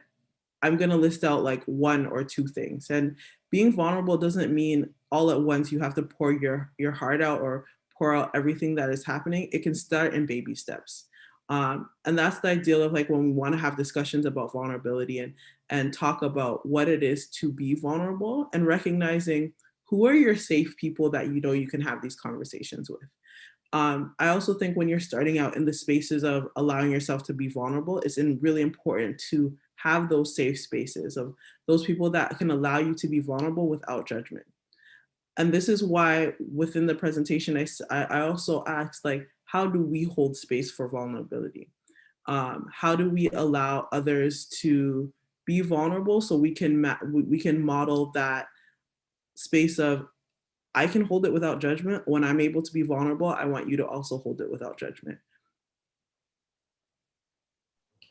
I'm going to list out like one or two things. And being vulnerable doesn't mean all at once you have to pour your heart out or pour out everything that is happening. It can start in baby steps. And that's the ideal of like when we want to have discussions about vulnerability and talk about what it is to be vulnerable, and recognizing who are your safe people that you can have these conversations with. I also think when you're starting out in the spaces of allowing yourself to be vulnerable, it's really important to have those safe spaces of those people that can allow you to be vulnerable without judgment. And this is why within the presentation, I also asked, like, how do we hold space for vulnerability? How do we allow others to be vulnerable so we can model that space of, I can hold it without judgment. When I'm able to be vulnerable, I want you to also hold it without judgment.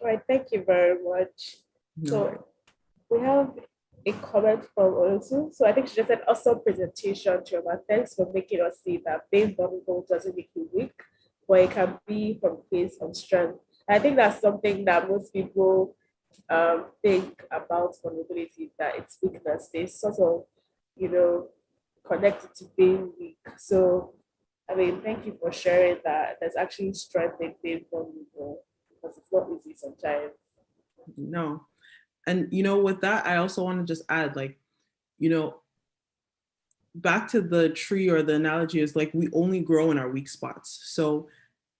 All right, thank you very much. No. So we have a comment from Olusu. So I think she just said, awesome presentation, Chioma. Thanks for making us see that being vulnerable doesn't make you weak, but it can be from a place of strength. I think that's something that most people think about vulnerability, that it's weakness. They sort of, connected to being weak. So, I mean, thank you for sharing that. There's actually strength in being vulnerable, because it's not easy sometimes. No. And, with that, I also want to just add, like, back to the tree, or the analogy is like, we only grow in our weak spots. So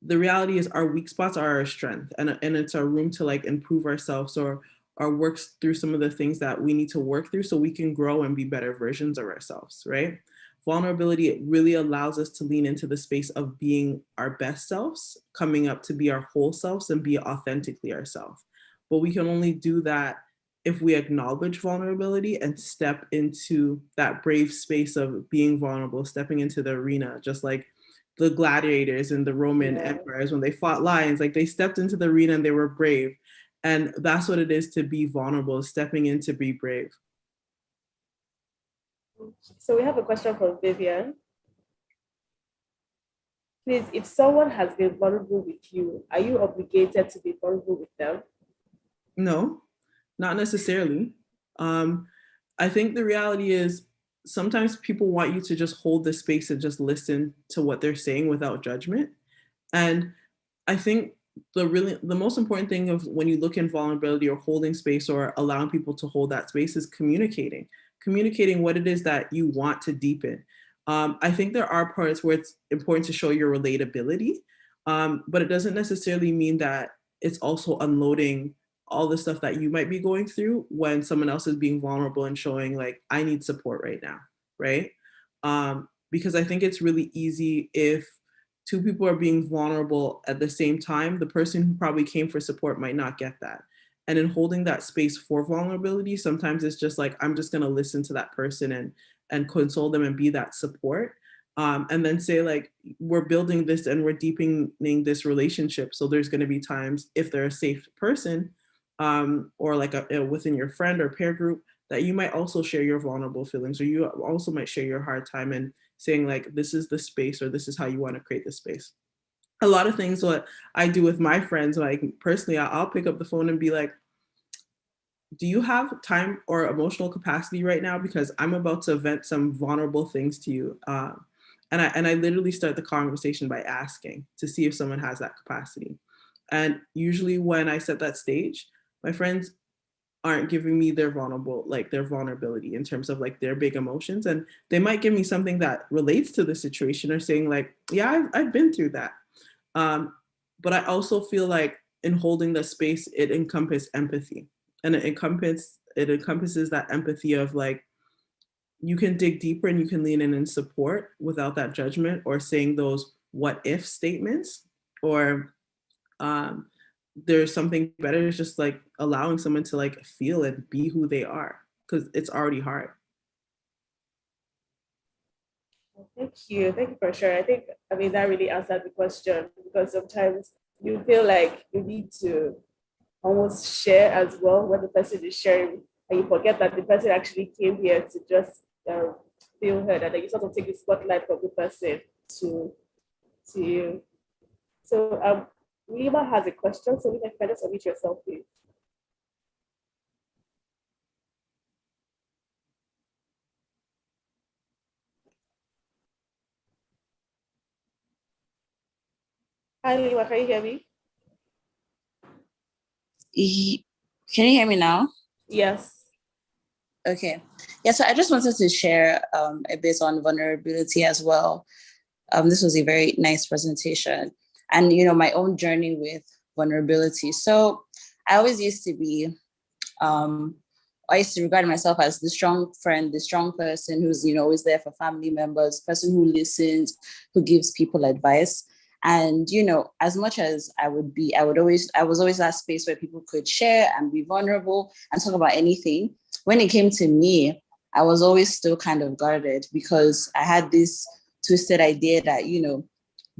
the reality is our weak spots are our strength, and it's our room to like improve ourselves or work through some of the things that we need to work through so we can grow and be better versions of ourselves, right? Vulnerability, it really allows us to lean into the space of being our best selves, coming up to be our whole selves and be authentically ourselves. But we can only do that if we acknowledge vulnerability and step into that brave space of being vulnerable, stepping into the arena, just like the gladiators in the Roman empires, when they fought lions, like they stepped into the arena and they were brave. And that's what it is to be vulnerable, stepping in to be brave. So we have a question from Vivian. Please, if someone has been vulnerable with you, are you obligated to be vulnerable with them? No, not necessarily. I think the reality is sometimes people want you to just hold the space and just listen to what they're saying without judgment. And I think the most important thing of when you look in vulnerability or holding space or allowing people to hold that space is communicating what it is that you want to deepen. I think there are parts where it's important to show your relatability, but it doesn't necessarily mean that it's also unloading all the stuff that you might be going through when someone else is being vulnerable and showing like, I need support right now, right? Because I think it's really easy if two people are being vulnerable at the same time, the person who probably came for support might not get that. And in holding that space for vulnerability, sometimes it's just like, I'm just gonna listen to that person and console them and be that support. And then say like, we're building this and we're deepening this relationship. So there's gonna be times if they're a safe person, or like within your friend or peer group, that you might also share your vulnerable feelings, or you also might share your hard time and saying like, this is the space, or this is how you want to create the space. A lot of things what I do with my friends, like personally, I'll pick up the phone and be like, do you have time or emotional capacity right now? Because I'm about to vent some vulnerable things to you. And I literally start the conversation by asking to see if someone has that capacity. And usually when I set that stage, my friends aren't giving me their vulnerability in terms of like their big emotions. And they might give me something that relates to the situation or saying like, yeah, I've been through that. But I also feel like in holding the space, it encompasses empathy. And it encompasses that empathy of like, you can dig deeper and you can lean in and support without that judgment or saying those what if statements, or there's something better. It's just like allowing someone to like feel and be who they are, because it's already hard. Thank you for sharing. I mean, that really answered the question, because sometimes you feel like you need to almost share as well when the person is sharing, and you forget that the person actually came here to just feel heard, and then you sort of take the spotlight from the person to you. So Lima has a question, so we can just unmute yourself, please. Hi, Lima, can you hear me? Can you hear me now? Yes. Okay. Yeah, so I just wanted to share a bit on vulnerability as well. This was a very nice presentation, and my own journey with vulnerability. So I always used to be, I used to regard myself as the strong friend, the strong person who's always there for family members, person who listens, who gives people advice. And as much as I was always that space where people could share and be vulnerable and talk about anything. When it came to me, I was always still kind of guarded, because I had this twisted idea that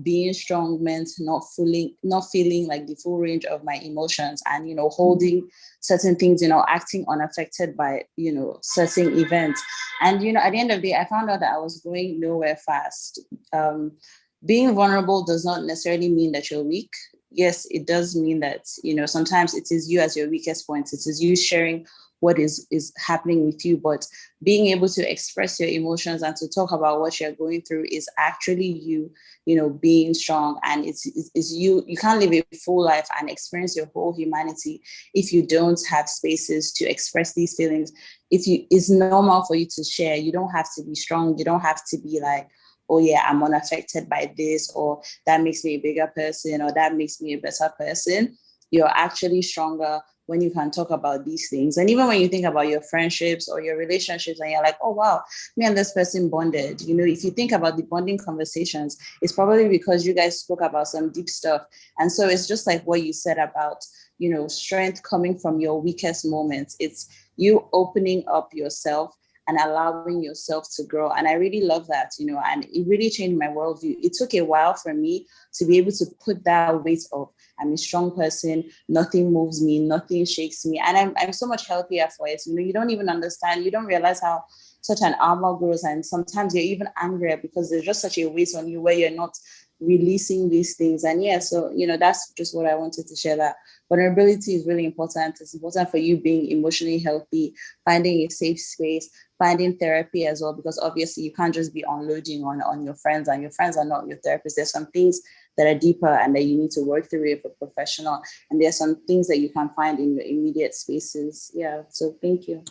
being strong meant not feeling like the full range of my emotions, and holding certain things, acting unaffected by certain events. And at the end of the day, I found out that I was going nowhere fast. Being vulnerable does not necessarily mean that you're weak. Yes, it does mean that sometimes it is you as your weakest point. It is you sharing what is happening with you, but being able to express your emotions and to talk about what you're going through is actually you being strong. And it's you can't live a full life and experience your whole humanity if you don't have spaces to express these feelings. It's normal for you to share. You don't have to be strong. You don't have to be like, oh yeah, I'm unaffected by this, or that makes me a bigger person, or that makes me a better person. You're actually stronger when you can talk about these things. And even when you think about your friendships or your relationships and you're like, oh, wow, me and this person bonded. If you think about the bonding conversations, it's probably because you guys spoke about some deep stuff. And so it's just like what you said about, strength coming from your weakest moments. It's you opening up yourself and allowing yourself to grow. And I really love that, and it really changed my worldview. It took a while for me to be able to put that weight of, I'm a strong person, nothing moves me, nothing shakes me. And I'm so much healthier for it. You don't even understand, you don't realize how such an armor grows, and sometimes you're even angrier because there's just such a weight on you where you're not releasing these things. And yeah, so that's just what I wanted to share, that vulnerability is really important. It's important for you being emotionally healthy, finding a safe space, finding therapy as well, because obviously you can't just be unloading on your friends, and your friends are not your therapists. There's some things that are deeper and that you need to work through with a professional, and there's some things that you can find in your immediate spaces. Yeah, so thank you.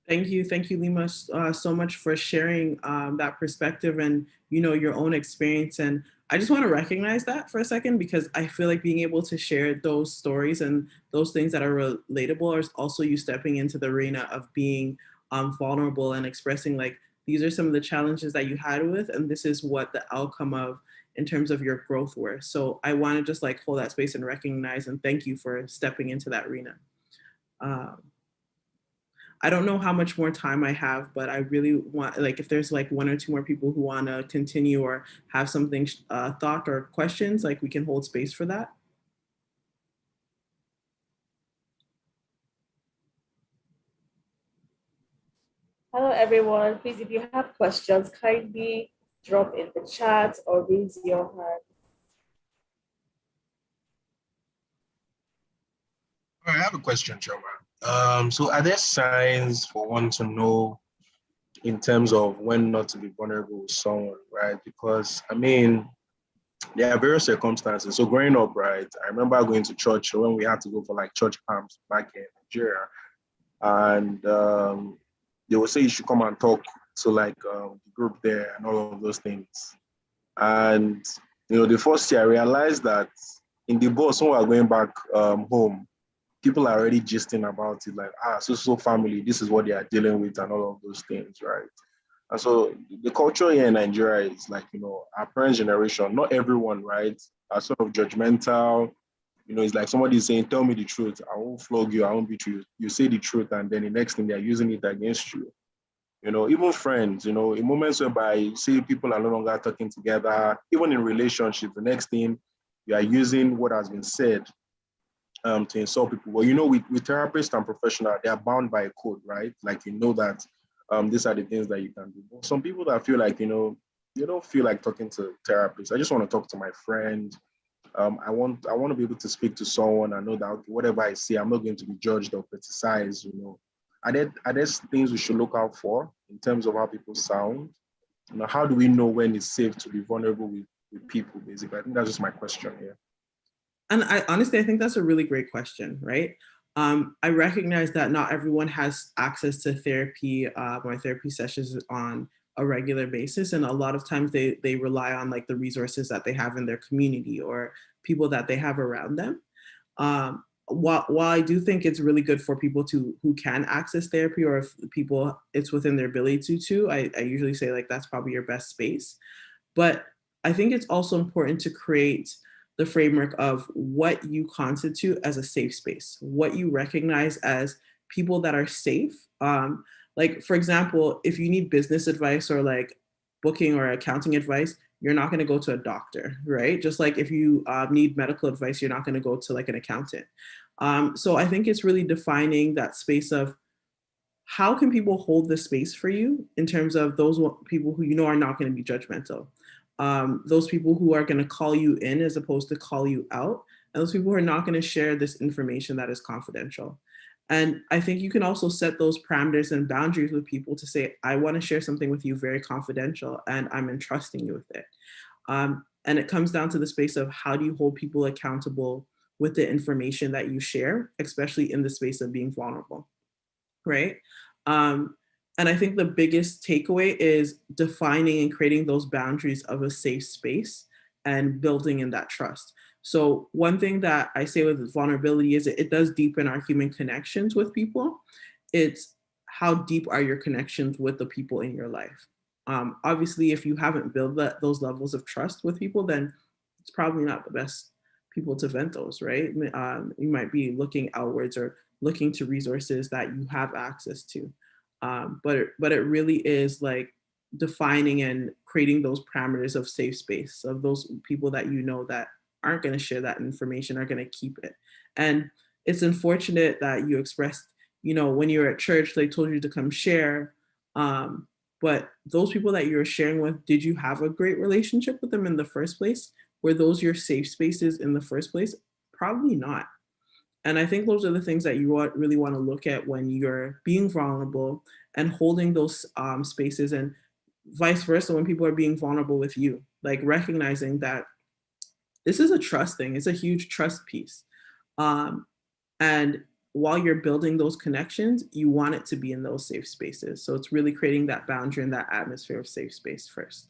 Thank you, Lima, so much for sharing that perspective and your own experience. And I just want to recognize that for a second, because I feel like being able to share those stories and those things that are relatable is also you stepping into the arena of being vulnerable and expressing like, these are some of the challenges that you had with, and this is what the outcome of in terms of your growth were. So I want to just like hold that space and recognize and thank you for stepping into that arena. I don't know how much more time I have, but I really want, like, if there's like one or two more people who want to continue or have something thought or questions, like we can hold space for that. Hello, everyone. Please, if you have questions, kindly drop in the chat or raise your hand. I have a question, Choma. So are there signs for one to know in terms of when not to be vulnerable with someone, right? Because I mean, there are various circumstances. So growing up, right, I remember going to church when we had to go for like church camps back in Nigeria. And they would say you should come and talk to like the group there and all of those things. And, the first year I realized that in the bus, when we were going back home, people are already gisting about it, like, so family, this is what they are dealing with and all of those things, right? And so the culture here in Nigeria is like, our parents' generation, not everyone, right, are sort of judgmental. It's like somebody is saying, tell me the truth. I won't flog you. I won't beat you. You say the truth, and then the next thing they're using it against you. Even friends, in moments whereby you see people are no longer talking together, even in relationships, the next thing you are using what has been said to insult people. Well, with therapists and professionals, they are bound by a code, right? Like, that these are the things that you can do. But some people that feel like, they don't feel like talking to therapists. I just want to talk to my friend. I want to be able to speak to someone and know that, okay, whatever I say, I'm not going to be judged or criticized. Are there things we should look out for in terms of how people sound? How do we know when it's safe to be vulnerable with people, basically? I think that's just my question here. And I think that's a really great question, right? I recognize that not everyone has access to therapy, my therapy sessions on a regular basis. And a lot of times they rely on like the resources that they have in their community or people that they have around them. While I do think it's really good for people who can access therapy, or if people, it's within their ability to, I usually say like, that's probably your best space. But I think it's also important to create the framework of what you constitute as a safe space, what you recognize as people that are safe. Like, for example, if you need business advice or like booking or accounting advice, you're not going to go to a doctor, right? Just like if you need medical advice, you're not going to go to like an accountant. So I think it's really defining that space of how can people hold the space for you in terms of those people who are not going to be judgmental. Those people who are going to call you in as opposed to call you out, and those people who are not going to share this information that is confidential. And I think you can also set those parameters and boundaries with people to say, I want to share something with you very confidential, and I'm entrusting you with it. And it comes down to the space of how do you hold people accountable with the information that you share, especially in the space of being vulnerable, right? And I think the biggest takeaway is defining and creating those boundaries of a safe space and building in that trust. So one thing that I say with vulnerability is it does deepen our human connections with people. It's how deep are your connections with the people in your life? Obviously, if you haven't built those levels of trust with people, then it's probably not the best people to vent those, right? You might be looking outwards or looking to resources that you have access to. But it really is like defining and creating those parameters of safe space, of those people that that aren't going to share that information, are going to keep it. And it's unfortunate that you expressed, when you're at church, they told you to come share, But those people that you're sharing with, did you have a great relationship with them in the first place? Were those your safe spaces in the first place? Probably not. And I think those are the things that you really want to look at when you're being vulnerable and holding those spaces, and vice versa when people are being vulnerable with you, like recognizing that this is a trust thing. It's a huge trust piece. And while you're building those connections, you want it to be in those safe spaces. So it's really creating that boundary and that atmosphere of safe space first.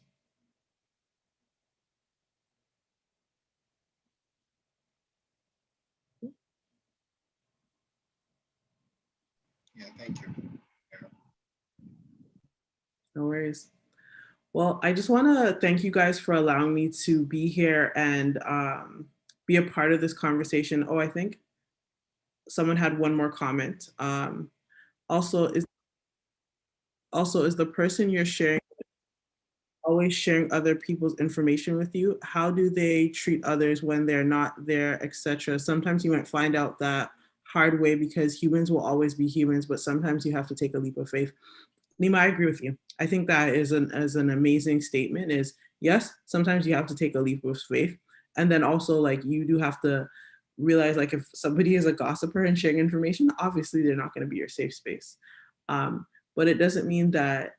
Yeah, thank you. Yeah. No worries. Well, I just want to thank you guys for allowing me to be here and be a part of this conversation. Oh, I think someone had one more comment. Also, is the person you're sharing always sharing other people's information with you? How do they treat others when they're not there, etc.? Sometimes you might find out that hard way because humans will always be humans, but sometimes you have to take a leap of faith. Nima, I agree with you. I think that is an amazing statement is, yes, sometimes you have to take a leap of faith. And then also like you do have to realize like if somebody is a gossiper and sharing information, obviously they're not going to be your safe space. But it doesn't mean that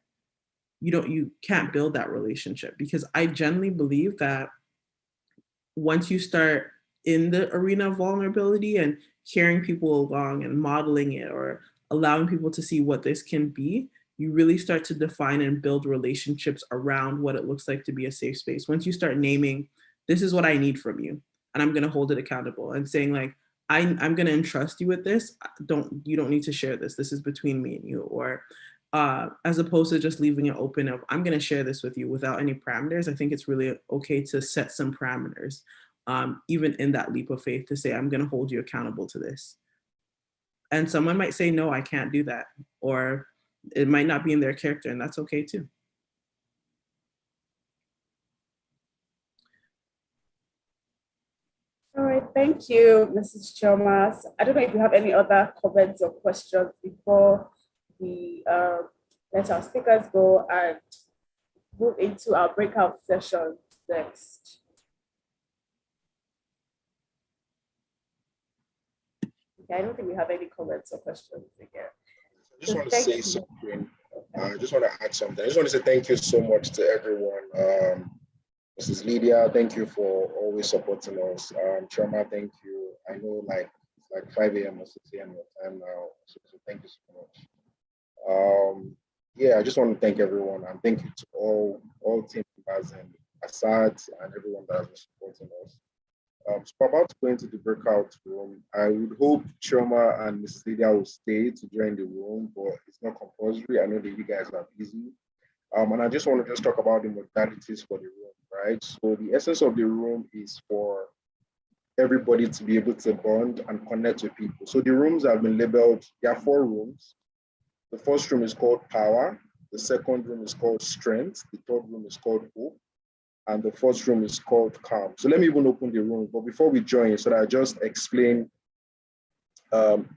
you can't build that relationship, because I genuinely believe that once you start in the arena of vulnerability and carrying people along and modeling it or allowing people to see what this can be, you really start to define and build relationships around what it looks like to be a safe space. Once you start naming, this is what I need from you, and I'm going to hold it accountable and saying like, I'm going to entrust you with this. You don't need to share this. This is between me and you. Or as opposed to just leaving it open of, I'm going to share this with you without any parameters. I think it's really okay to set some parameters, even in that leap of faith, to say, I'm going to hold you accountable to this. And someone might say, no, I can't do that. Or it might not be in their character, and that's okay too. All right, thank you, Mrs. Chalmers. I don't know if you have any other comments or questions before we let our speakers go and move into our breakout sessions next. Okay, I don't think we have any comments or questions again. I just want to say something. I just want to add something. I just want to say thank you so much to everyone. Mrs. Lydia, thank you for always supporting us. Chama, thank you. I know like 5 a.m. or 6 a.m. your time now, so thank you so much. Yeah, I just want to thank everyone, and thank you to all team members and Asads and everyone that has been supporting us. So we're about to go into the breakout room. I would hope Choma and Mrs. Lydia will stay to join the room, but it's not compulsory. I know that you guys are busy. And I just want to talk about the modalities for the room, right? So the essence of the room is for everybody to be able to bond and connect with people. So the rooms have been labeled, there are 4 rooms. The first room is called power. The second room is called strength. The third room is called hope. And the fourth room is called calm. So let me even open the room. But before we join, so that I just explain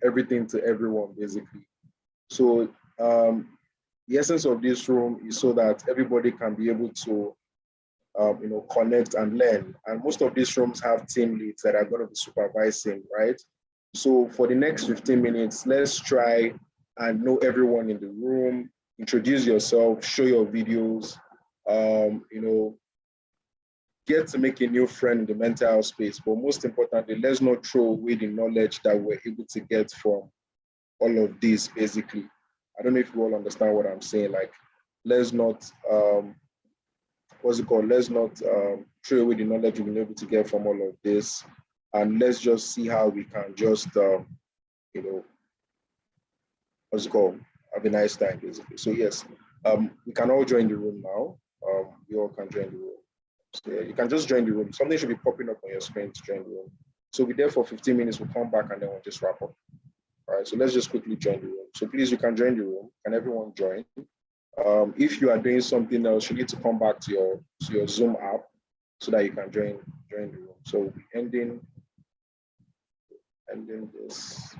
everything to everyone, basically. So the essence of this room is so that everybody can be able to connect and learn. And most of these rooms have team leads that are going to be supervising, right? So for the next 15 minutes, let's try and know everyone in the room, introduce yourself, show your videos, get to make a new friend in the mental health space. But most importantly, let's not throw away the knowledge that we're able to get from all of this, basically. I don't know if you all understand what I'm saying. Like, let's not, let's not throw away the knowledge we've been able to get from all of this. And let's just see how we can just, have a nice time, basically. So yes, we can all join the room now. We all can join the room. So yeah, you can just join the room. Something should be popping up on your screen to join the room. So we'll be there for 15 minutes, we'll come back and then we'll just wrap up. All right, so let's just quickly join the room. So please, you can join the room. Can everyone join? If you are doing something else, you need to come back to your Zoom app so that you can join the room. So we'll be ending this.